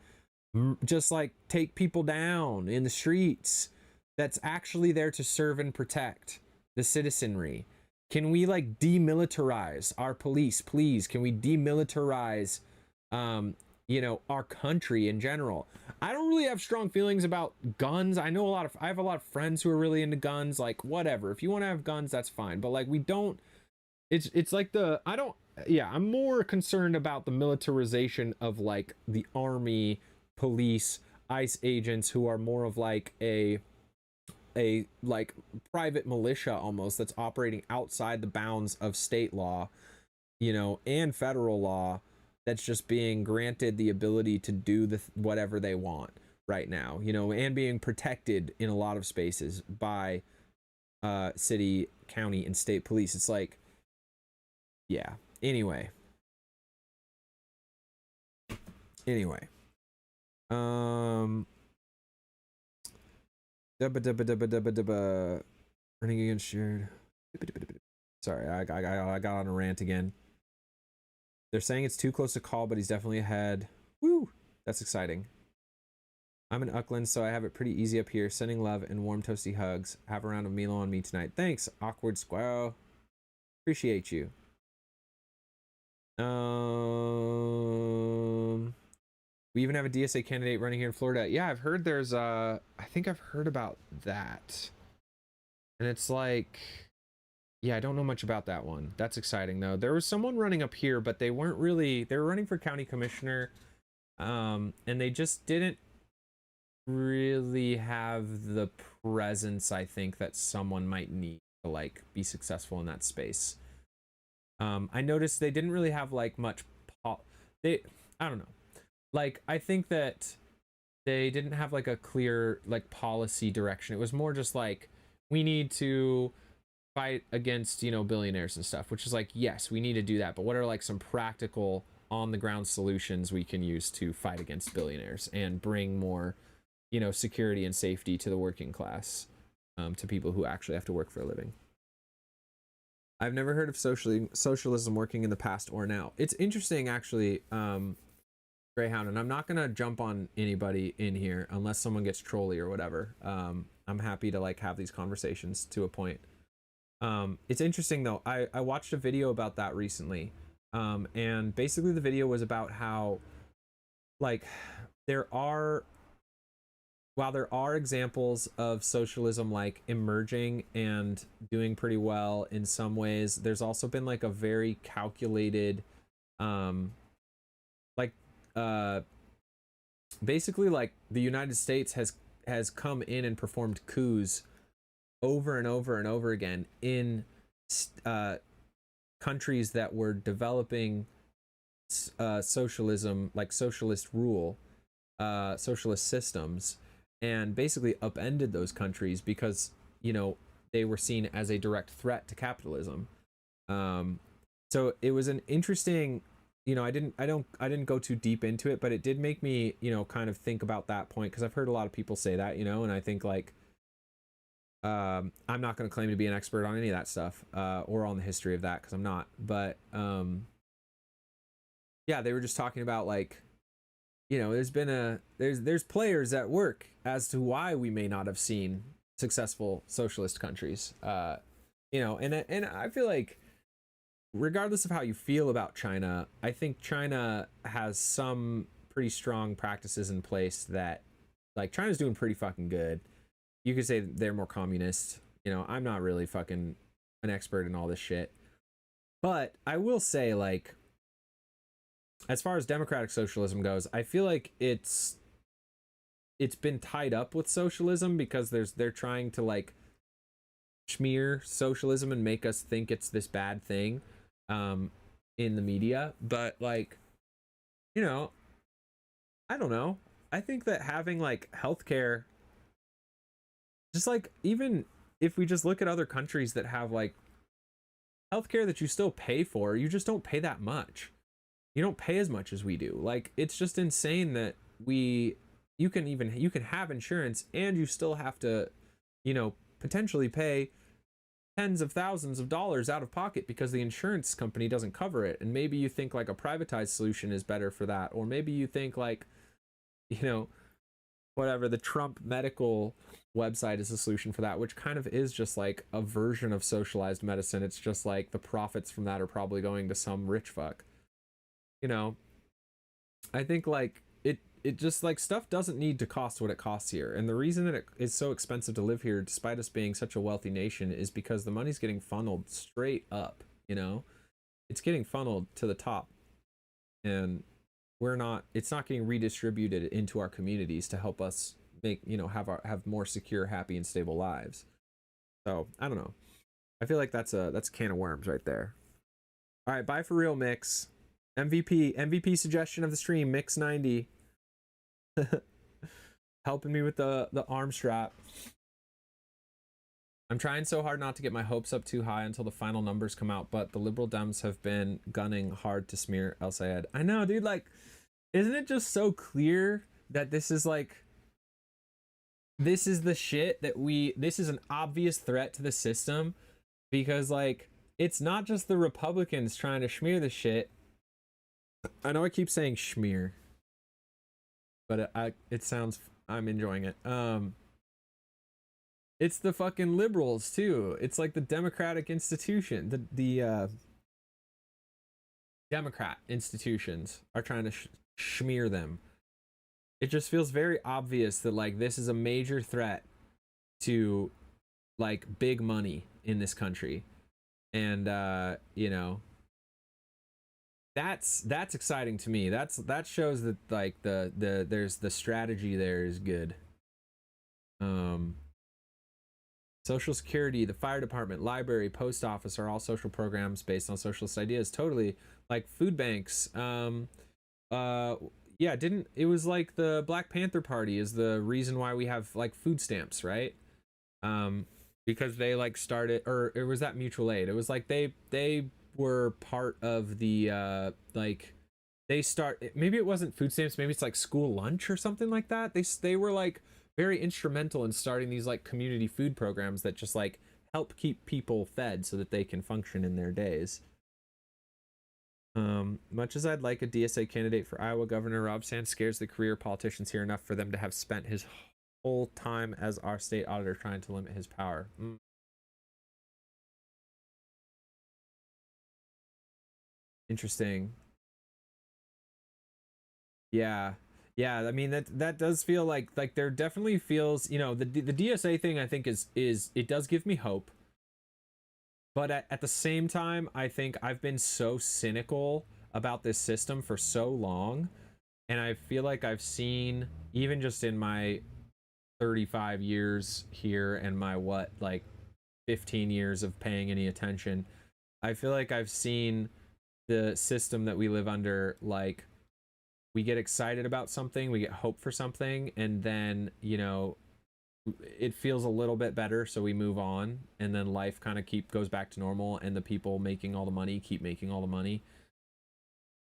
just like take people down in the streets, that's actually there to serve and protect the citizenry? Can we like demilitarize our police, please? Can we demilitarize you know, our country in general? I don't really have strong feelings about guns. I have a lot of friends who are really into guns. Like whatever, if you want to have guns, that's fine, but like we don't, it's like the, I don't, yeah, I'm more concerned about the militarization of like the army, police, ICE agents who are more of like a like private militia almost, that's operating outside the bounds of state law, you know, and federal law, that's just being granted the ability to do whatever they want right now, you know, and being protected in a lot of spaces by city, county, and state police. It's like, yeah. Anyway. Running against shared. Sorry, I got on a rant again. They're saying it's too close to call, but he's definitely ahead. Woo! That's exciting. I'm in Uckland, so I have it pretty easy up here. Sending love and warm toasty hugs. Have a round of Milo on me tonight. Thanks, Awkward Squirrel. Appreciate you. We even have a DSA candidate running here in Florida. Yeah, I've heard there's I think I've heard about that. And it's like, yeah, I don't know much about that one. That's exciting though. There was someone running up here, but they weren't really, they were running for county commissioner. And they just didn't really have the presence, I think, that someone might need to like be successful in that space. I noticed they didn't really have like much I don't know. Like, I think that they didn't have like a clear like policy direction. It was more just like, we need to fight against, you know, billionaires and stuff, which is like, yes, we need to do that, but what are like some practical on the ground solutions we can use to fight against billionaires and bring more, you know, security and safety to the working class, to people who actually have to work for a living. I've never heard of socialism working in the past or now. It's interesting, actually, Greyhound, and I'm not gonna jump on anybody in here unless someone gets trolly or whatever. I'm happy to like have these conversations to a point. It's interesting though. I watched a video about that recently, and basically the video was about how, like, while there are examples of socialism like emerging and doing pretty well in some ways, there's also been like a very calculated, basically like the United States has come in and performed coups over and over and over again in countries that were developing socialism, like socialist rule, socialist systems, and basically upended those countries because, you know, they were seen as a direct threat to capitalism. So it was an interesting, you know, I didn't go too deep into it, but it did make me, you know, kind of think about that point, because I've heard a lot of people say that, you know, and I think like, I'm not going to claim to be an expert on any of that stuff, or on the history of that, because I'm not, but yeah, they were just talking about like, you know, there's players at work as to why we may not have seen successful socialist countries, you know, and I feel like, regardless of how you feel about China, I think China has some pretty strong practices in place that, like, China's doing pretty fucking good. You could say they're more communist. You know, I'm not really fucking an expert in all this shit, but I will say, like, as far as democratic socialism goes, I feel like it's been tied up with socialism because they're trying to like smear socialism and make us think it's this bad thing in the media. But like, you know, I don't know. I think that having like healthcare, just like even if we just look at other countries that have like healthcare that you still pay for, you just don't pay that much. You don't pay as much as we do. Like it's just insane that you can have insurance and you still have to, potentially pay tens of thousands of dollars out of pocket because the insurance company doesn't cover it. And maybe you think like a privatized solution is better for that, or maybe you think like, whatever, the Trump medical website is a solution for that, which kind of is just like a version of socialized medicine. It's just like the profits from that are probably going to some rich fuck. I think like it just like stuff doesn't need to cost what it costs here. And the reason that it is so expensive to live here, despite us being such a wealthy nation, is because the money's getting funneled straight up, it's getting funneled to the top. And it's not getting redistributed into our communities to help us make, have more secure, happy, and stable lives. So I don't know. I feel like that's a can of worms right there. All right, bye for real, Mix. MVP suggestion of the stream, Mix90. Helping me with the arm strap. I'm trying so hard not to get my hopes up too high until the final numbers come out, but the liberal Dems have been gunning hard to smear El Sayed. I know, dude, like, isn't it just so clear that this is the shit that this is an obvious threat to the system? Because like, it's not just the Republicans trying to smear the shit. I know I keep saying schmear, but it sounds, I'm enjoying it. It's the fucking liberals too. It's like the democratic institution, the Democrat institutions are trying to smear them. It just feels very obvious that like this is a major threat to like big money in this country. And that's exciting to me. That shows that like there's the strategy there is good. Social Security, the fire department, library, post office are all social programs based on socialist ideas. Totally. Like food banks. It was like the Black Panther Party is the reason why we have like food stamps, right? Because they like started, or it was that mutual aid. It was like they were part of the maybe it wasn't food stamps, maybe it's like school lunch or something like that. They were like very instrumental in starting these like community food programs that just like help keep people fed so that they can function in their days. Much as I'd like a DSA candidate for Iowa governor, Rob Sands scares the career politicians here enough for them to have spent his whole time as our state auditor trying to limit his power. Interesting. Yeah. I mean that does feel like there definitely feels, the DSA thing I think is it does give me hope. But at the same time, I think I've been so cynical about this system for so long, and I feel like I've seen, even just in my 35 years here and my 15 years of paying any attention, I feel like I've seen the system that we live under, like, we get excited about something, we get hope for something, and then, it feels a little bit better, so we move on, and then life kind of goes back to normal, and the people making all the money keep making all the money.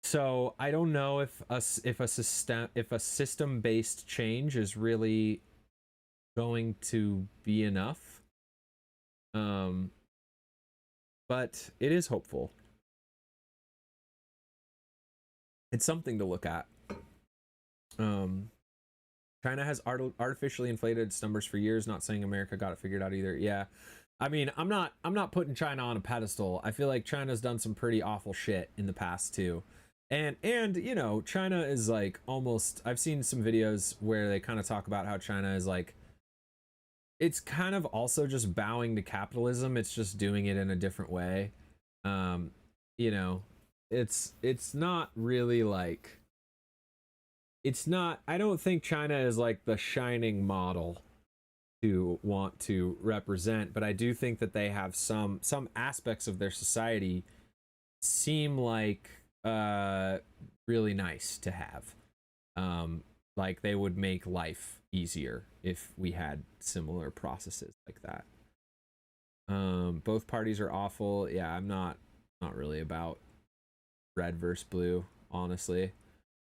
So I don't know if a system-based change is really going to be enough. But it is hopeful. It's something to look at. China has artificially inflated its numbers for years, not saying America got it figured out either. Yeah. I mean, I'm not putting China on a pedestal. I feel like China's done some pretty awful shit in the past too. And China is like almost, I've seen some videos where they kind of talk about how China is like, it's kind of also just bowing to capitalism. It's just doing it in a different way. it's not really like, it's not, I don't think China is like the shining model to want to represent, but I do think that they have some aspects of their society seem like really nice to have. Like they would make life easier if we had similar processes like that. Both parties are awful. Yeah, I'm not really about red versus blue, honestly.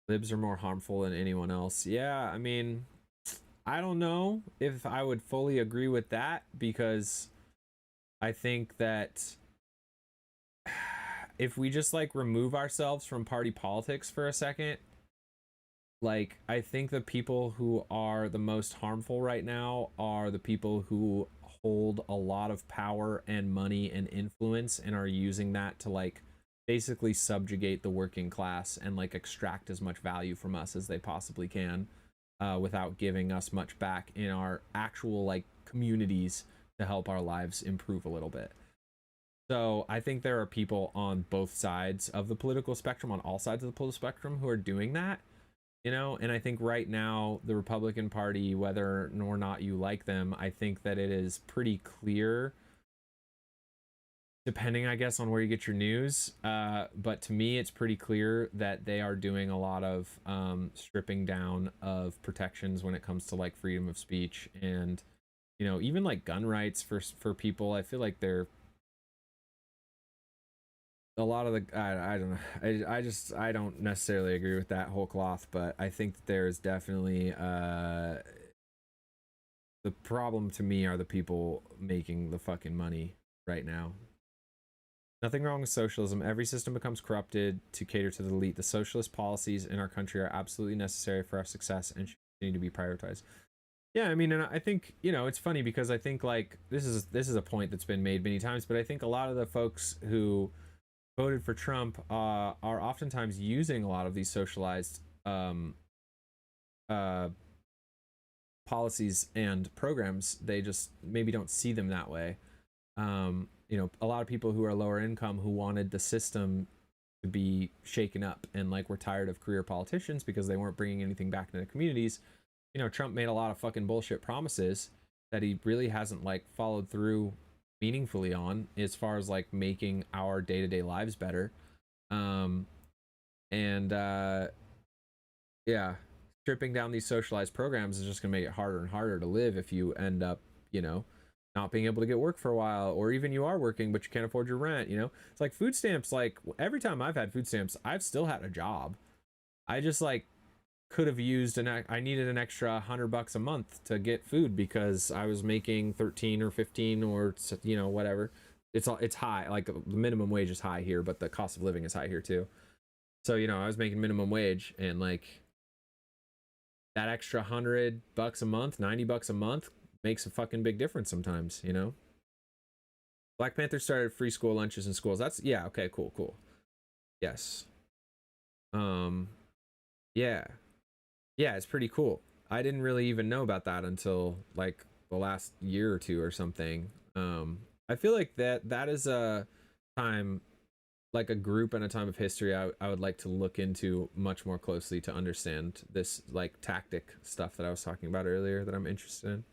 Libs are more harmful than anyone else. Yeah, I mean, I don't know if I would fully agree with that, because I think that if we just like remove ourselves from party politics for a second, like I think the people who are the most harmful right now are the people who hold a lot of power and money and influence and are using that to like basically subjugate the working class and like extract as much value from us as they possibly can, without giving us much back in our actual like communities to help our lives improve a little bit. So I think there are people on both sides of the political spectrum, on all sides of the political spectrum, who are doing that, you know. And I think right now the Republican Party, whether or not you like them, I think that it is pretty clear, depending I guess on where you get your news, but to me it's pretty clear that they are doing a lot of stripping down of protections when it comes to like freedom of speech, and you know, even like gun rights for people. I feel like they're a lot of the, I don't know, I don't necessarily agree with that whole cloth, but I think that there is definitely the problem to me are the people making the fucking money right now. Nothing wrong with socialism. Every system becomes corrupted to cater to the elite. The socialist policies in our country are absolutely necessary for our success and should continue to be prioritized. Yeah, I mean, and I think, you know, it's funny because I think like this is a point that's been made many times, but I think a lot of the folks who voted for Trump are oftentimes using a lot of these socialized uh, policies and programs. They just maybe don't see them that way. You know, a lot of people who are lower income who wanted the system to be shaken up and like were tired of career politicians because they weren't bringing anything back into the communities. You know, Trump made a lot of fucking bullshit promises that he really hasn't like followed through meaningfully on, as far as like making our day-to-day lives better. um and yeah, stripping down these socialized programs is just going to make it harder and harder to live if you end up, you know, not being able to get work for a while, or even you are working but you can't afford your rent. You know, it's like food stamps. Like every time I've had food stamps, I've still had a job. I just like could have used I needed an extra $100 a month to get food because I was making 13 or 15 or, you know, whatever. It's high. Like the minimum wage is high here, but the cost of living is high here too. So, you know, I was making minimum wage, and like that extra $100 a month, $90 a month makes a fucking big difference sometimes, you know? Black Panther started free school lunches in schools. That's, yeah, okay, cool. Yes. Um, yeah. Yeah, it's pretty cool. I didn't really even know about that until like the last year or two or something. I feel like that is a time, like a group and a time of history I would like to look into much more closely to understand this like tactic stuff that I was talking about earlier that I'm interested in.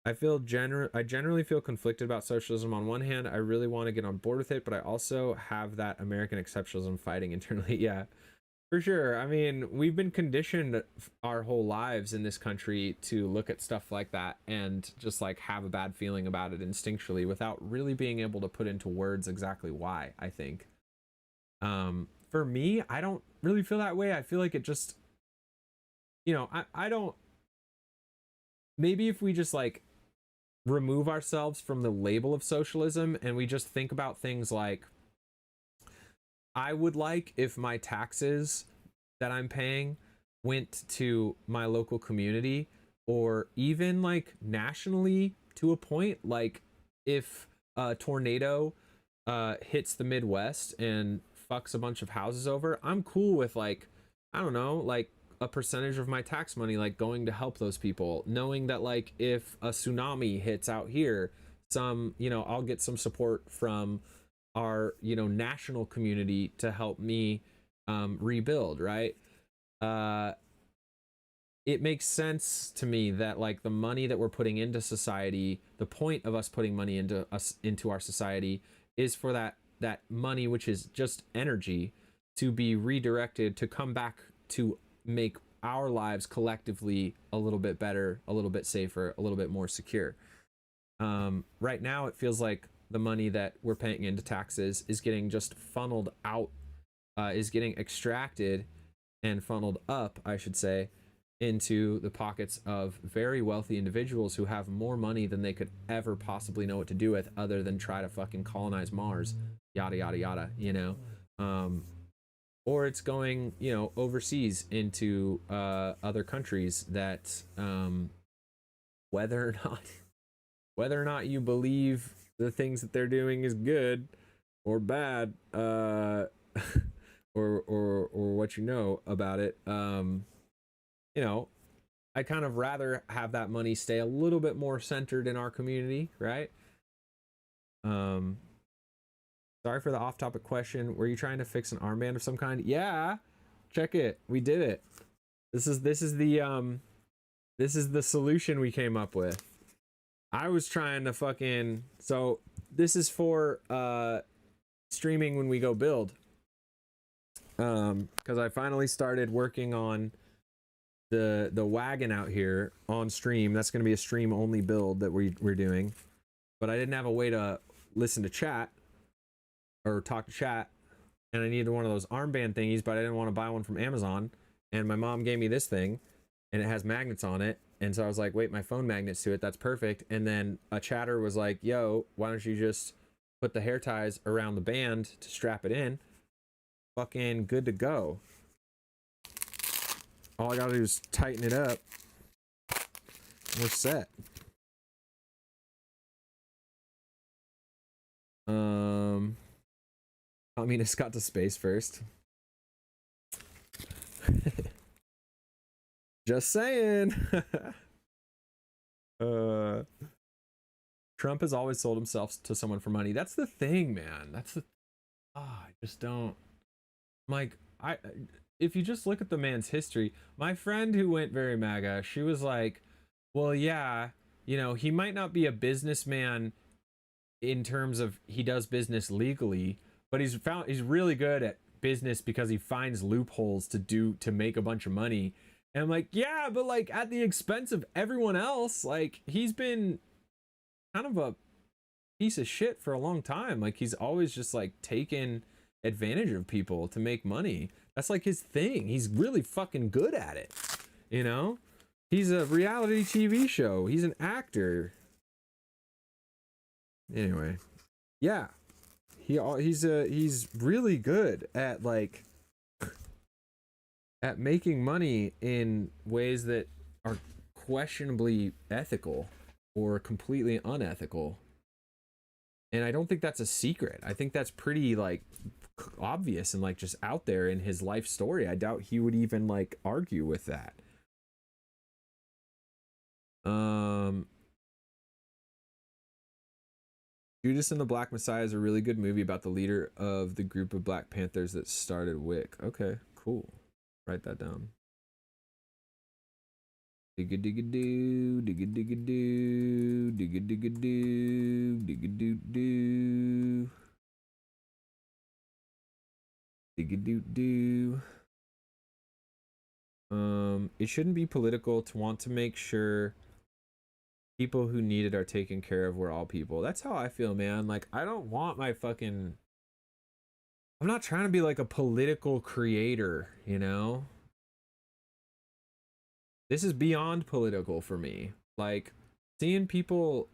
I generally feel conflicted about socialism. On one hand, I really want to get on board with it, but I also have that American exceptionalism fighting internally. Yeah, for sure. I mean, we've been conditioned our whole lives in this country to look at stuff like that and just like have a bad feeling about it instinctually without really being able to put into words exactly why, I think. For me, I don't really feel that way. I feel like it just, you know, I don't, maybe if we just like remove ourselves from the label of socialism and we just think about things like, I would like if my taxes that I'm paying went to my local community, or even like nationally to a point. Like if a tornado hits the Midwest and fucks a bunch of houses over, I'm cool with like, I don't know, like a percentage of my tax money like going to help those people, knowing that like if a tsunami hits out here, some, you know, I'll get some support from our, you know, national community to help me rebuild, right? uh it makes sense to me that like the money that we're putting into society, the point of us putting money into our society is for that money, which is just energy, to be redirected to come back to make our lives collectively a little bit better, a little bit safer, a little bit more secure. Right now it feels like the money that we're paying into taxes is getting just funneled out, is getting extracted and funneled up, I should say, into the pockets of very wealthy individuals who have more money than they could ever possibly know what to do with, other than try to fucking colonize Mars, yada yada yada, you know. Or it's going, you know, overseas into other countries that, whether or not whether or not you believe the things that they're doing is good or bad, or what you know about it, you know, I kind of rather have that money stay a little bit more centered in our community, right? Um, Sorry for the off-topic question. Were you trying to fix an armband of some kind? Yeah, check it. We did it. This is the solution we came up with. I was trying to fucking, so this is for streaming when we go build. Because I finally started working on the wagon out here on stream. That's going to be a stream only build that we're doing, but I didn't have a way to listen to chat or talk to chat, and I needed one of those armband thingies, but I didn't want to buy one from Amazon. And my mom gave me this thing, and it has magnets on it, and so I was like, wait, my phone magnets to it, that's perfect. And then a chatter was like, yo, why don't you just put the hair ties around the band to strap it in? Fucking good to go. All I gotta do is tighten it up. We're set. Communist got to space first. Just saying. Trump has always sold himself to someone for money. That's the thing, man. That's the I just don't like if you just look at the man's history, my friend who went very MAGA, she was like, well, yeah, you know, he might not be a businessman in terms of he does business legally, but he's really good at business because he finds loopholes to make a bunch of money. And I'm like, yeah, but like at the expense of everyone else. Like, he's been kind of a piece of shit for a long time. Like, he's always just like taken advantage of people to make money. That's like his thing. He's really fucking good at it, you know. He's a reality TV show, he's an actor. Anyway, yeah, he's really good at like at making money in ways that are questionably ethical or completely unethical. And I don't think that's a secret. I think that's pretty like obvious and like just out there in his life story. I doubt he would even like argue with that. Judas and the Black Messiah is a really good movie about the leader of the group of Black Panthers that started Wick. Okay, cool. Write that down. Digga digga doo, digga digga doo, digga digga doo, digga doo doo. Digga doo doo. It shouldn't be political to want to make sure people who need it are taken care of. We're all people. That's how I feel, man. Like, I don't want my fucking, I'm not trying to be like a political creator, you know? This is beyond political for me. Like, seeing people,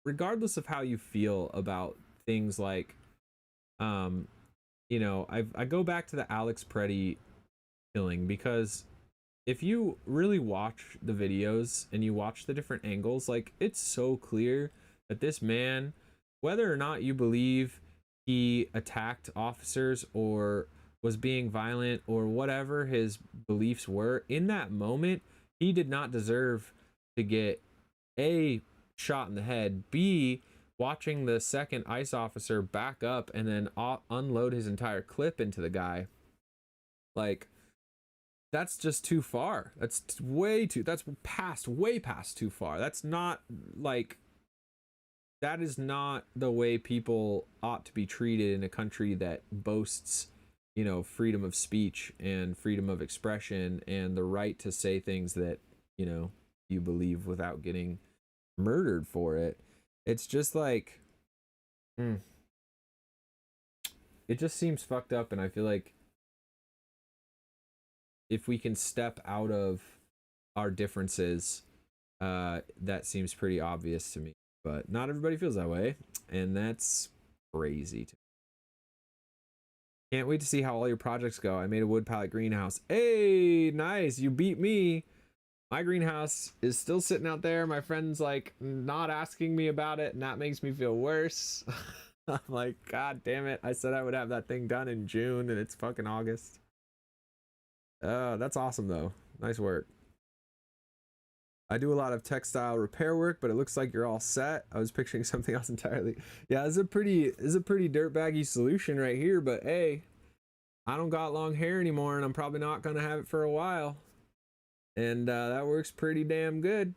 regardless of how you feel about things like, you know, I go back to the Alex Preddy killing, because if you really watch the videos and you watch the different angles, like, it's so clear that this man, whether or not you believe he attacked officers or was being violent or whatever his beliefs were, in that moment, he did not deserve to get A, shot in the head, B, watching the second ICE officer back up and then unload his entire clip into the guy. Like, that's just too far. That's way past too far. That's not like, that is not the way people ought to be treated in a country that boasts, you know, freedom of speech and freedom of expression and the right to say things that, you know, you believe without getting murdered for it. It's just like, it just seems fucked up, and I feel like if we can step out of our differences, that seems pretty obvious to me. But not everybody feels that way, and that's crazy. Can't wait to see how all your projects go. I made a wood pallet greenhouse. Hey, nice. You beat me. My greenhouse is still sitting out there. My friend's like not asking me about it, and that makes me feel worse. I'm like, God damn it. I said I would have that thing done in June, and it's fucking August. That's awesome though. Nice work. I do a lot of textile repair work, but it looks like you're all set. I was picturing something else entirely. Yeah, it's a pretty dirtbaggy solution right here, but hey, I don't got long hair anymore, and I'm probably not gonna have it for a while. And that works pretty damn good.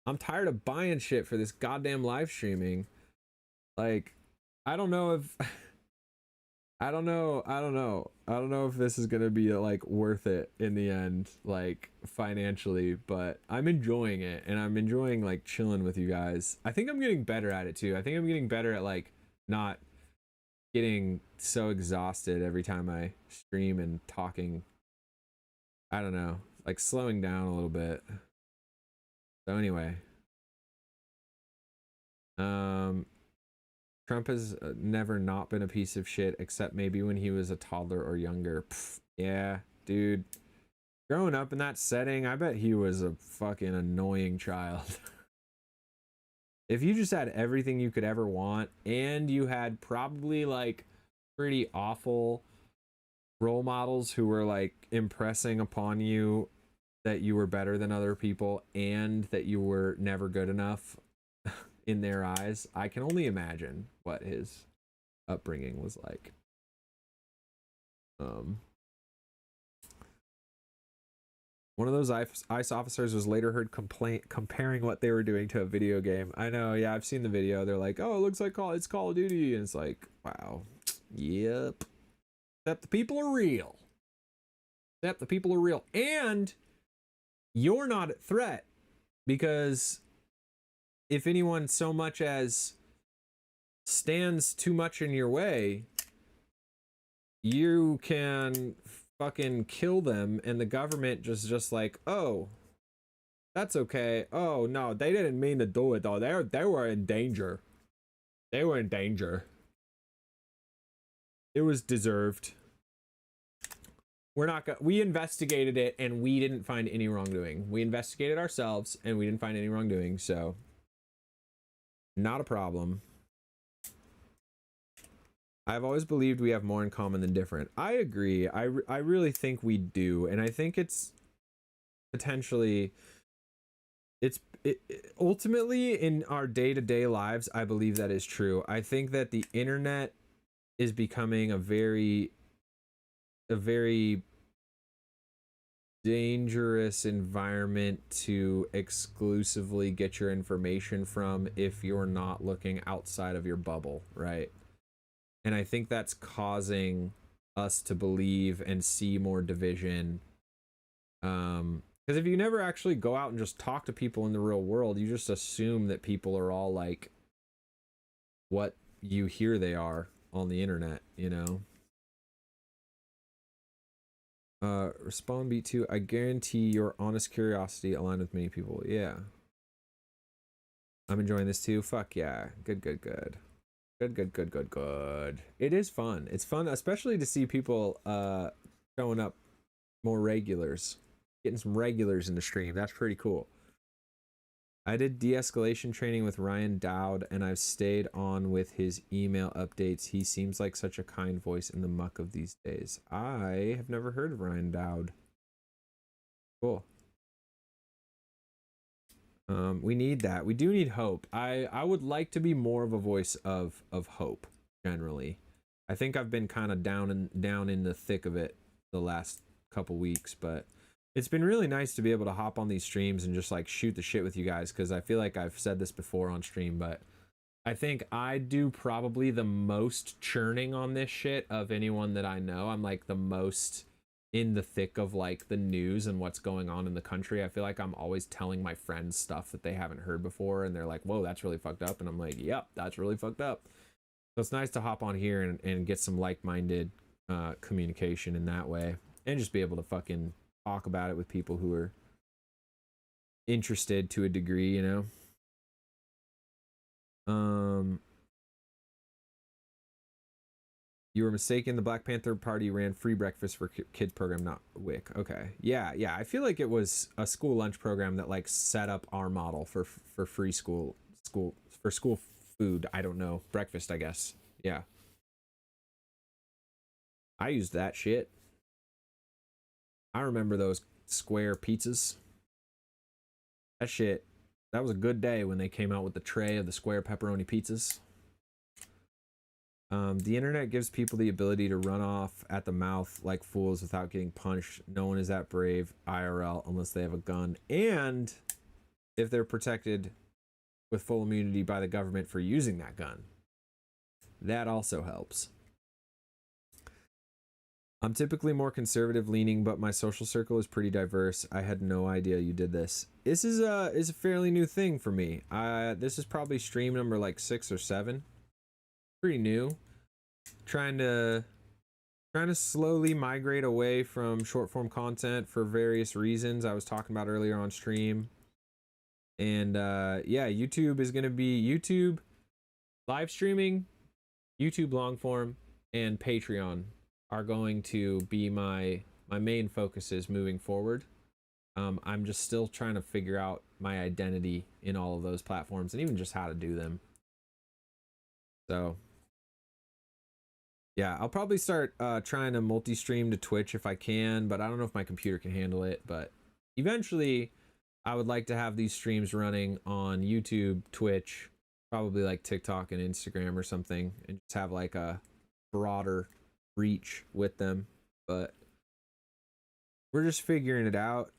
I'm tired of buying shit for this goddamn live streaming. Like, I don't know if I don't know if this is gonna be like worth it in the end, like financially, but I'm enjoying it, and I'm enjoying like chilling with you guys. I think I'm getting better at it too. I think I'm getting better at like not getting so exhausted every time I stream and talking. I don't know, like slowing down a little bit. So anyway, Trump has never not been a piece of shit, except maybe when he was a toddler or younger. Pfft, yeah, dude. Growing up in that setting, I bet he was a fucking annoying child. If you just had everything you could ever want, and you had probably like pretty awful role models who were like impressing upon you that you were better than other people and that you were never good enough in their eyes, I can only imagine what his upbringing was like. One of those ICE officers was later heard comparing what they were doing to a video game. I know, yeah, I've seen the video. They're like, oh, it looks like it's Call of Duty, and it's like, wow, yep. Except the people are real. Except the people are real, and you're not at threat, because if anyone so much as stands too much in your way, you can fucking kill them, and the government just like, oh, that's okay. Oh no, they didn't mean to do it though. They were in danger. They were in danger. It was deserved. We investigated it, and we didn't find any wrongdoing. We investigated ourselves, and we didn't find any wrongdoing, so not a problem. I've always believed we have more in common than different. I agree. I really think we do, and I think it's potentially, ultimately in our day-to-day lives, I believe that is true. I think that the internet is becoming a very dangerous environment to exclusively get your information from if you're not looking outside of your bubble, right? And I think that's causing us to believe and see more division. Because if you never actually go out and just talk to people in the real world, you just assume that people are all like what you hear they are on the internet, you know? Respawn beat 2. I guarantee your honest curiosity aligned with many people. Yeah. I'm enjoying this too. Fuck yeah. Good. Good. It is fun. It's fun, especially to see people showing up more regulars. Getting some regulars in the stream. That's pretty cool. I did de-escalation training with Ryan Dowd, and I've stayed on with his email updates. He seems like such a kind voice in the muck of these days. I have never heard of Ryan Dowd. Cool. We need that. We do need hope. I would like to be more of a voice of hope generally. I think I've been kind of down in the thick of it the last couple weeks, but it's been really nice to be able to hop on these streams and just like shoot the shit with you guys, because I feel like I've said this before on stream, but I think I do probably the most churning on this shit of anyone that I know. I'm like the most in the thick of like the news and what's going on in the country. I feel like I'm always telling my friends stuff that they haven't heard before, and they're like, whoa, that's really fucked up. And I'm like, yep, that's really fucked up. So it's nice to hop on here and get some like-minded communication in that way, and just be able to fucking talk about it with people who are interested to a degree, you know? You were mistaken. The Black Panther Party ran free breakfast for kids program, not WIC. Okay. Yeah. I feel like it was a school lunch program that like set up our model for free school food. I don't know. Breakfast, I guess. Yeah. I used that shit. I remember those square pizzas. That was a good day when they came out with the tray of the square pepperoni pizzas. The internet gives people the ability to run off at the mouth like fools without getting punched. No one is that brave IRL unless they have a gun, and if they're protected with full immunity by the government for using that gun. That also helps. I'm typically more conservative leaning, but my social circle is pretty diverse. I had no idea you did this. This is a fairly new thing for me. This is probably stream number like 6 or 7. Pretty new. Trying to slowly migrate away from short form content for various reasons I was talking about earlier on stream. And yeah, YouTube is going to be YouTube live streaming, YouTube long form, and Patreon are going to be my main focuses moving forward. I'm just still trying to figure out my identity in all of those platforms, and even just how to do them. So yeah, I'll probably start trying to multi-stream to Twitch if I can, but I don't know if my computer can handle it. But eventually, I would like to have these streams running on YouTube, Twitch, probably like TikTok and Instagram or something, and just have like a broader reach with them. But we're just figuring it out.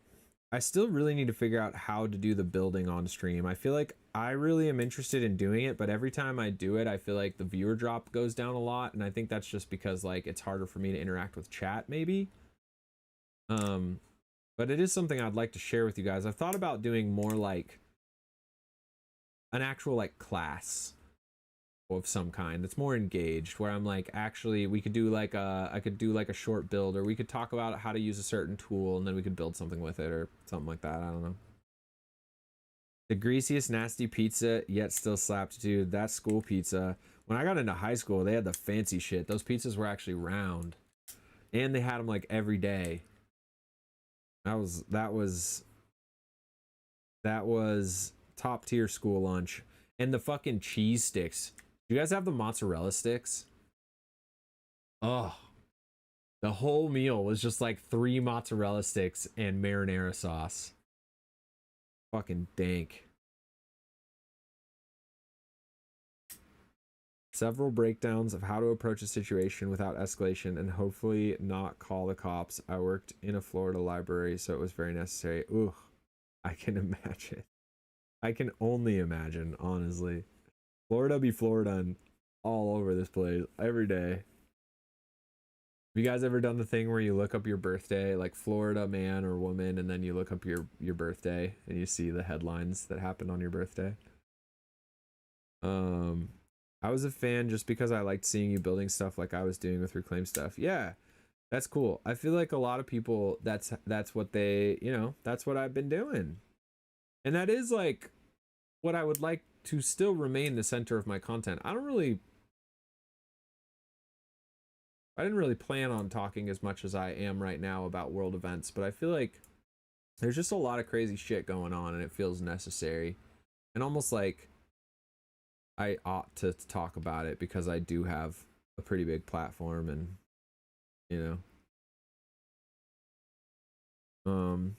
I still really need to figure out how to do the building on stream. I feel like I really am interested in doing it, but every time I do it, I feel like the viewer drop goes down a lot, and I think that's just because like it's harder for me to interact with chat maybe. But it is something I'd like to share with you guys. I've thought about doing more like an actual like class of some kind that's more engaged, where I'm like, actually we could do like I could do like a short build, or we could talk about how to use a certain tool and then we could build something with it or something like that. I don't know. The greasiest nasty pizza yet still slapped, dude. That school pizza, when I got into high school, they had the fancy shit. Those pizzas were actually round, and they had them like every day. That was top tier school lunch. And the fucking cheese sticks. Do you guys have the mozzarella sticks? Oh, the whole meal was just like 3 mozzarella sticks and marinara sauce. Fucking dank. Several breakdowns of how to approach a situation without escalation and hopefully not call the cops. I worked in a Florida library, so it was very necessary. Ooh, I can imagine. I can only imagine, honestly. Florida be Florida all over this place every day. Have you guys ever done the thing where you look up your birthday, like Florida man or woman, and then you look up your birthday and you see the headlines that happened on your birthday? I was a fan just because I liked seeing you building stuff like I was doing with Reclaim stuff. Yeah, that's cool. I feel like a lot of people, that's what they, you know, that's what I've been doing. And that is like what I would like to still remain the center of my content. I didn't really plan on talking as much as I am right now about world events, but I feel like there's just a lot of crazy shit going on and it feels necessary. And almost like I ought to talk about it because I do have a pretty big platform, and you know,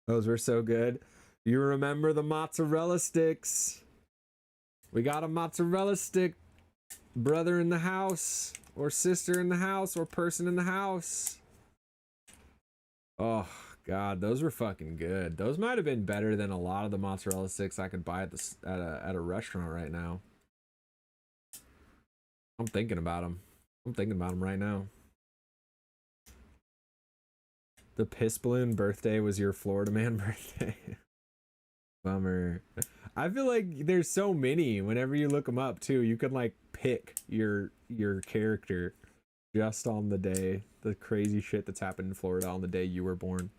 Those were so good. You remember the mozzarella sticks? We got a mozzarella stick brother in the house, or sister in the house, or person in the house. Oh god, those were fucking good. Those might have been better than a lot of the mozzarella sticks I could buy at a restaurant right now. I'm thinking about them. I'm thinking about them right now. The piss balloon birthday was your Florida man birthday. Bummer. I feel like there's so many. Whenever you look them up too, you can like pick your character just on the day. The crazy shit that's happened in Florida on the day you were born.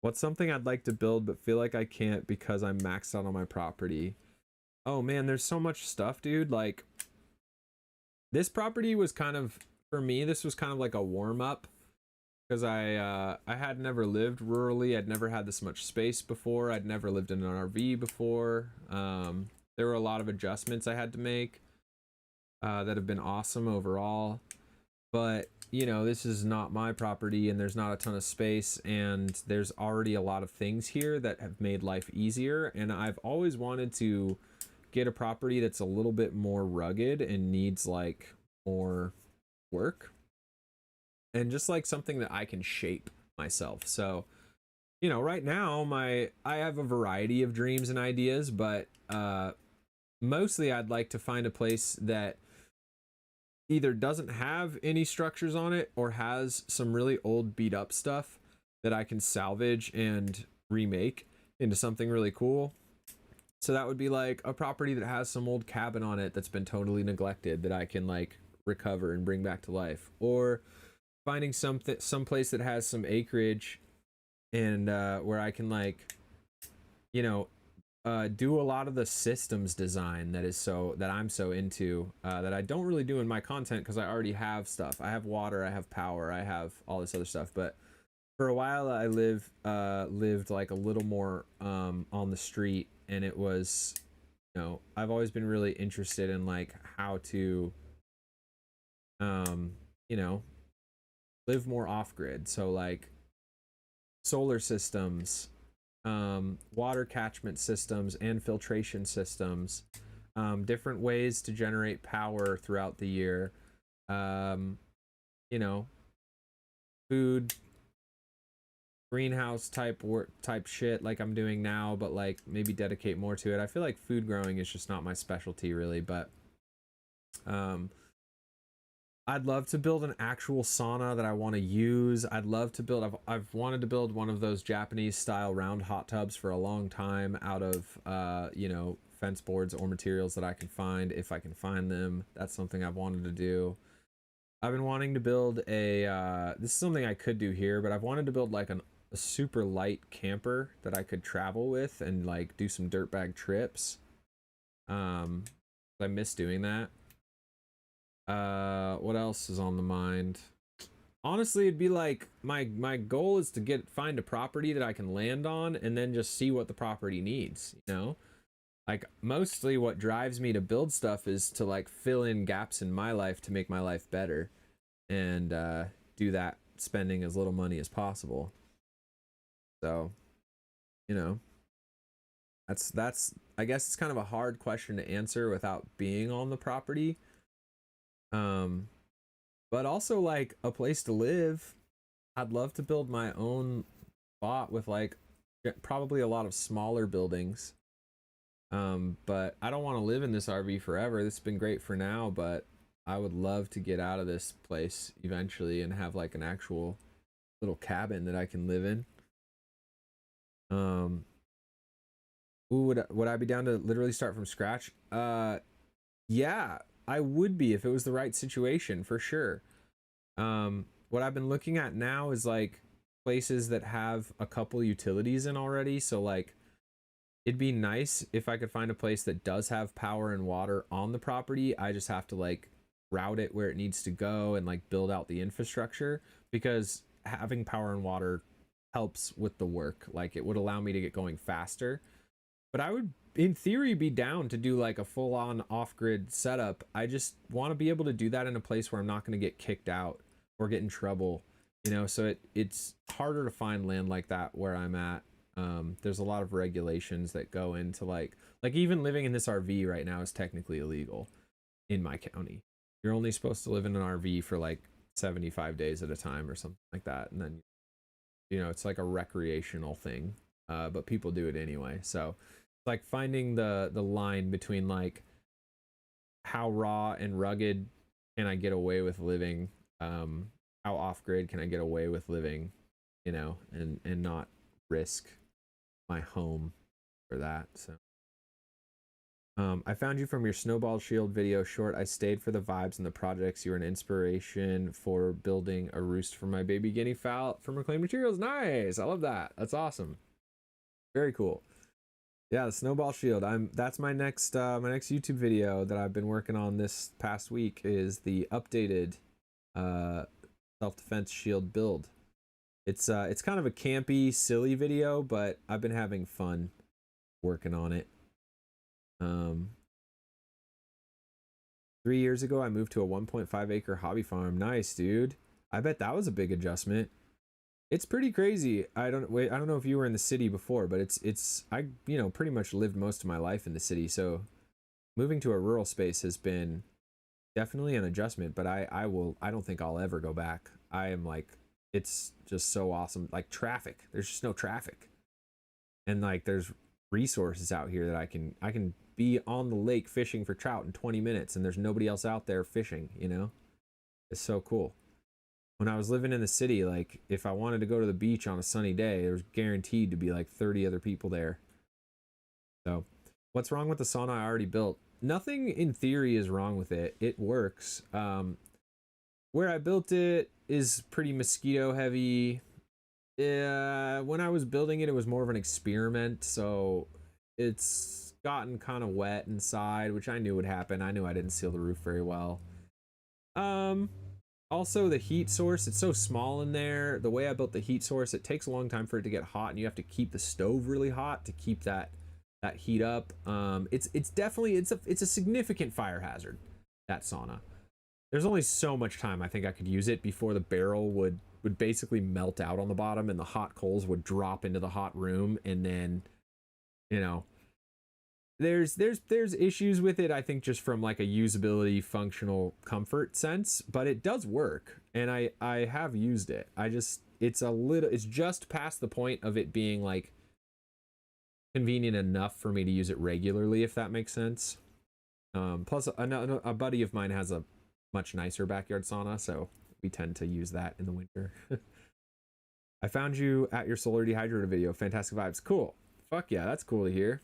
What's something I'd like to build but feel like I can't because I'm maxed out on my property? Oh man, there's so much stuff, dude. Like, this property was kind of, for me, this was kind of like a warm up, because I had never lived rurally. I'd never had this much space before. I'd never lived in an RV before. There were a lot of adjustments I had to make that have been awesome overall. But, you know, this is not my property, and there's not a ton of space, and there's already a lot of things here that have made life easier. And I've always wanted to get a property that's a little bit more rugged and needs like more work, and just like something that I can shape myself. So, you know, right now I have a variety of dreams and ideas, but mostly I'd like to find a place that either doesn't have any structures on it or has some really old beat up stuff that I can salvage and remake into something really cool. So that would be like a property that has some old cabin on it that's been totally neglected that I can like recover and bring back to life, or finding some place that has some acreage and where I can like, you know, do a lot of the systems design that I'm so into, that I don't really do in my content because I already have stuff. I have water, I have power, I have all this other stuff. But for a while I lived like a little more on the street, and it was, you know, I've always been really interested in like how to you know, live more off grid. So like solar systems, water catchment systems and filtration systems, different ways to generate power throughout the year, you know, food, greenhouse type shit like I'm doing now, but like maybe dedicate more to it. I feel like food growing is just not my specialty really, but I'd love to build an actual sauna that I want to use. I'd love to build, I've wanted to build one of those Japanese style round hot tubs for a long time out of, you know, fence boards or materials that I can find if I can find them. That's something I've wanted to do. I've been wanting to build this is something I could do here, but I've wanted to build like a super light camper that I could travel with and like do some dirtbag trips. I miss doing that. What else is on the mind? Honestly, it'd be like my goal is to find a property that I can land on and then just see what the property needs, you know? Like mostly what drives me to build stuff is to like fill in gaps in my life to make my life better, and do that spending as little money as possible. So, you know, that's I guess it's kind of a hard question to answer without being on the property. But also like a place to live. I'd love to build my own spot with like probably a lot of smaller buildings. But I don't want to live in this RV forever. This has been great for now, but I would love to get out of this place eventually and have like an actual little cabin that I can live in. Ooh, would I be down to literally start from scratch? Yeah, I would be if it was the right situation, for sure. What I've been looking at now is like places that have a couple utilities in already. So like it'd be nice if I could find a place that does have power and water on the property. I just have to like route it where it needs to go and like build out the infrastructure, because having power and water helps with the work. Like it would allow me to get going faster. But I would in theory be down to do like a full-on off-grid setup. I just want to be able to do that in a place where I'm not going to get kicked out or get in trouble, you know. So it's harder to find land like that where I'm at. There's a lot of regulations that go into like even living in this RV right now is technically illegal in my county. You're only supposed to live in an RV for like 75 days at a time or something like that, and then it's like a recreational thing, but people do it anyway. So it's like finding the line between like how raw and rugged can I get away with living, how off grid can I get away with living, and not risk my home for that. So I found you from your snowball shield video short. I stayed for the vibes and the projects. You were an inspiration for building a roost for my baby guinea fowl from reclaimed materials. Nice. I love that. That's awesome. Very cool. Yeah, the snowball shield. That's my next YouTube video that I've been working on this past week is the updated self-defense shield build. It's kind of a campy, silly video, but I've been having fun working on it. 3 years ago, I moved to a 1.5 acre hobby farm. Nice, dude. I bet that was a big adjustment. It's pretty crazy. I don't know if you were in the city before, but I pretty much lived most of my life in the city. So moving to a rural space has been definitely an adjustment, but I don't think I'll ever go back. I am like, it's just so awesome. Like traffic, there's just no traffic. And like, there's resources out here that I can be on the lake fishing for trout in 20 minutes and there's nobody else out there fishing, It's so cool. When I was living in the city, like if I wanted to go to the beach on a sunny day, there was guaranteed to be like 30 other people there. So what's wrong with the sauna I already built? Nothing in theory is wrong with it. It works. Where I built it is pretty mosquito heavy. When I was building it, it was more of an experiment, so it's gotten kind of wet inside, which I knew would happen. I knew I didn't seal the roof very well. Also the heat source, it's so small in there. The way I built the heat source, it takes a long time for it to get hot, and you have to keep the stove really hot to keep that heat up. It's definitely it's a significant fire hazard, that sauna. There's only so much time I think I could use it before the barrel would basically melt out on the bottom and the hot coals would drop into the hot room, and then there's issues with it, I think, just from like a usability, functional comfort sense, but it does work, and I have used it. It's just past the point of it being like convenient enough for me to use it regularly, if that makes sense. Plus a buddy of mine has a much nicer backyard sauna, so we tend to use that in the winter. I found you at your solar dehydrator video. Fantastic vibes. Cool. Fuck yeah, that's cool to hear.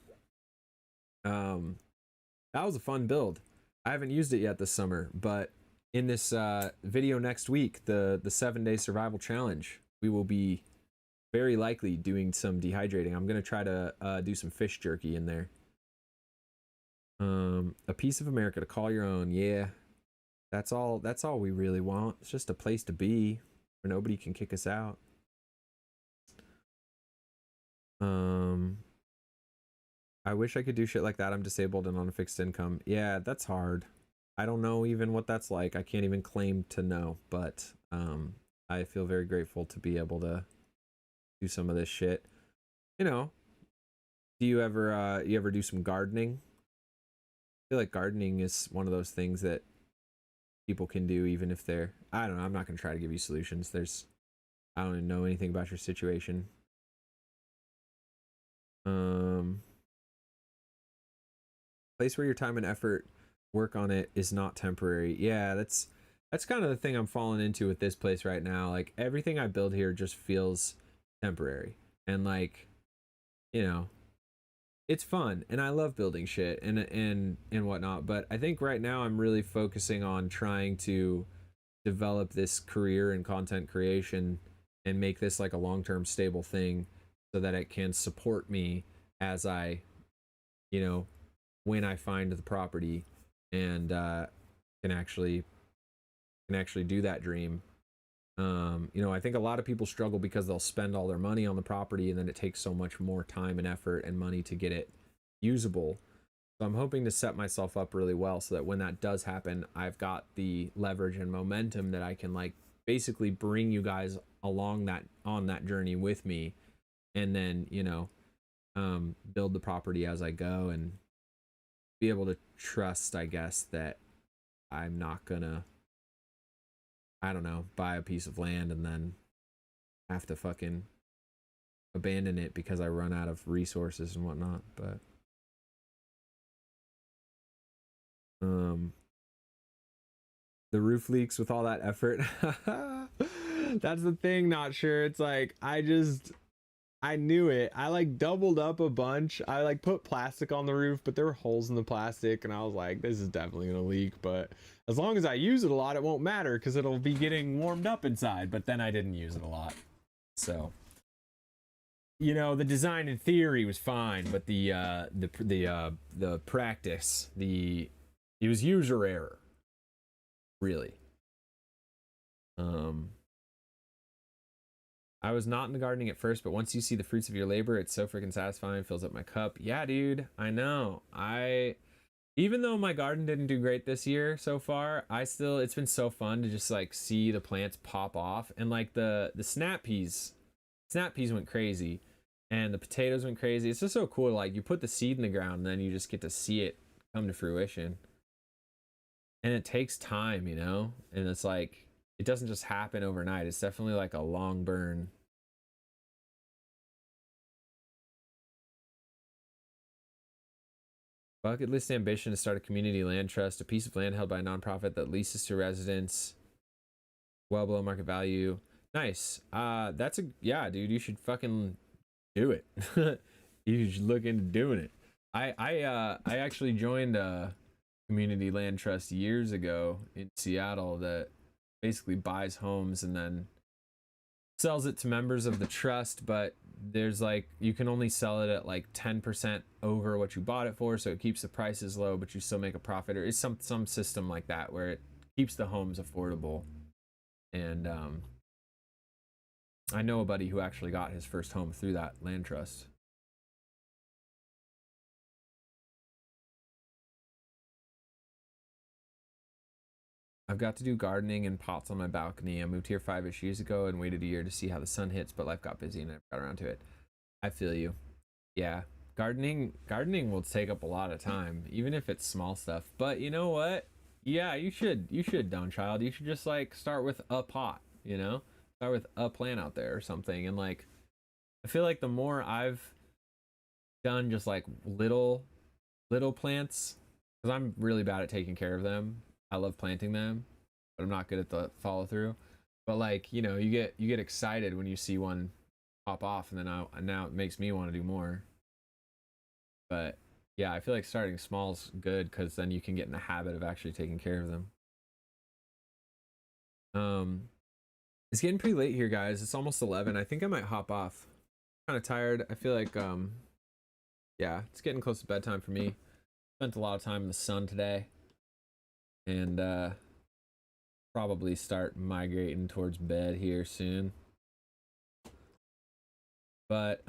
That was a fun build. I haven't used it yet this summer, but in this video next week, the 7-day survival challenge, we will be very likely doing some dehydrating. I'm gonna try to do some fish jerky in there. A piece of America to call your own. Yeah, that's all we really want. It's just a place to be where nobody can kick us out. I wish I could do shit like that. I'm disabled and on a fixed income. Yeah, that's hard. I don't know even what that's like. I can't even claim to know, but I feel very grateful to be able to do some of this shit. Do you ever do some gardening? I feel like gardening is one of those things that people can do even if they're, I don't know, I'm not going to try to give you solutions. I don't even know anything about your situation. Place where your time and effort work on it is not temporary. Yeah, that's kind of the thing I'm falling into with this place right now. Like everything I build here just feels temporary, and like, it's fun and I love building shit and whatnot. But I think right now I'm really focusing on trying to develop this career in content creation and make this like a long-term stable thing so that it can support me as I, when I find the property and can actually do that dream. I think a lot of people struggle because they'll spend all their money on the property and then it takes so much more time and effort and money to get it usable. So I'm hoping to set myself up really well so that when that does happen, I've got the leverage and momentum that I can like basically bring you guys along on that journey with me and then, build the property as I go and be able to trust, I guess, that I'm not gonna, I don't know, buy a piece of land and then have to fucking abandon it because I run out of resources and whatnot. But the roof leaks with all that effort. That's the thing, not sure. It's like I knew it. I like doubled up a bunch. I like put plastic on the roof, but there were holes in the plastic, and I was like, this is definitely gonna leak. But as long as I use it a lot, it won't matter because it'll be getting warmed up inside. But then I didn't use it a lot. So the design in theory was fine, but the practice, it was user error, really. I was not into gardening at first, but once you see the fruits of your labor, it's so freaking satisfying. Fills up my cup. Yeah, dude, I know. Even though my garden didn't do great this year so far, it's been so fun to just like see the plants pop off, and like the snap peas went crazy, and the potatoes went crazy. It's just so cool. Like you put the seed in the ground, and then you just get to see it come to fruition, and it takes time, and it's like it doesn't just happen overnight. It's definitely like a long burn. Bucket list ambition to start a community land trust, a piece of land held by a nonprofit that leases to residents well below market value. Nice. Yeah, dude, you should fucking do it. You should look into doing it. I actually joined a community land trust years ago in Seattle that basically buys homes and then sells it to members of the trust, but there's like you can only sell it at like 10% over what you bought it for, so it keeps the prices low but you still make a profit, or it's some system like that where it keeps the homes affordable. And I know a buddy who actually got his first home through that land trust. I've got to do gardening in pots on my balcony. I moved here 5-ish years ago and waited a year to see how the sun hits, but life got busy and I never got around to it. I feel you. Yeah, gardening will take up a lot of time, even if it's small stuff. But you know what? Yeah, you should, Dawn Child. You should just like start with a pot, start with a plant out there or something. And like, I feel like the more I've done just like little plants, because I'm really bad at taking care of them. I love planting them, but I'm not good at the follow through. But like, you get excited when you see one pop off, and then now it makes me want to do more. But yeah, I feel like starting small is good because then you can get in the habit of actually taking care of them. It's getting pretty late here, guys. It's almost 11. I think I might hop off. Kind of tired. I feel like yeah, it's getting close to bedtime for me. Spent a lot of time in the sun today, and probably start migrating towards bed here soon. But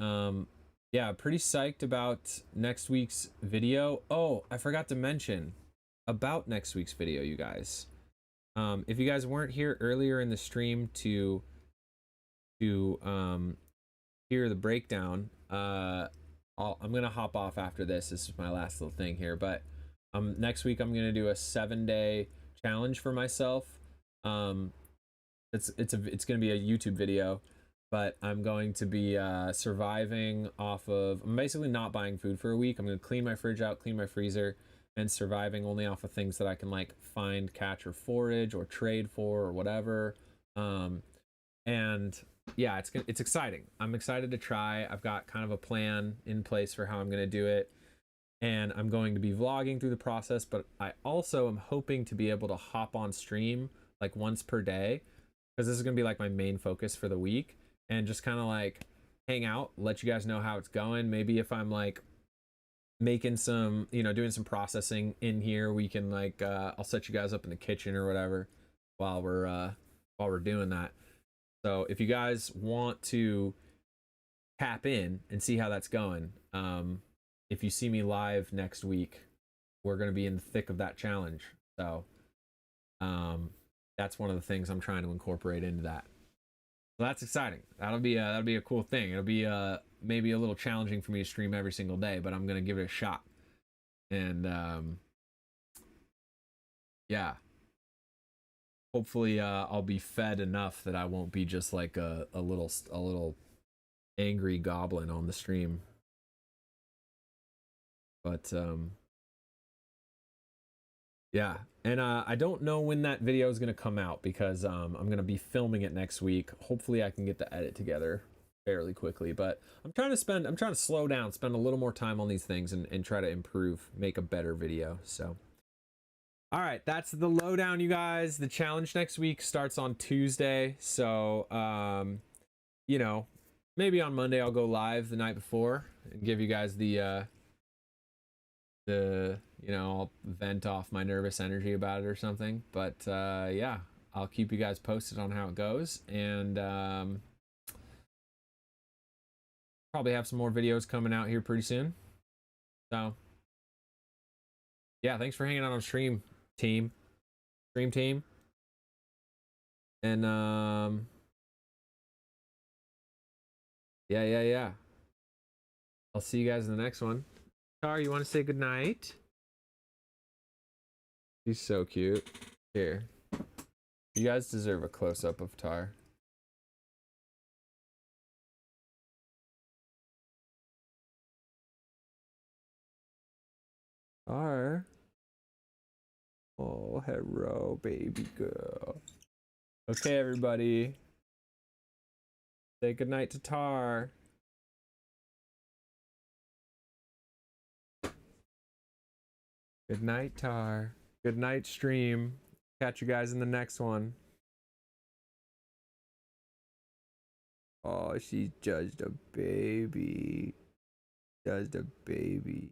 yeah, pretty psyched about next week's video. Oh, I forgot to mention about next week's video, you guys. If you guys weren't here earlier in the stream to hear the breakdown, I'm gonna hop off after this. This is my last little thing here, but next week I'm gonna do a 7-day challenge for myself. It's gonna be a YouTube video, but I'm going to be surviving off of. I'm basically not buying food for a week. I'm gonna clean my fridge out, clean my freezer, and surviving only off of things that I can like find, catch, or forage, or trade for, or whatever. And yeah, it's exciting. I'm excited to try. I've got kind of a plan in place for how I'm gonna do it, and I'm going to be vlogging through the process. But I also am hoping to be able to hop on stream like once per day, because this is gonna be like my main focus for the week, and just kind of like hang out, let you guys know how it's going. Maybe if I'm like making some, doing some processing in here, we can like I'll set you guys up in the kitchen or whatever while we're doing that. So if you guys want to tap in and see how that's going, if you see me live next week, we're going to be in the thick of that challenge. So that's one of the things I'm trying to incorporate into that. So that's exciting. That'll be a cool thing. It'll be maybe a little challenging for me to stream every single day, but I'm gonna give it a shot. And yeah, hopefully I'll be fed enough that I won't be just like a little angry goblin on the stream. But yeah, and I don't know when that video is gonna come out because I'm gonna be filming it next week. Hopefully I can get the edit together fairly quickly, but I'm trying to slow down, spend a little more time on these things and try to improve, make a better video. So all right, that's the lowdown, you guys. The challenge next week starts on Tuesday, so you know, maybe on Monday I'll go live the night before and give you guys the you know, I'll vent off my nervous energy about it or something. But yeah, I'll keep you guys posted on how it goes, and probably have some more videos coming out here pretty soon. So yeah, thanks for hanging out on stream team. And yeah. I'll see you guys in the next one. Tar, you want to say goodnight? He's so cute. Here. You guys deserve a close-up of Tar. Tar. Oh, hello, baby girl. Okay, everybody. Say goodnight to Tar. Good night, Tar. Good night, stream. Catch you guys in the next one. Oh, she's just a baby. Just a baby.